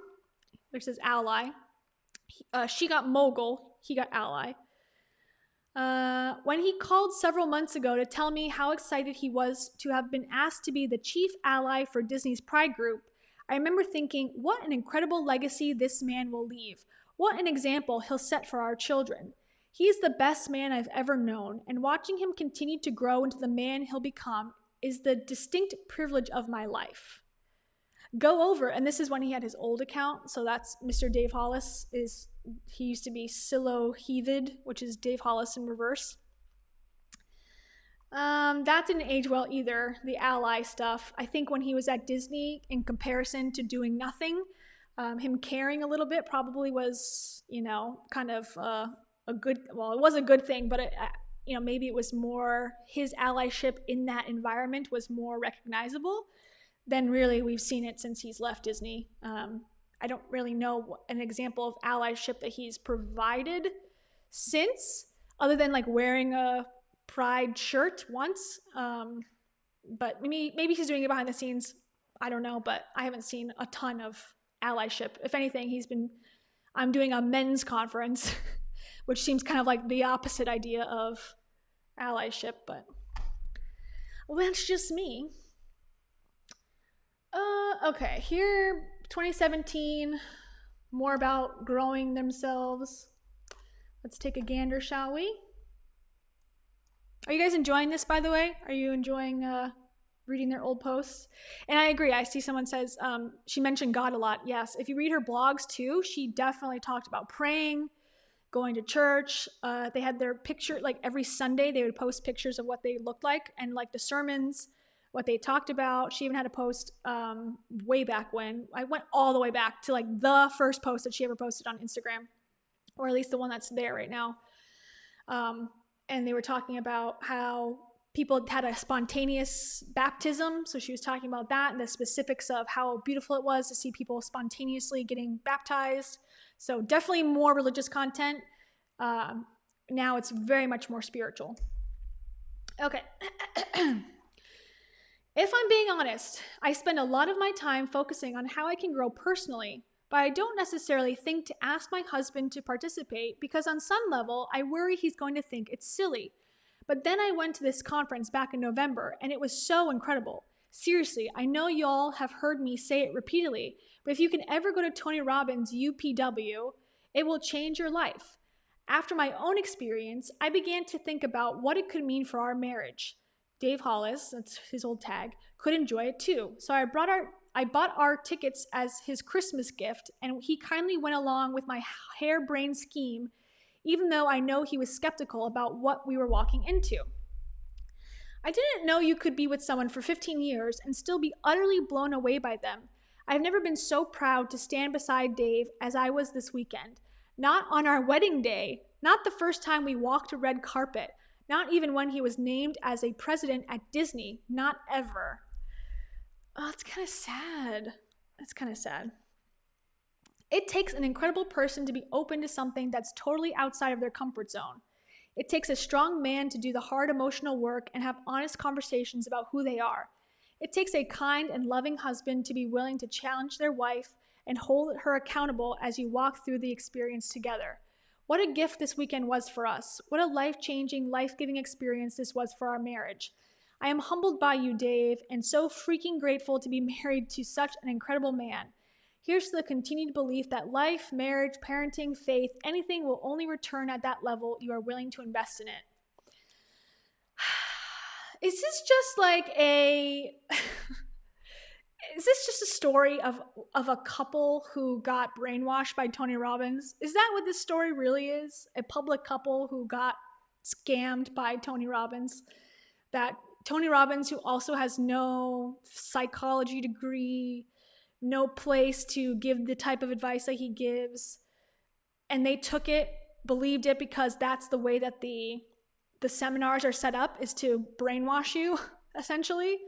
which says ally. She got mogul, he got ally. When he called several months ago to tell me how excited he was to have been asked to be the chief ally for Disney's Pride Group, I remember thinking, what an incredible legacy this man will leave. What an example he'll set for our children. He is the best man I've ever known, and watching him continue to grow into the man he'll become is the distinct privilege of my life. Go over, and this is when he had his old account, so that's Mr. Dave Hollis. He used to be Silohevid, which is Dave Hollis in reverse. That didn't age well either, the ally stuff. I think when he was at Disney, in comparison to doing nothing, him caring a little bit probably was, kind of a good, well, it was a good thing, but maybe it was more, his allyship in that environment was more recognizable than really we've seen it since he's left Disney. I don't really know an example of allyship that he's provided since, other than like wearing a Pride shirt once. But maybe he's doing it behind the scenes. I don't know, but I haven't seen a ton of allyship. If anything, I'm doing a men's conference, which seems kind of like the opposite idea of allyship, but that's just me. Okay, here, 2017, more about growing themselves. Let's take a gander, shall we? Are you guys enjoying this, by the way? Are you enjoying reading their old posts? And I agree. I see someone says she mentioned God a lot. Yes, if you read her blogs too, she definitely talked about praying, going to church. They had their picture, like every Sunday they would post pictures of what they looked like and like the sermons, what they talked about. She even had a post way back when. I went all the way back to like the first post that she ever posted on Instagram, or at least the one that's there right now. And they were talking about how people had a spontaneous baptism. So she was talking about that and the specifics of how beautiful it was to see people spontaneously getting baptized. So definitely more religious content. Now it's very much more spiritual. Okay. If I'm being honest, I spend a lot of my time focusing on how I can grow personally, but I don't necessarily think to ask my husband to participate because on some level, I worry he's going to think it's silly. But then I went to this conference back in November, and it was so incredible. Seriously, I know y'all have heard me say it repeatedly, but if you can ever go to Tony Robbins' UPW, it will change your life. After my own experience, I began to think about what it could mean for our marriage. Dave Hollis, that's his old tag, could enjoy it too. So I bought our tickets as his Christmas gift, and he kindly went along with my harebrained scheme, even though I know he was skeptical about what we were walking into. I didn't know you could be with someone for 15 years and still be utterly blown away by them. I've never been so proud to stand beside Dave as I was this weekend. Not on our wedding day, not the first time we walked a red carpet, not even when he was named as a president at Disney, not ever. Oh, it's kind of sad. It's kind of sad. It takes an incredible person to be open to something that's totally outside of their comfort zone. It takes a strong man to do the hard emotional work and have honest conversations about who they are. It takes a kind and loving husband to be willing to challenge their wife and hold her accountable as you walk through the experience together. What a gift this weekend was for us. What a life-changing, life-giving experience this was for our marriage. I am humbled by you, Dave, and so freaking grateful to be married to such an incredible man. Here's to the continued belief that life, marriage, parenting, faith, anything will only return at that level you are willing to invest in it. Is this just like is this just a story of a couple who got brainwashed by Tony Robbins? Is that what this story really is? A public couple who got scammed by Tony Robbins? That Tony Robbins, who also has no psychology degree, no place to give the type of advice that he gives, and they took it, believed it, because that's the way that the seminars are set up, is to brainwash you, essentially.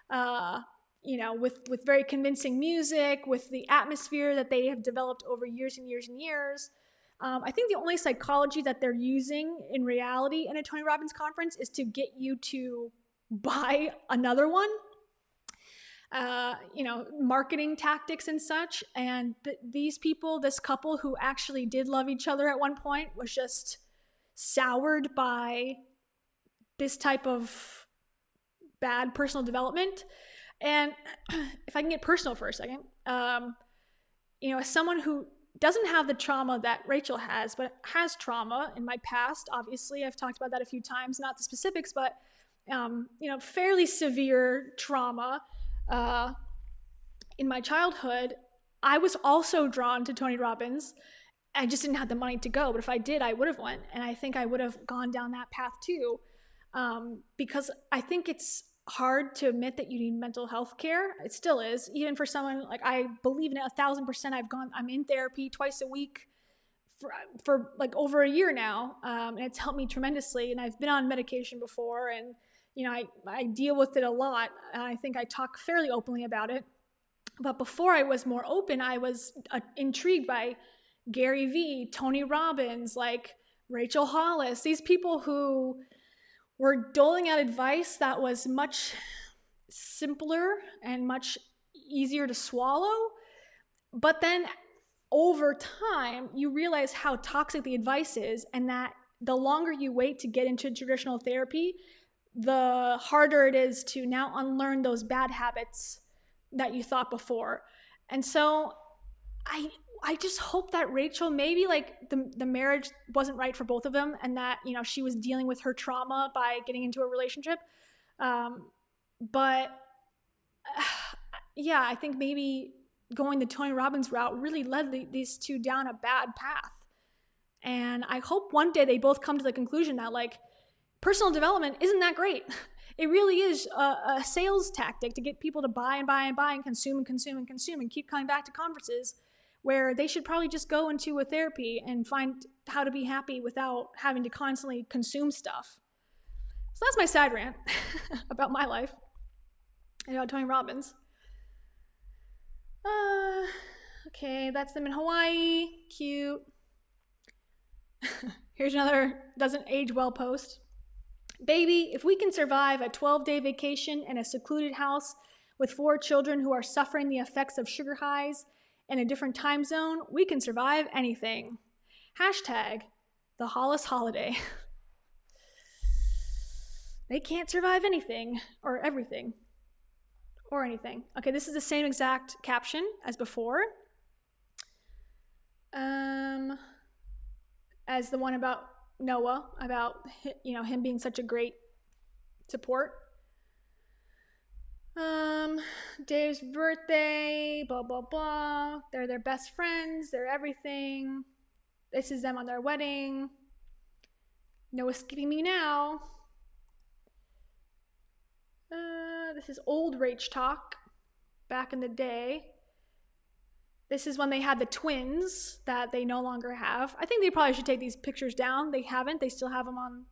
With very convincing music, with the atmosphere that they have developed over years and years and years. I think the only psychology that they're using in reality in a Tony Robbins conference is to get you to buy another one. Marketing tactics and such. And these people, this couple who actually did love each other at one point, was just soured by this type of bad personal development. And if I can get personal for a second, as someone who doesn't have the trauma that Rachel has, but has trauma in my past, obviously, I've talked about that a few times, not the specifics, but, fairly severe trauma in my childhood, I was also drawn to Tony Robbins. I just didn't have the money to go, but if I did, I would have went. And I think I would have gone down that path too, because I think it's hard to admit that you need mental health care. It still is, even for someone like, I believe in it 1,000%. I'm in therapy twice a week for like over a year now, and it's helped me tremendously. And I've been on medication before, and I deal with it a lot. And I think I talk fairly openly about it. But before I was more open, I was intrigued by Gary Vee, Tony Robbins, like Rachel Hollis, these people who were doling out advice that was much simpler and much easier to swallow. But then over time, you realize how toxic the advice is, and that the longer you wait to get into traditional therapy, the harder it is to now unlearn those bad habits that you thought before. And so I just hope that Rachel, maybe like the marriage wasn't right for both of them, and that, she was dealing with her trauma by getting into a relationship. But I think maybe going the Tony Robbins route really led these two down a bad path. And I hope one day they both come to the conclusion that like personal development isn't that great. It really is a sales tactic to get people to buy and buy and buy and consume and consume and consume and keep coming back to conferences, where they should probably just go into a therapy and find how to be happy without having to constantly consume stuff. So that's my side rant about my life and about Tony Robbins. Okay, that's them in Hawaii. Cute. Here's another doesn't age well post. Baby, if we can survive a 12-day vacation in a secluded house with 4 children who are suffering the effects of sugar highs in a different time zone, we can survive anything. Hashtag the Hollis holiday. They can't survive anything or everything or anything. Okay, this is the same exact caption as before. As the one about Noah, about him being such a great support. Dave's birthday, blah blah blah. They're their best friends, they're everything. This is them on their wedding. No escaping me now. This is old Rach talk back in the day. This is when they had the twins that they no longer have. I think they probably should take these pictures down. They haven't. They still have them on.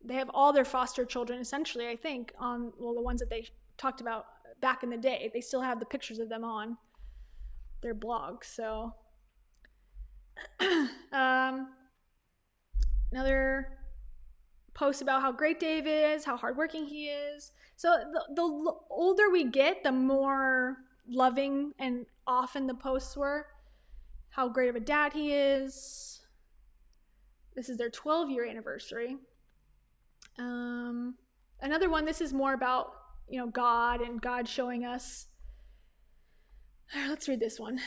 They have all their foster children, essentially, I think, on, the ones that they talked about back in the day. They still have the pictures of them on their blog. So, another post about how great Dave is, how hardworking he is. So the older we get, the more loving and often the posts were. How great of a dad he is. This is their 12-year anniversary. Another one, this is more about, God and God showing us. Let's read this one.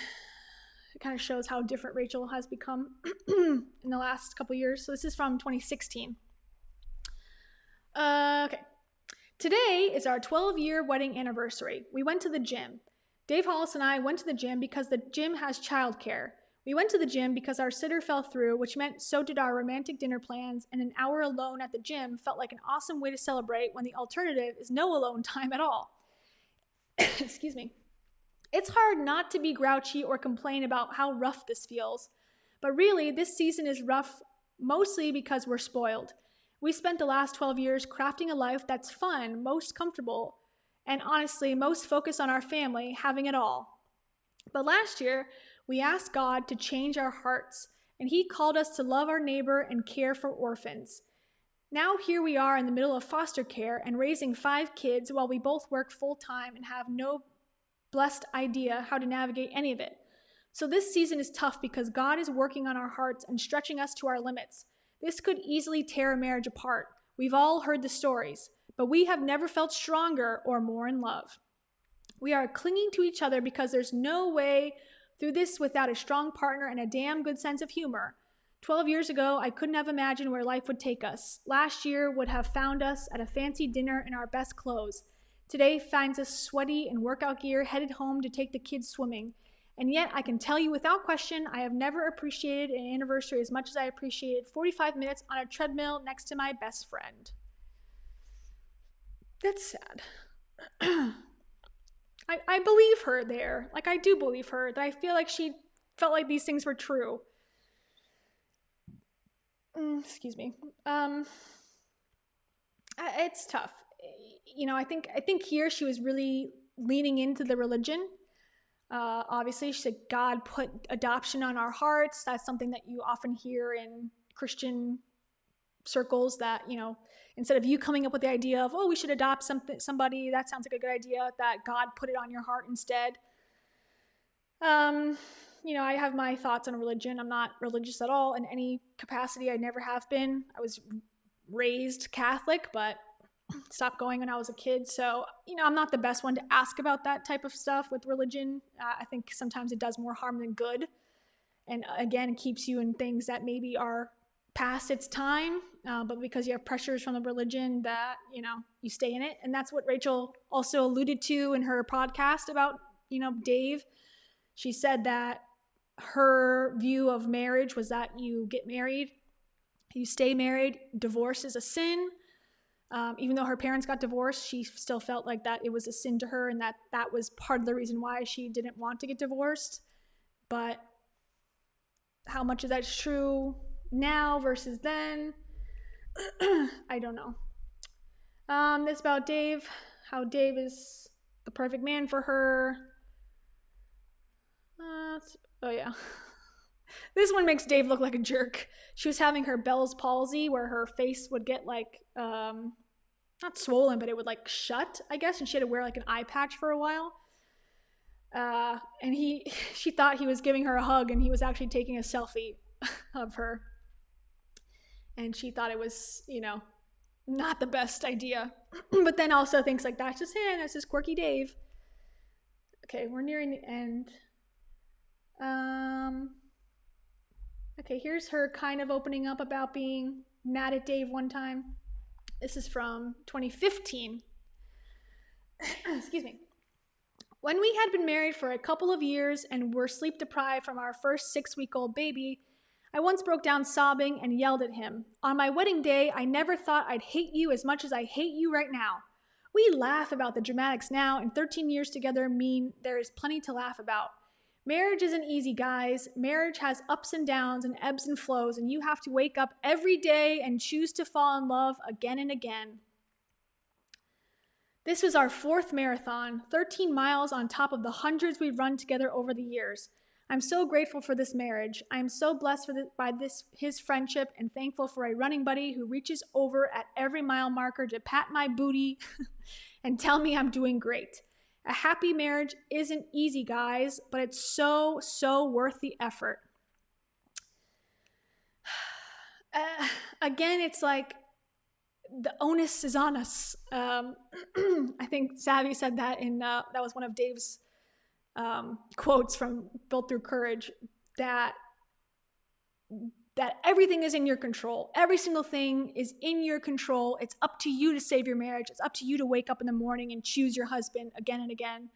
It kind of shows how different Rachel has become in the last couple years. So this is from 2016. Okay. Today is our 12-year wedding anniversary. We went to the gym. Dave Hollis and I went to the gym because the gym has childcare. We went to the gym because our sitter fell through, which meant so did our romantic dinner plans, and an hour alone at the gym felt like an awesome way to celebrate when the alternative is no alone time at all. Excuse me. It's hard not to be grouchy or complain about how rough this feels. But really, this season is rough mostly because we're spoiled. We spent the last 12 years crafting a life that's fun, most comfortable, and honestly, most focused on our family, having it all. But last year, we asked God to change our hearts, and He called us to love our neighbor and care for orphans. Now here we are in the middle of foster care and raising 5 kids while we both work full-time and have no blessed idea how to navigate any of it. So this season is tough because God is working on our hearts and stretching us to our limits. This could easily tear a marriage apart. We've all heard the stories, but we have never felt stronger or more in love. We are clinging to each other because there's no way through this without a strong partner and a damn good sense of humor. 12 years ago, I couldn't have imagined where life would take us. Last year would have found us at a fancy dinner in our best clothes. Today finds us sweaty in workout gear, headed home to take the kids swimming. And yet, I can tell you without question, I have never appreciated an anniversary as much as I appreciated 45 minutes on a treadmill next to my best friend. That's sad. I believe her there. Like, I do believe her, that I feel like she felt like these things were true. Excuse me. It's tough. I think here she was really leaning into the religion. Obviously, she said, God put adoption on our hearts. That's something that you often hear in Christian circles, that, instead of you coming up with the idea of, we should adopt somebody, that sounds like a good idea, that God put it on your heart instead. I have my thoughts on religion. I'm not religious at all in any capacity. I never have been. I was raised Catholic, but stopped going when I was a kid. So, I'm not the best one to ask about that type of stuff with religion. I think sometimes it does more harm than good. And again, it keeps you in things that maybe are past its time, but because you have pressures from the religion that, you stay in it. And that's what Rachel also alluded to in her podcast about, Dave. She said that her view of marriage was that you get married, you stay married, divorce is a sin. Even though her parents got divorced, she still felt like that it was a sin to her and that was part of the reason why she didn't want to get divorced. But how much of that's true now versus then, I don't know. This about Dave, how Dave is the perfect man for her. Oh yeah. This one makes Dave look like a jerk. She was having her Bell's palsy where her face would get like, not swollen, but it would like shut, I guess. And she had to wear like an eye patch for a while. And she thought he was giving her a hug and he was actually taking a selfie of her. And she thought it was, not the best idea. But then also thinks like, that's just quirky Dave. Okay, we're nearing the end. Okay, here's her kind of opening up about being mad at Dave one time. This is from 2015. Excuse me. When we had been married for a couple of years and were sleep deprived from our first 6-week-old baby, I once broke down sobbing and yelled at him. On my wedding day, I never thought I'd hate you as much as I hate you right now. We laugh about the dramatics now, and 13 years together mean there is plenty to laugh about. Marriage isn't easy, guys. Marriage has ups and downs and ebbs and flows, and you have to wake up every day and choose to fall in love again and again. This was our 4th marathon, 13 miles on top of the hundreds we've run together over the years. I'm so grateful for this marriage. I am so blessed by his friendship and thankful for a running buddy who reaches over at every mile marker to pat my booty and tell me I'm doing great. A happy marriage isn't easy, guys, but it's so, so worth the effort. Again, it's like the onus is on us. I think Savvy said that that was one of Dave's quotes from Built Through Courage, that everything is in your control. Every single thing is in your control. It's up to you to save your marriage. It's up to you to wake up in the morning and choose your husband again and again.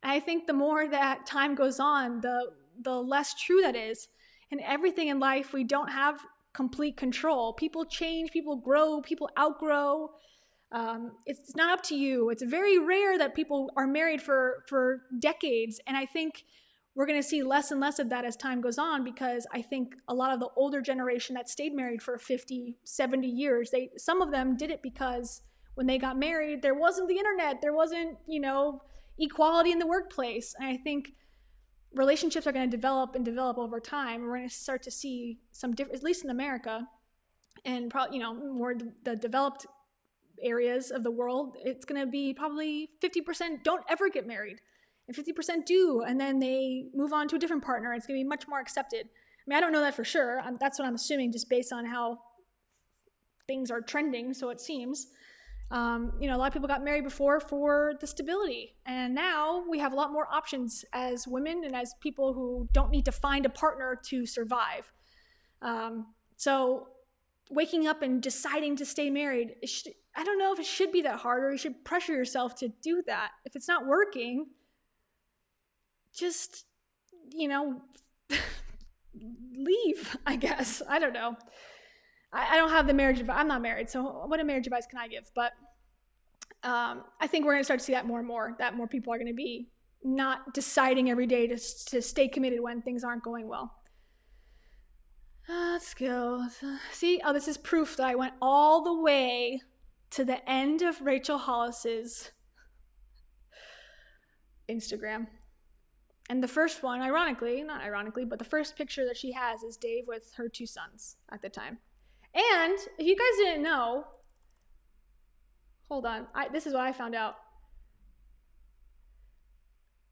And I think the more that time goes on, the less true that is. And everything in life, we don't have complete control. People change, people grow, people outgrow. It's not up to you. It's very rare that people are married for decades. And I think we're going to see less and less of that as time goes on, because I think a lot of the older generation that stayed married for 50, 70 years, some of them did it because when they got married, there wasn't the internet, there wasn't, equality in the workplace. And I think relationships are going to develop over time. We're going to start to see some different, at least in America, and probably, more the developed areas of the world, it's going to be probably 50% don't ever get married, and 50% do, and then they move on to a different partner. It's going to be much more accepted. I mean, I don't know that for sure. That's what I'm assuming, just based on how things are trending, so it seems. A lot of people got married before for the stability, and now we have a lot more options as women and as people who don't need to find a partner to survive. So waking up and deciding to stay married, I don't know if it should be that hard, or you should pressure yourself to do that. If it's not working, just, leave, I guess. I don't know. I don't have the marriage advice. I'm not married, so what marriage advice can I give? But I think we're going to start to see that more and more, that more people are going to be not deciding every day to stay committed when things aren't going well. Let's go. See, this is proof that I went all the way to the end of Rachel Hollis's Instagram. And the first one, not ironically, but the first picture that she has is Dave with her 2 sons at the time. And if you guys didn't know, hold on, this is what I found out.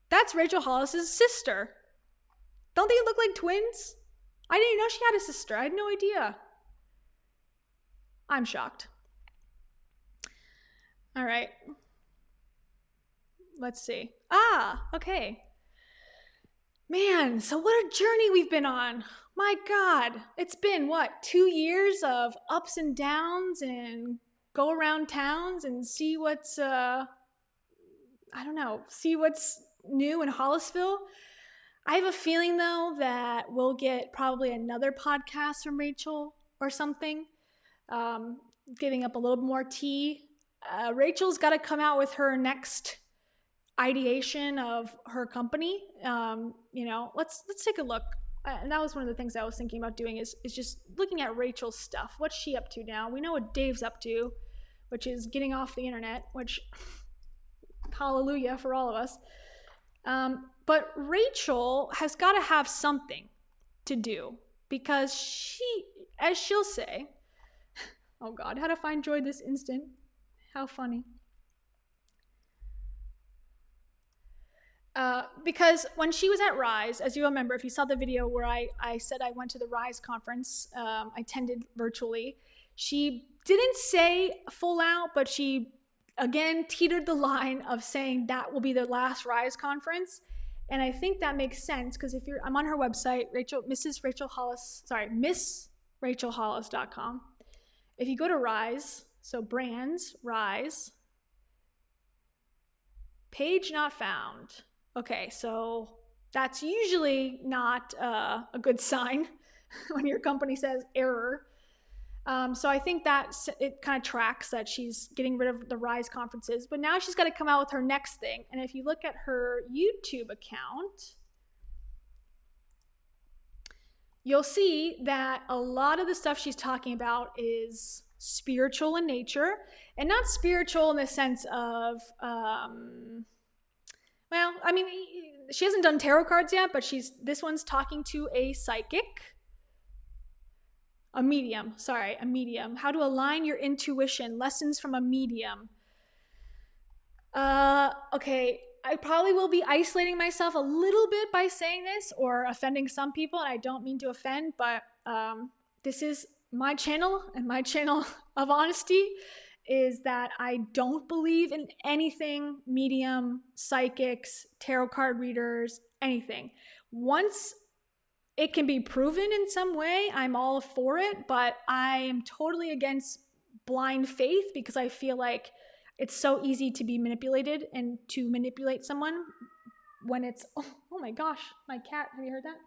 That's Rachel Hollis's sister. Don't they look like twins? I didn't know she had a sister. I had no idea. I'm shocked. All right. Let's see. Okay. Man, so what a journey we've been on. My God, it's been 2 years of ups and downs, and go around towns and see what's, see what's new in Hollisville. I have a feeling, though, that we'll get probably another podcast from Rachel or something, giving up a little more tea. Rachel's got to come out with her next ideation of her company. Let's take a look. And that was one of the things I was thinking about doing, is just looking at Rachel's stuff. What's she up to now? We know what Dave's up to, which is getting off the internet, which, hallelujah for all of us. But Rachel has got to have something to do, because as she'll say, oh God, how to find joy this instant. How funny. Because when she was at Rise, as you remember, if you saw the video where I said I went to the Rise conference, I attended virtually, she didn't say full out, but she, again, teetered the line of saying that will be the last Rise conference. And I think that makes sense, because I'm on her website, MissRachelHollis.com. If you go to Rise, so brands, Rise, page not found. Okay, so that's usually not a good sign when your company says error. So I think that it kind of tracks that she's getting rid of the Rise conferences, but now she's got to come out with her next thing. And if you look at her YouTube account, you'll see that a lot of the stuff she's talking about is spiritual in nature, and not spiritual in the sense of, she hasn't done tarot cards yet, but this one's talking to a psychic. A medium. How to align your intuition. Lessons from a medium. Okay, I probably will be isolating myself a little bit by saying this or offending some people, and I don't mean to offend, but this is my channel and my channel of honesty is that I don't believe in anything medium, psychics, tarot card readers, anything. Once it can be proven in some way, I'm all for it, but I am totally against blind faith because I feel like it's so easy to be manipulated and to manipulate someone when it's, oh my gosh, my cat, have you heard that?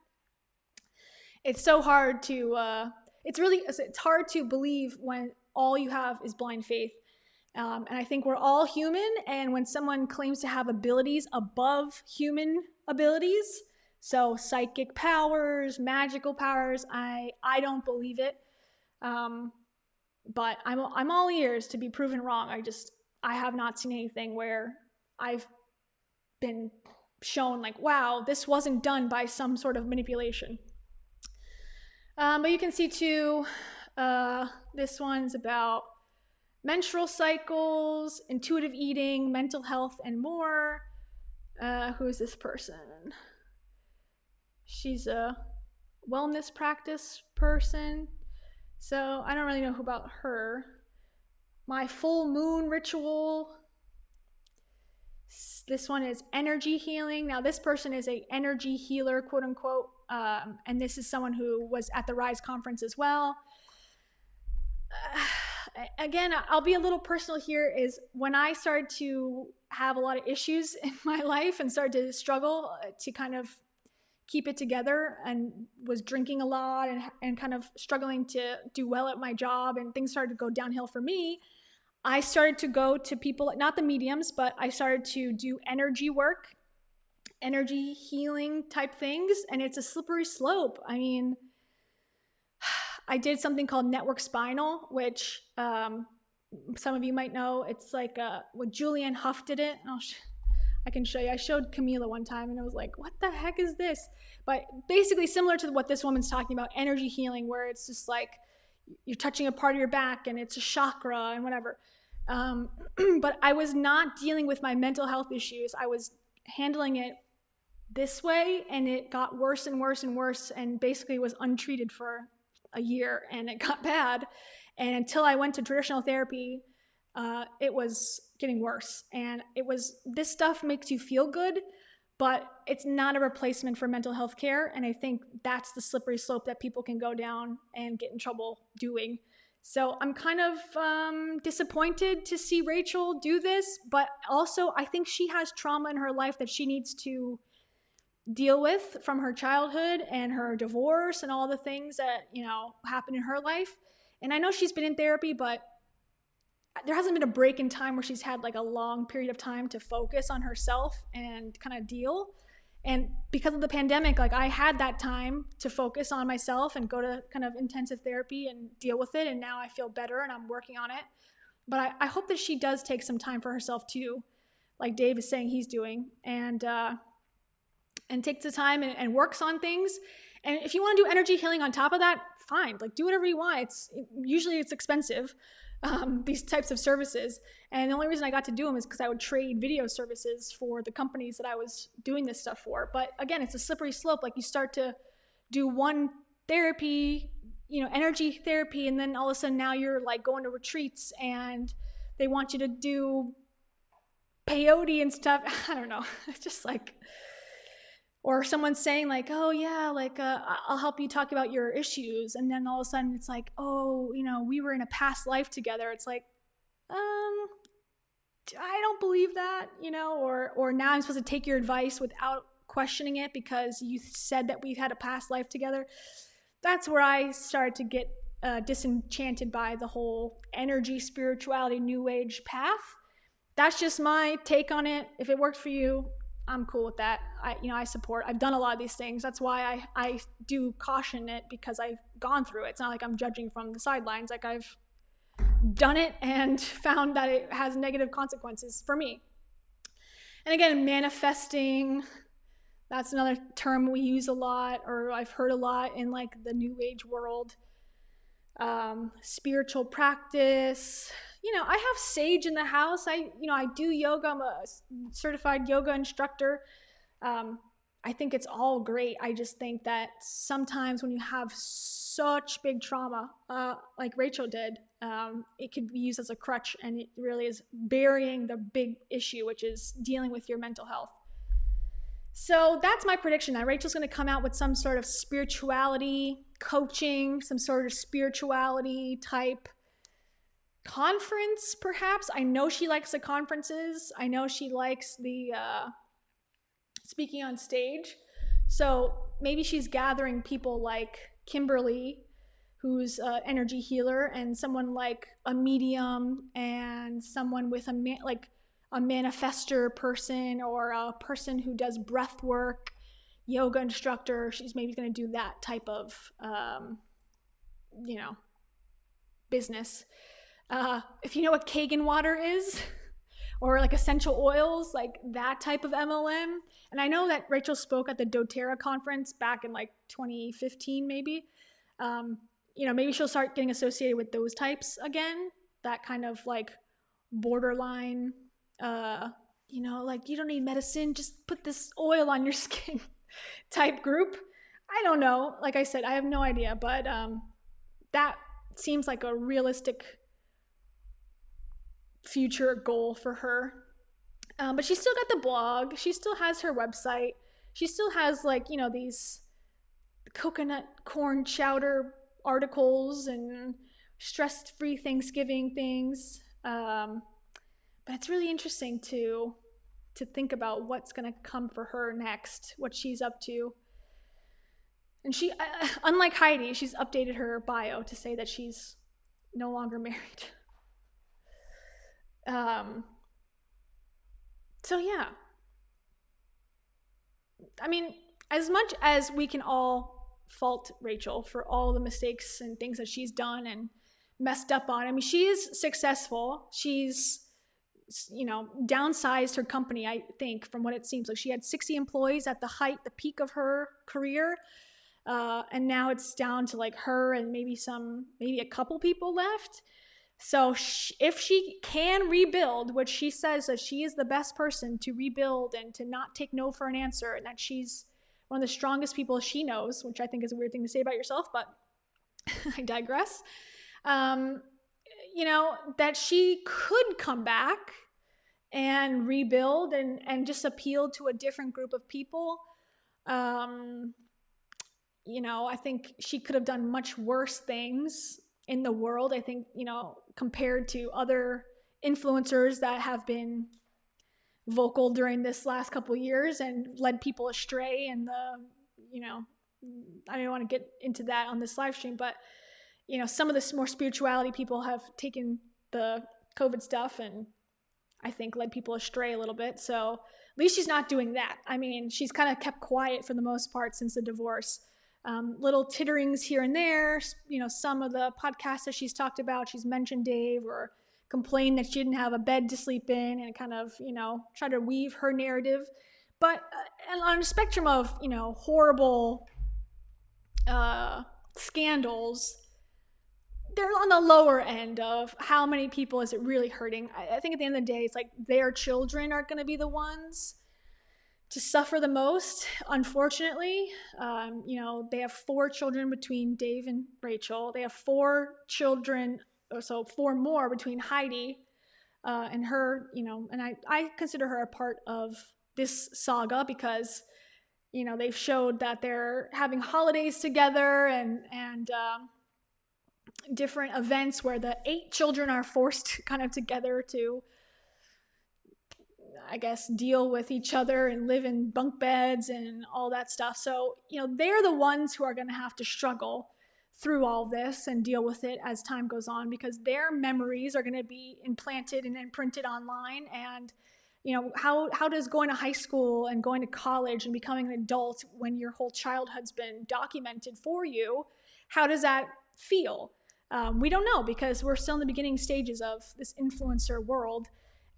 It's so hard to, it's hard to believe when all you have is blind faith. And I think we're all human, and when someone claims to have abilities above human abilities, so psychic powers, magical powers, I don't believe it. But I'm all ears to be proven wrong. I have not seen anything where I've been shown like, wow, this wasn't done by some sort of manipulation. But you can see too, this one's about menstrual cycles, intuitive eating, mental health, and more. Who is this person? She's a wellness practice person. So I don't really know about her. My full moon ritual. This one is energy healing. Now this person is a energy healer, quote unquote. And this is someone who was at the Rise conference as well. Again, I'll be a little personal here, is when I started to have a lot of issues in my life and started to struggle to kind of keep it together, and was drinking a lot and kind of struggling to do well at my job, and things started to go downhill for me, I started to go to people, not the mediums, but I started to do energy work, energy healing type things, and it's a slippery slope. I mean, I did something called network spinal, which some of you might know. It's like when Julianne Hough did it. I can show you. I showed Camila one time and I was like, what the heck is this? But basically similar to what this woman's talking about, energy healing, where it's just like you're touching a part of your back and it's a chakra and whatever. But I was not dealing with my mental health issues. I was handling it this way, and it got worse and worse and worse, and basically was untreated for a year, and it got bad. And until I went to traditional therapy, it was getting worse. And this stuff makes you feel good, but it's not a replacement for mental health care. And I think that's the slippery slope that people can go down and get in trouble doing. So I'm kind of disappointed to see Rachel do this, but also I think she has trauma in her life that she needs to deal with from her childhood and her divorce and all the things that, happened in her life. And I know she's been in therapy, but there hasn't been a break in time where she's had like a long period of time to focus on herself and kind of deal. And because of the pandemic, like I had that time to focus on myself and go to kind of intensive therapy and deal with it. And now I feel better and I'm working on it. But I hope that she does take some time for herself too, like Dave is saying he's doing, and takes the time and works on things. And if you want to do energy healing on top of that, fine, like do whatever you want. Usually it's expensive, these types of services. And the only reason I got to do them is because I would trade video services for the companies that I was doing this stuff for. But again, it's a slippery slope. Like you start to do one therapy, energy therapy, and then all of a sudden now you're like going to retreats and they want you to do peyote and stuff. I don't know. It's just like, or someone's saying like, oh yeah, like I'll help you talk about your issues. And then all of a sudden it's like, oh, we were in a past life together. It's like, I don't believe that, or now I'm supposed to take your advice without questioning it because you said that we've had a past life together. That's where I started to get disenchanted by the whole energy, spirituality, new age path. That's just my take on it. If it worked for you, I'm cool with that. I support. I've done a lot of these things. That's why I do caution it, because I've gone through it. It's not like I'm judging from the sidelines. Like I've done it and found that it has negative consequences for me. And again, manifesting, that's another term we use a lot, or I've heard a lot in like the new age world. Spiritual practice. I have sage in the house. I do yoga. I'm a certified yoga instructor. I think it's all great. I just think that sometimes when you have such big trauma, like Rachel did, it could be used as a crutch, and it really is burying the big issue, which is dealing with your mental health. So that's my prediction, that Rachel's going to come out with some sort of spirituality coaching, some sort of spirituality type conference, perhaps. I know she likes the conferences. I know she likes the speaking on stage. So maybe she's gathering people like Kimberly, who's an energy healer, and someone like a medium, and someone with a manifester person, or a person who does breath work, yoga instructor. She's maybe going to do that type of, business. If you know what Kagan water is, or like essential oils, like that type of MLM. And I know that Rachel spoke at the doTERRA conference back in like 2015, maybe. Maybe she'll start getting associated with those types again. That kind of like borderline, like you don't need medicine, just put this oil on your skin type group. I don't know. Like I said, I have no idea, but that seems like a realistic future goal for her. But she's still got the blog. She still has her website. She still has these coconut corn chowder articles and stress-free Thanksgiving things. But it's really interesting to think about what's going to come for her next, what she's up to. And she, unlike Heidi, she's updated her bio to say that she's no longer married. So yeah. I mean, as much as we can all fault Rachel for all the mistakes and things that she's done and messed up on, I mean, she is successful. She's, downsized her company, I think, from what it seems like. She had 60 employees at the peak of her career. And now it's down to like her and maybe a couple people left. So if she can rebuild, which she says that she is the best person to rebuild and to not take no for an answer, and that she's one of the strongest people she knows, which I think is a weird thing to say about yourself, but I digress. That she could come back and rebuild and just appeal to a different group of people. I think she could have done much worse things in the world. I think, compared to other influencers that have been vocal during this last couple of years and led people astray. And I don't want to get into that on this live stream, but, some of the more spirituality people have taken the COVID stuff and I think led people astray a little bit. So at least she's not doing that. I mean, she's kind of kept quiet for the most part since the divorce. Little titterings here and there, some of the podcasts that she's talked about, she's mentioned Dave or complained that she didn't have a bed to sleep in and kind of, try to weave her narrative. But on a spectrum of, horrible scandals, they're on the lower end of how many people is it really hurting. I think at the end of the day, it's like their children are going to be the ones to suffer the most, unfortunately. They have 4 children between Dave and Rachel. They have 4 children, so 4 more between Heidi and her, and I consider her a part of this saga because, they've showed that they're having holidays together and different events where the 8 children are forced kind of together to, I guess, deal with each other and live in bunk beds and all that stuff. So, they're the ones who are going to have to struggle through all this and deal with it as time goes on, because their memories are going to be implanted and imprinted online. And, how does going to high school and going to college and becoming an adult when your whole childhood's been documented for you, how does that feel? We don't know, because we're still in the beginning stages of this influencer world.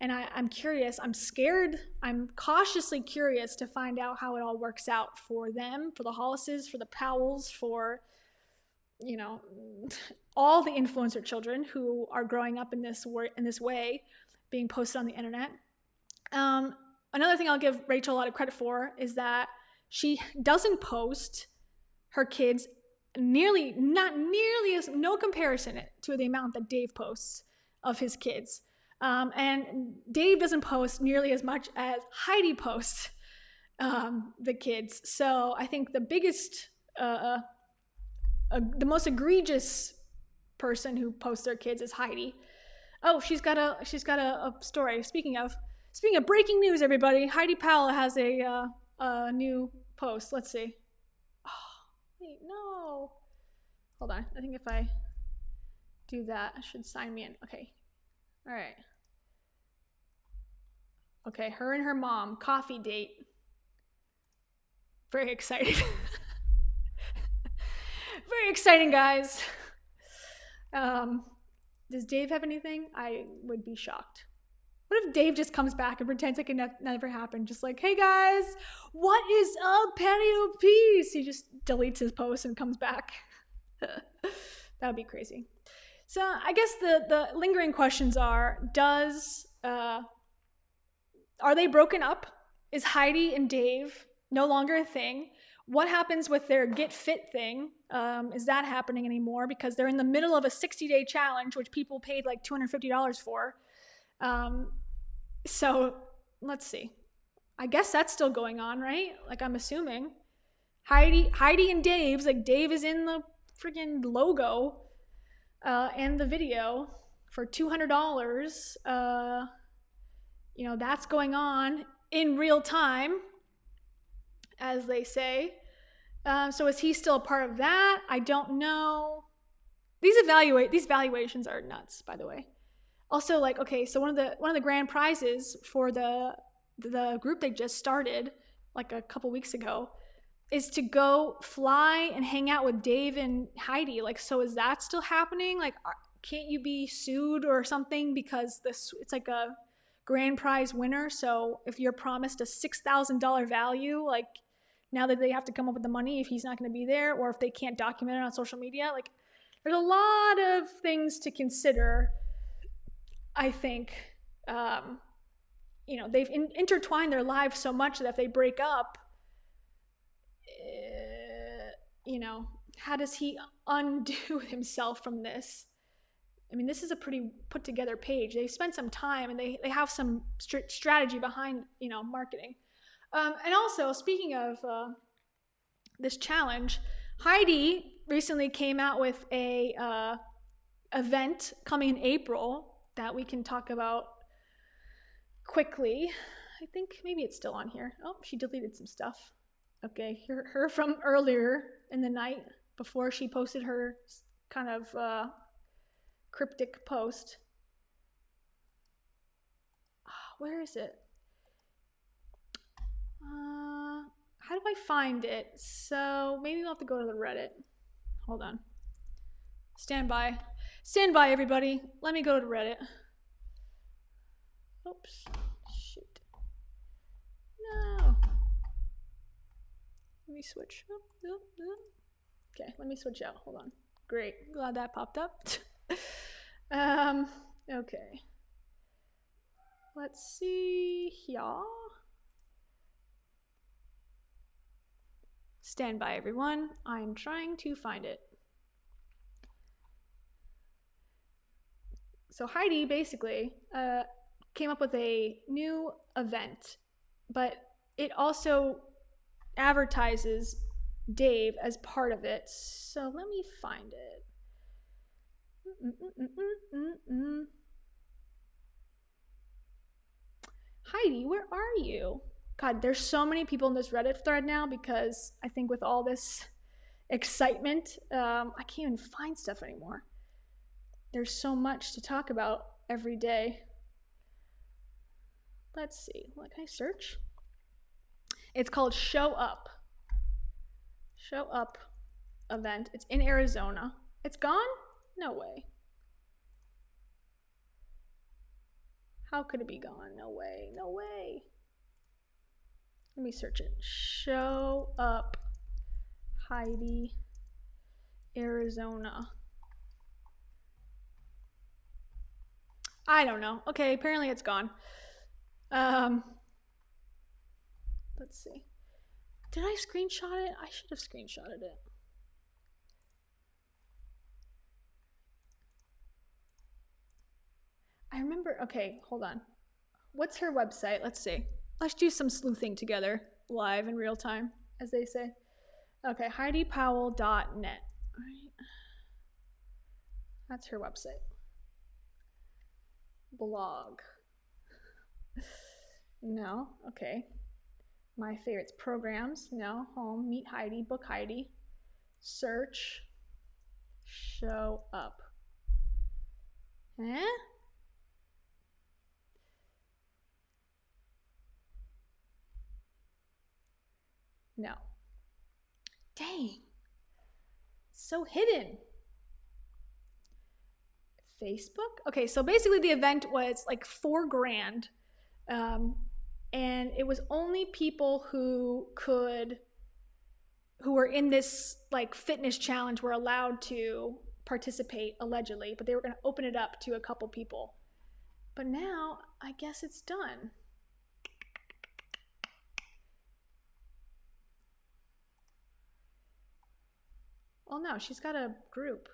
And I'm curious, I'm scared, I'm cautiously curious to find out how it all works out for them, for the Hollises, for the Powells, for, all the influencer children who are growing up in this way, being posted on the internet. Another thing I'll give Rachel a lot of credit for is that she doesn't post her kids no comparison to the amount that Dave posts of his kids. And Dave doesn't post nearly as much as Heidi posts the kids. So I think the biggest, the most egregious person who posts their kids is Heidi. Oh, she's got a story. Speaking of breaking news, everybody, Heidi Powell has a new post. Let's see. Oh, wait, no. Hold on. I think if I do that, I should sign me in. Okay. All right. Okay, her and her mom, coffee date. Very excited. Very exciting, guys. Does Dave have anything? I would be shocked. What if Dave just comes back and pretends like it never happened? Just like, hey guys, what is up, patio peace? He just deletes his post and comes back. That would be crazy. So I guess the lingering questions are, are they broken up? Is Heidi and Dave no longer a thing? What happens with their Get Fit thing? Is that happening anymore? Because they're in the middle of a 60-day challenge, which people paid like $250 for. So let's see. I guess that's still going on, right? Like, I'm assuming. Heidi and Dave's, like, Dave is in the freaking logo and the video for $200. That's going on in real time, as they say. So is he still a part of that? I don't know. These valuations are nuts, by the way. Also, like, okay, so one of the grand prizes for the group they just started, like a couple weeks ago, is to go fly and hang out with Dave and Heidi. Like, so is that still happening? Like, can't you be sued or something because it's like a grand prize winner? So if you're promised a $6,000 value, like, now that they have to come up with the money if he's not going to be there, or if they can't document it on social media, like, there's a lot of things to consider. I think, they've intertwined their lives so much that if they break up, how does he undo himself from this? I mean, this is a pretty put together page. They spent some time and they have some strategy behind, marketing. And also, speaking of this challenge, Heidi recently came out with a event coming in April that we can talk about quickly. I think maybe it's still on here. Oh, she deleted some stuff. Okay, her from earlier in the night before she posted her kind of cryptic post. Where is it? How do I find it? So maybe we'll have to go to the Reddit. Hold on. Stand by, everybody. Let me go to Reddit. Oops. Shoot. No. Let me switch. Okay, let me switch out. Hold on. Great. Glad that popped up. Okay. Let's see here. Stand by, everyone. I'm trying to find it. So Heidi basically came up with a new event, but it also advertises Dave as part of it. So let me find it. Heidi, where are you? God, there's so many people in this Reddit thread now because I think with all this excitement, I can't even find stuff anymore. There's so much to talk about every day. Let's see. What can I search? It's called Show Up. Show Up event. It's in Arizona. It's gone? No way. How could it be gone? No way. No way. Let me search it. Show Up Heidi, Arizona. I don't know. Okay, apparently it's gone. Let's see. Did I screenshot it? I should have screenshotted it. I remember, okay, hold on. What's her website? Let's see. Let's do some sleuthing together, live in real time, as they say. Okay, HeidiPowell.net. Right. That's her website. Blog. No, okay. My favorites. Programs, no. Home, meet Heidi, book Heidi. Search, show up. Eh? No. Dang. It's so hidden. Facebook? Okay, so basically the event was like $4,000. And it was only people who were in this like fitness challenge were allowed to participate, allegedly, but they were going to open it up to a couple people. But now I guess it's done. Oh no, she's got a group.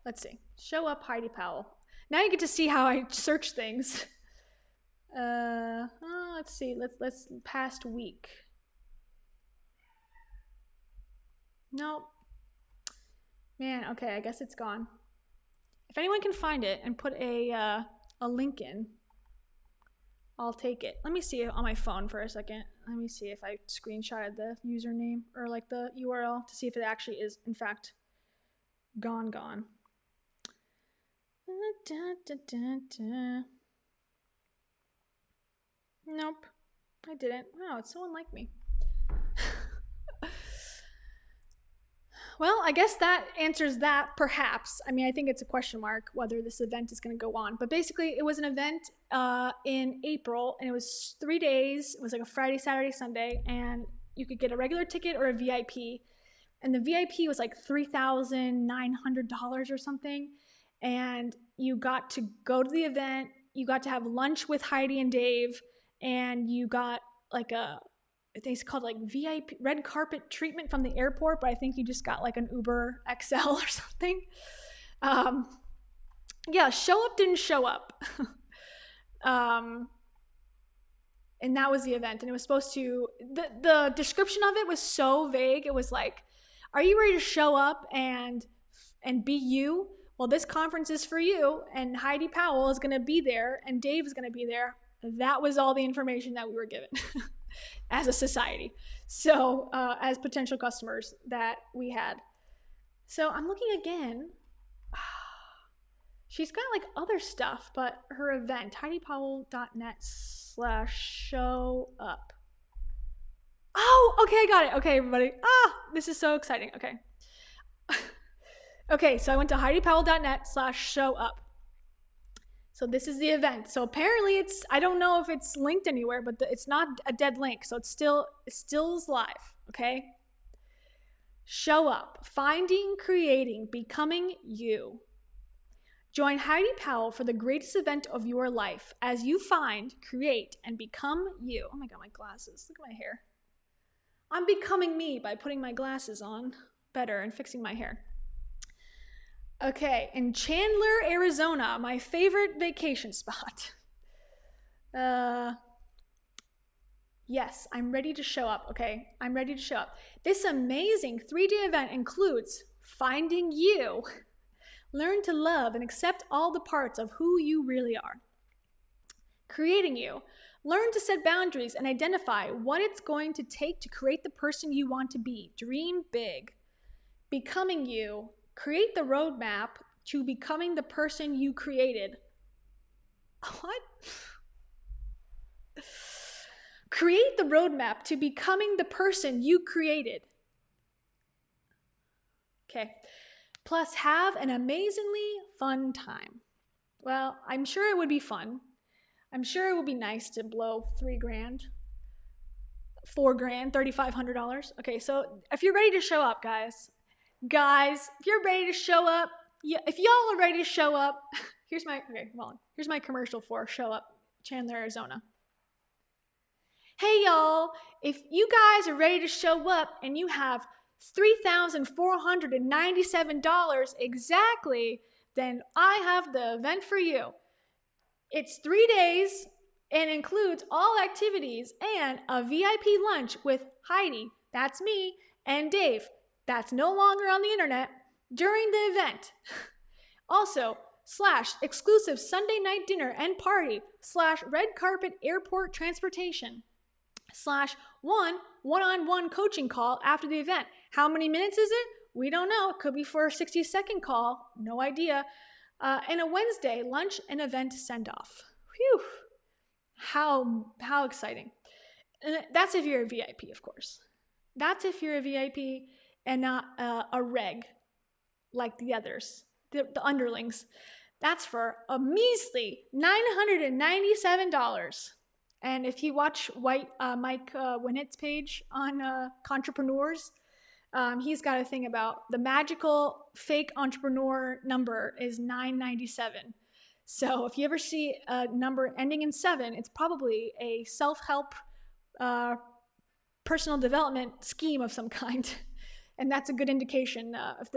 Let's see. Show up Heidi Powell. Now you get to see how I search things. Let's see. Let's past week. Nope. Man, okay, I guess it's gone. If anyone can find it and put a link in, I'll take it. Let me see it on my phone for a second. Let me see if I screenshotted the username or like the URL to see if it actually is in fact gone. Nope, I didn't. Wow, it's so unlike me. Well, I guess that answers that, perhaps. I mean, I think it's a question mark whether this event is going to go on. But basically, it was an event in April, and it was 3 days. It was like a Friday, Saturday, Sunday, and you could get a regular ticket or a VIP. And the VIP was like $3,900 or something. And you got to go to the event. You got to have lunch with Heidi and Dave, and you got like I think it's called like VIP red carpet treatment from the airport, but I think you just got like an Uber XL or something. Yeah, show up didn't show up. And that was the event. And it was supposed to, the description of it was so vague. It was like, are you ready to show up and be you? Well, this conference is for you, and Heidi Powell is going to be there, and Dave is going to be there. That was all the information that we were given as a society. So as potential customers that we had. So I'm looking again. She's got like other stuff, but her event, HeidiPowell.net/show up. Oh, okay, I got it. Okay, everybody. This is so exciting. Okay. Okay, so I went to HeidiPowell.net/show up. So this is the event. So apparently I don't know if it's linked anywhere, but it's not a dead link. So it still is live, okay? Show up, finding, creating, becoming you. Join Heidi Powell for the greatest event of your life as you find, create, and become you. Oh my God, my glasses. Look at my hair. I'm becoming me by putting my glasses on better and fixing my hair. Okay, in Chandler, Arizona, my favorite vacation spot. Yes, I'm ready to show up, okay? I'm ready to show up. This amazing 3-day event includes finding you. Learn to love and accept all the parts of who you really are. Creating you. Learn to set boundaries and identify what it's going to take to create the person you want to be. Dream big. Becoming you. Create the roadmap to becoming the person you created. What? Create the roadmap to becoming the person you created. Okay. Plus, have an amazingly fun time. Well, I'm sure it would be fun. I'm sure it would be nice to blow $3,000, $4,000, $3,500. Okay, so if you're ready to show up, guys, if you're ready to show up, if y'all are ready to show up, here's my commercial for Show Up, Chandler, Arizona. Hey y'all, if you guys are ready to show up and you have $3,497 exactly, then I have the event for you. It's 3 days and includes all activities and a VIP lunch with Heidi, that's me, and Dave, that's no longer on the internet, during the event. Also, / exclusive Sunday night dinner and party / red carpet airport transportation / one-on-one coaching call after the event. How many minutes is it? We don't know. It could be for a 60-second call. No idea. And a Wednesday lunch and event send-off. Whew. How exciting. And that's if you're a VIP, of course. That's if you're a VIP and not a reg like the others, the underlings. That's for a measly $997. And if you watch Mike Winnett's page on Contrepreneurs, he's got a thing about the magical fake entrepreneur number is 997. So if you ever see a number ending in 7, it's probably a self-help personal development scheme of some kind. And that's a good indication.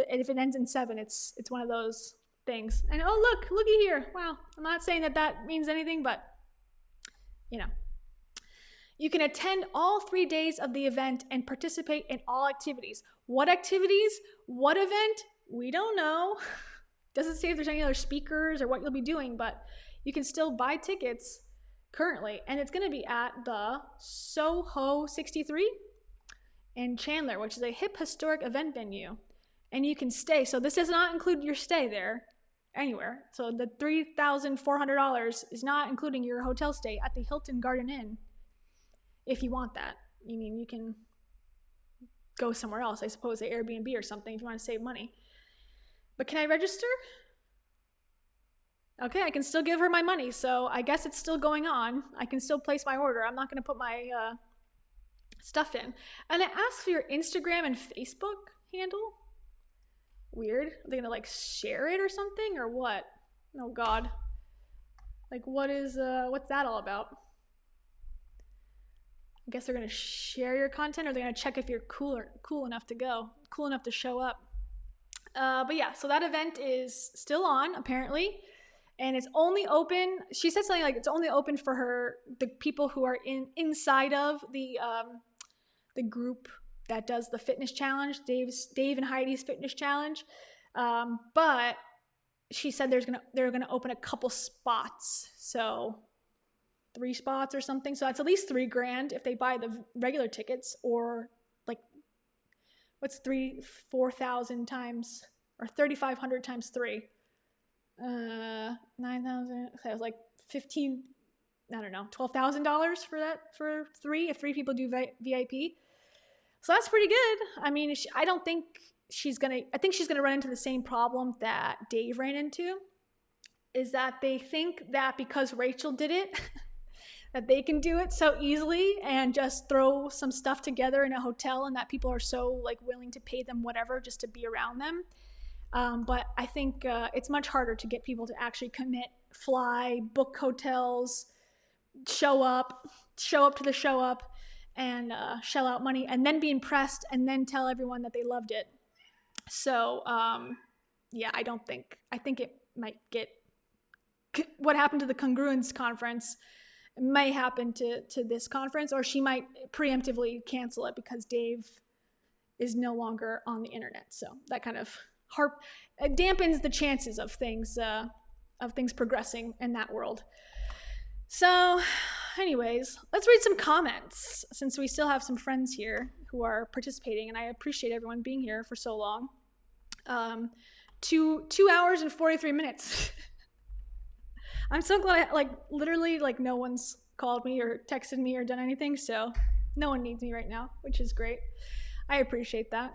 If it ends in 7, it's one of those things. And oh, looky here. Wow. I'm not saying that means anything, but you know. You can attend all 3 days of the event and participate in all activities. What activities? What event? We don't know. Doesn't say if there's any other speakers or what you'll be doing, but you can still buy tickets currently. And it's going to be at the Soho 63 in Chandler, which is a hip historic event venue. And you can stay. So this does not include your stay there anywhere. So the $3,400 is not including your hotel stay at the Hilton Garden Inn. If you want that. I mean, you can go somewhere else, I suppose, at Airbnb or something if you want to save money. But can I register? Okay, I can still give her my money, so I guess it's still going on. I can still place my order. I'm not going to put my stuff in. And it asks for your Instagram and Facebook handle. Weird. Are they going to, like, share it or something, or what? Oh, God. Like, what's that all about? I guess they're going to share your content, or they're going to check if you're cool enough to go, cool enough to show up. But yeah, so that event is still on, apparently, and it's only open. She said something like it's only open for the people who are inside of the group that does the fitness challenge, Dave and Heidi's fitness challenge. But she said they're gonna open a couple spots, so 3 spots or something. So that's at least $3,000 if they buy the regular tickets, or like, what's 4,000 times, or 3,500 times 3? 9,000. So it was like $12,000 for that, for 3, if 3 people do VIP. So that's pretty good. I mean, I think she's gonna run into the same problem that Dave ran into, is that they think that because Rachel did it, that they can do it so easily and just throw some stuff together in a hotel, and that people are so like willing to pay them whatever just to be around them. But I think it's much harder to get people to actually commit, fly, book hotels, show up to the show up, and shell out money, and then be impressed, and then tell everyone that they loved it. So yeah, I think it might get what happened to the Congruence conference may happen to this conference, or she might preemptively cancel it because Dave is no longer on the internet. So that kind of dampens the chances of things progressing in that world. So anyways, let's read some comments, since we still have some friends here who are participating, and I appreciate everyone being here for so long. 2 hours and 43 minutes. I'm so glad, literally, no one's called me or texted me or done anything, so no one needs me right now, which is great. I appreciate that.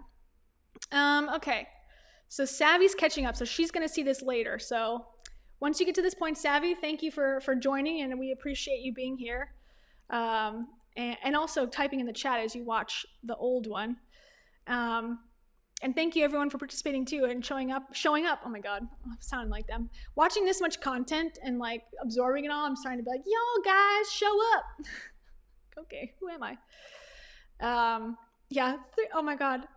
Okay, so Savvy's catching up, so she's going to see this later. So once you get to this point, Savvy, thank you for joining, and we appreciate you being here. And also typing in the chat as you watch the old one. And thank you everyone for participating too and showing up. Oh my God, I'm sounding like them. Watching this much content and absorbing it all, I'm starting to be like, yo guys, show up. Okay, who am I? Yeah, oh my God.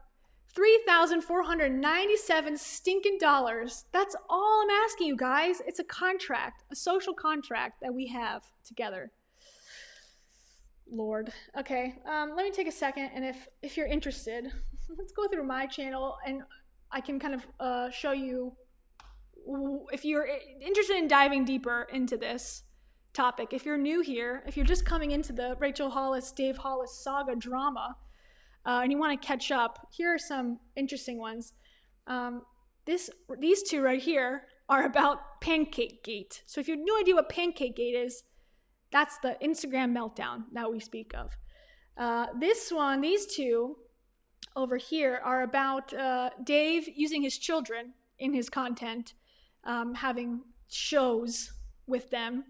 $3,497 stinking dollars. That's all I'm asking you guys. It's a contract, a social contract that we have together. Lord. Okay, let me take a second, and if you're interested, let's go through my channel, and I can kind of show you if you're interested in diving deeper into this topic. If you're new here, if you're just coming into the Rachel Hollis, Dave Hollis saga drama, and you want to catch up, here are some interesting ones. These two right here are about Pancake Gate. So if you have no idea what Pancake Gate is, that's the Instagram meltdown that we speak of. These two over here are about Dave using his children in his content, having shows with them,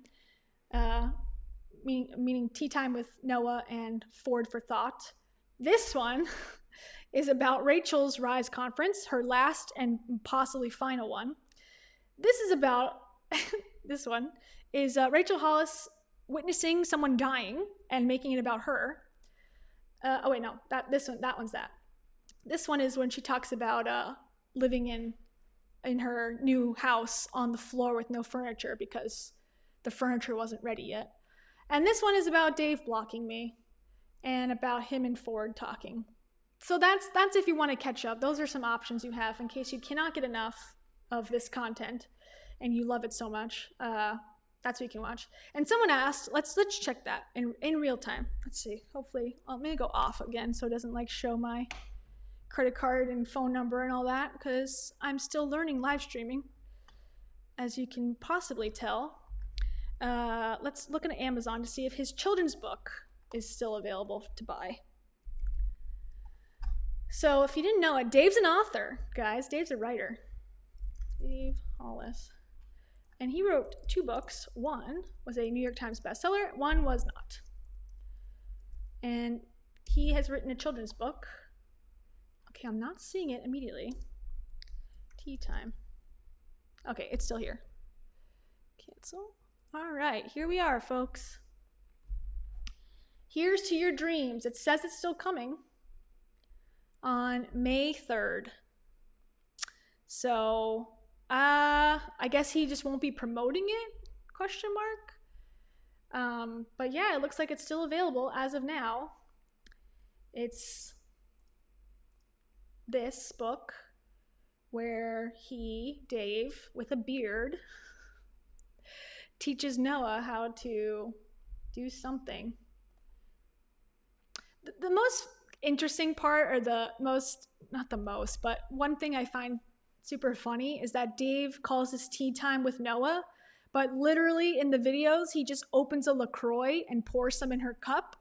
meaning Tea Time with Noah and Ford for Thought. This one is about Rachel's Rise conference, her last and possibly final one. This is about, this one is Rachel Hollis witnessing someone dying and making it about her. That one's that. This one is when she talks about living in her new house on the floor with no furniture because the furniture wasn't ready yet. And this one is about Dave blocking me and about him and Ford talking. So that's if you want to catch up. Those are some options you have in case you cannot get enough of this content and you love it so much. That's what you can watch. And someone asked, let's check that in real time. Let's see. Hopefully, I'm gonna go off again so it doesn't like show my credit card and phone number and all that, because I'm still learning live streaming, as you can possibly tell. Let's look at Amazon to see if his children's book is still available to buy. So if you didn't know it, Dave's an author, guys. Dave's a writer. Dave Hollis. And he wrote 2 books. One was a New York Times bestseller. One was not. And he has written a children's book. Okay, I'm not seeing it immediately. Tea Time. Okay, it's still here. Cancel. All right, here we are, folks. Here's to your dreams. It says it's still coming on May 3rd. So, I guess he just won't be promoting it, question mark. But yeah, it looks like it's still available as of now. It's this book where Dave, with a beard, teaches Noah how to do something. The most interesting part, or but one thing I find super funny is that Dave calls this tea time with Noah, but literally in the videos, he just opens a LaCroix and pours some in her cup.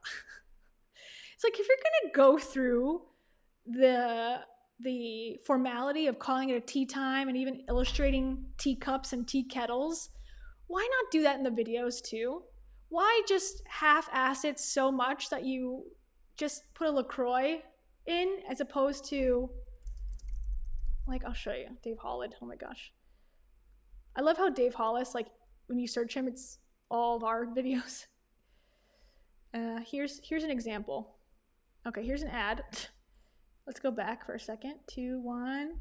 It's like, if you're gonna go through the formality of calling it a tea time and even illustrating teacups and tea kettles, why not do that in the videos too? Why just half-ass it so much that you just put a LaCroix in, as opposed to, like, I'll show you, Dave Hollis. Oh my gosh. I love how Dave Hollis, like, when you search him, it's all of our videos. Here's an example. Okay, here's an ad. Let's go back for a second. 2, 1,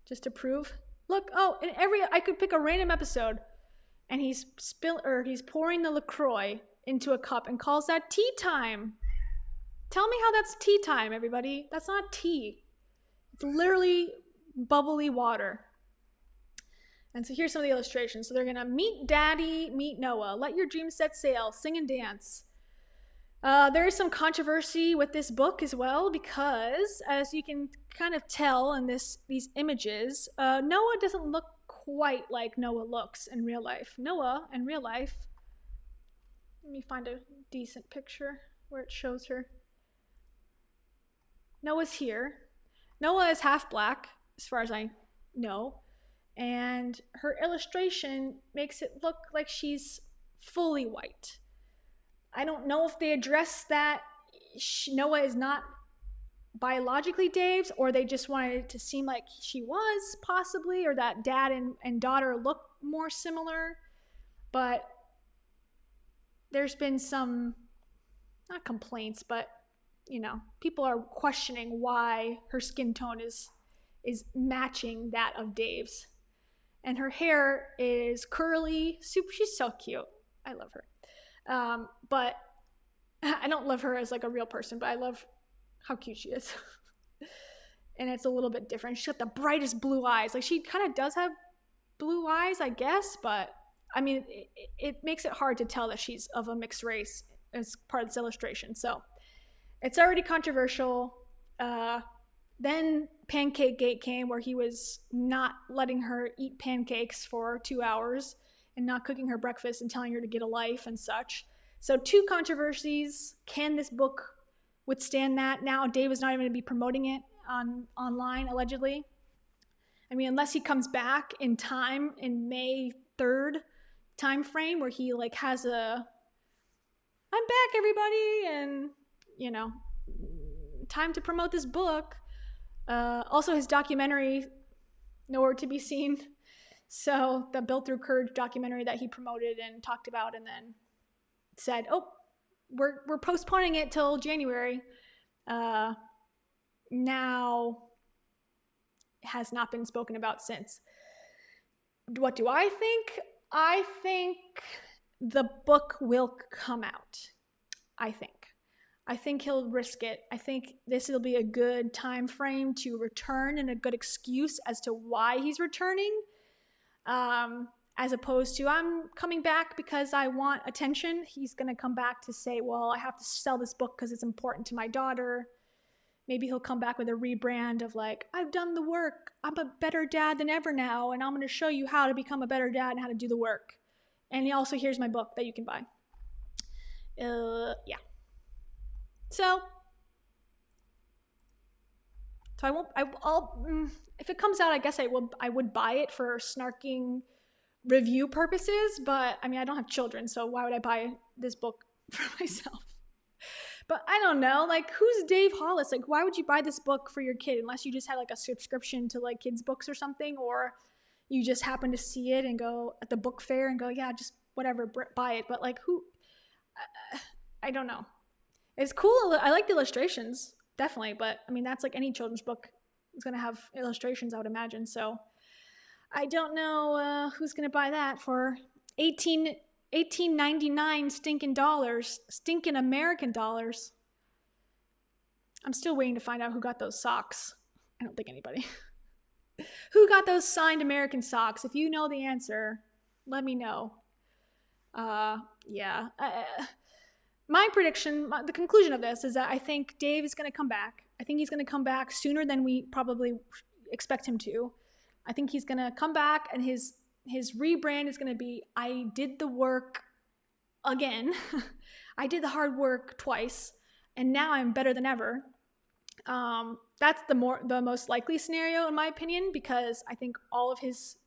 just to prove. Look, I could pick a random episode, and he's pouring the LaCroix into a cup and calls that tea time. Tell me how that's tea time, everybody. That's not tea. It's literally bubbly water. And so here's some of the illustrations. So they're gonna meet Daddy, meet Noah, let your dreams set sail, sing and dance. There is some controversy with this book as well, because as you can kind of tell in these images, Noah doesn't look quite like Noah looks in real life. Noah in real life, let me find a decent picture where it shows her. Noah's here. Noah is half black, as far as I know, and her illustration makes it look like she's fully white. I don't know if they address that Noah is not biologically Dave's, or they just wanted it to seem like she was, possibly, or that dad and daughter look more similar. But there's been some, not complaints, but people are questioning why her skin tone is matching that of Dave's. And her hair is curly, she's so cute. I love her. But I don't love her as like a real person, but I love how cute she is. And it's a little bit different. She's got the brightest blue eyes. Like, she kind of does have blue eyes, I guess, but I mean, it makes it hard to tell that she's of a mixed race as part of this illustration. So it's already controversial. Then Pancake Gate came, where he was not letting her eat pancakes for 2 hours and not cooking her breakfast and telling her to get a life and such. So 2 controversies. Can this book withstand that? Now Dave is not even going to be promoting it online, allegedly. I mean, unless he comes back in time in May 3rd time frame, where he like has a, I'm back everybody, and time to promote this book. Also, his documentary, nowhere to be seen. So the Built Through Courage documentary that he promoted and talked about, and then said, oh, we're postponing it till January. Now has not been spoken about since. What do I think? I think the book will come out. I think he'll risk it. I think this will be a good time frame to return and a good excuse as to why he's returning. As opposed to, I'm coming back because I want attention. He's going to come back to say, well, I have to sell this book because it's important to my daughter. Maybe he'll come back with a rebrand of like, I've done the work. I'm a better dad than ever now, and I'm going to show you how to become a better dad and how to do the work. And also, here's my book that you can buy. Yeah. So I'll if it comes out, I guess I would buy it for snarking review purposes, but I mean, I don't have children, so why would I buy this book for myself? But I don't know, like, who's Dave Hollis? Like, why would you buy this book for your kid unless you just had like a subscription to like kids books or something, or you just happen to see it and go at the book fair and go, yeah, just whatever, buy it. But like, who? I don't know. It's cool. I like the illustrations, definitely. But I mean, that's like any children's book is going to have illustrations, I would imagine. So I don't know who's going to buy that for $18.99 stinking dollars, stinking American dollars. I'm still waiting to find out who got those socks. I don't think anybody. Who got those signed American socks? If you know the answer, let me know. Yeah. My prediction, the conclusion of this is that I think Dave is going to come back. I think he's going to come back sooner than we probably expect him to. I think he's going to come back, and his rebrand is going to be, I did the work again. I did the hard work twice, and now I'm better than ever. That's the most likely scenario, in my opinion, because I think all of his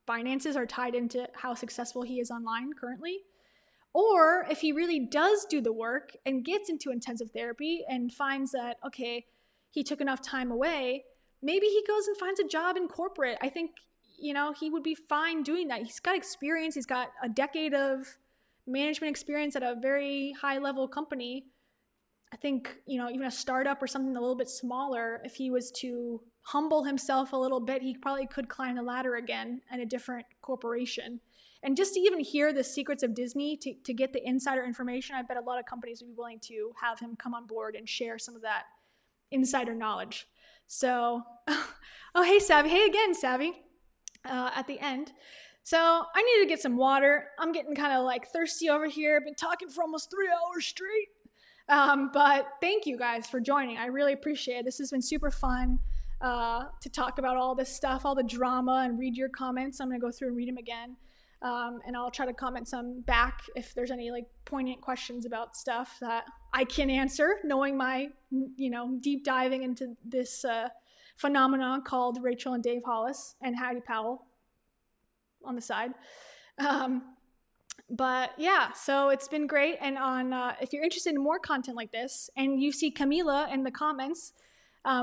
finances are tied into how successful he is online currently. Or if he really does do the work and gets into intensive therapy and finds that, okay, he took enough time away, maybe he goes and finds a job in corporate. I think, he would be fine doing that. He's got experience. He's got a decade of management experience at a very high level company. I think, even a startup or something a little bit smaller, if he was to humble himself a little bit, he probably could climb the ladder again in a different corporation. And just to even hear the secrets of Disney, to get the insider information, I bet a lot of companies would be willing to have him come on board and share some of that insider knowledge. So, oh, hey, Savvy. Hey again, Savvy, at the end. So I need to get some water. I'm getting kind of like thirsty over here. I've been talking for almost 3 hours straight. But thank you guys for joining. I really appreciate it. This has been super fun to talk about all this stuff, all the drama, and read your comments. I'm going to go through and read them again. And I'll try to comment some back if there's any like poignant questions about stuff that I can answer, knowing my, deep diving into this phenomenon called Rachel and Dave Hollis and Heidi Powell on the side. But yeah, so it's been great. And if you're interested in more content like this, and you see Camila in the comments,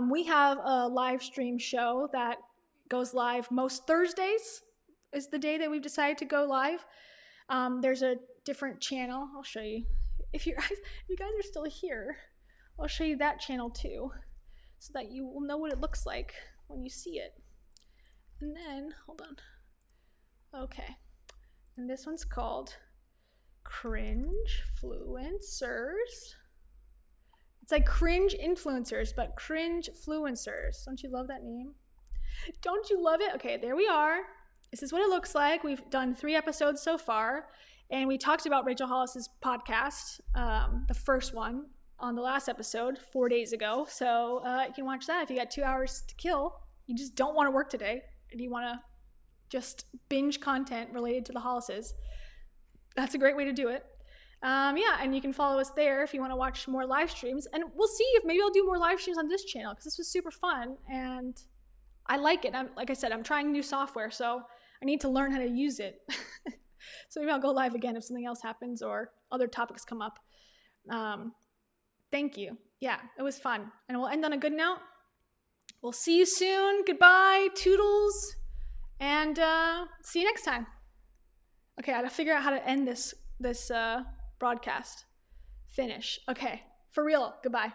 we have a live stream show that goes live most Thursdays. Is the day that we've decided to go live. There's a different channel. I'll show you. If you guys are still here, I'll show you that channel too, so that you will know what it looks like when you see it. And then, hold on. Okay. And this one's called Cringe Fluencers. It's like cringe influencers, but cringe fluencers. Don't you love that name? Don't you love it? Okay, there we are. This is what it looks like. We've done 3 episodes so far, and we talked about Rachel Hollis's podcast, the first one, on the last episode 4 days ago. So you can watch that if you got 2 hours to kill. You just don't want to work today, and you want to just binge content related to the Hollises. That's a great way to do it. Yeah, and you can follow us there if you want to watch more live streams. And we'll see if maybe I'll do more live streams on this channel, because this was super fun, and I like it. Like I said, I'm trying new software, so I need to learn how to use it. So maybe I'll go live again if something else happens or other topics come up. Thank you. Yeah, it was fun. And we'll end on a good note. We'll see you soon. Goodbye, toodles, and see you next time. Okay, I gotta figure out how to end this broadcast. Finish. Okay, for real. Goodbye.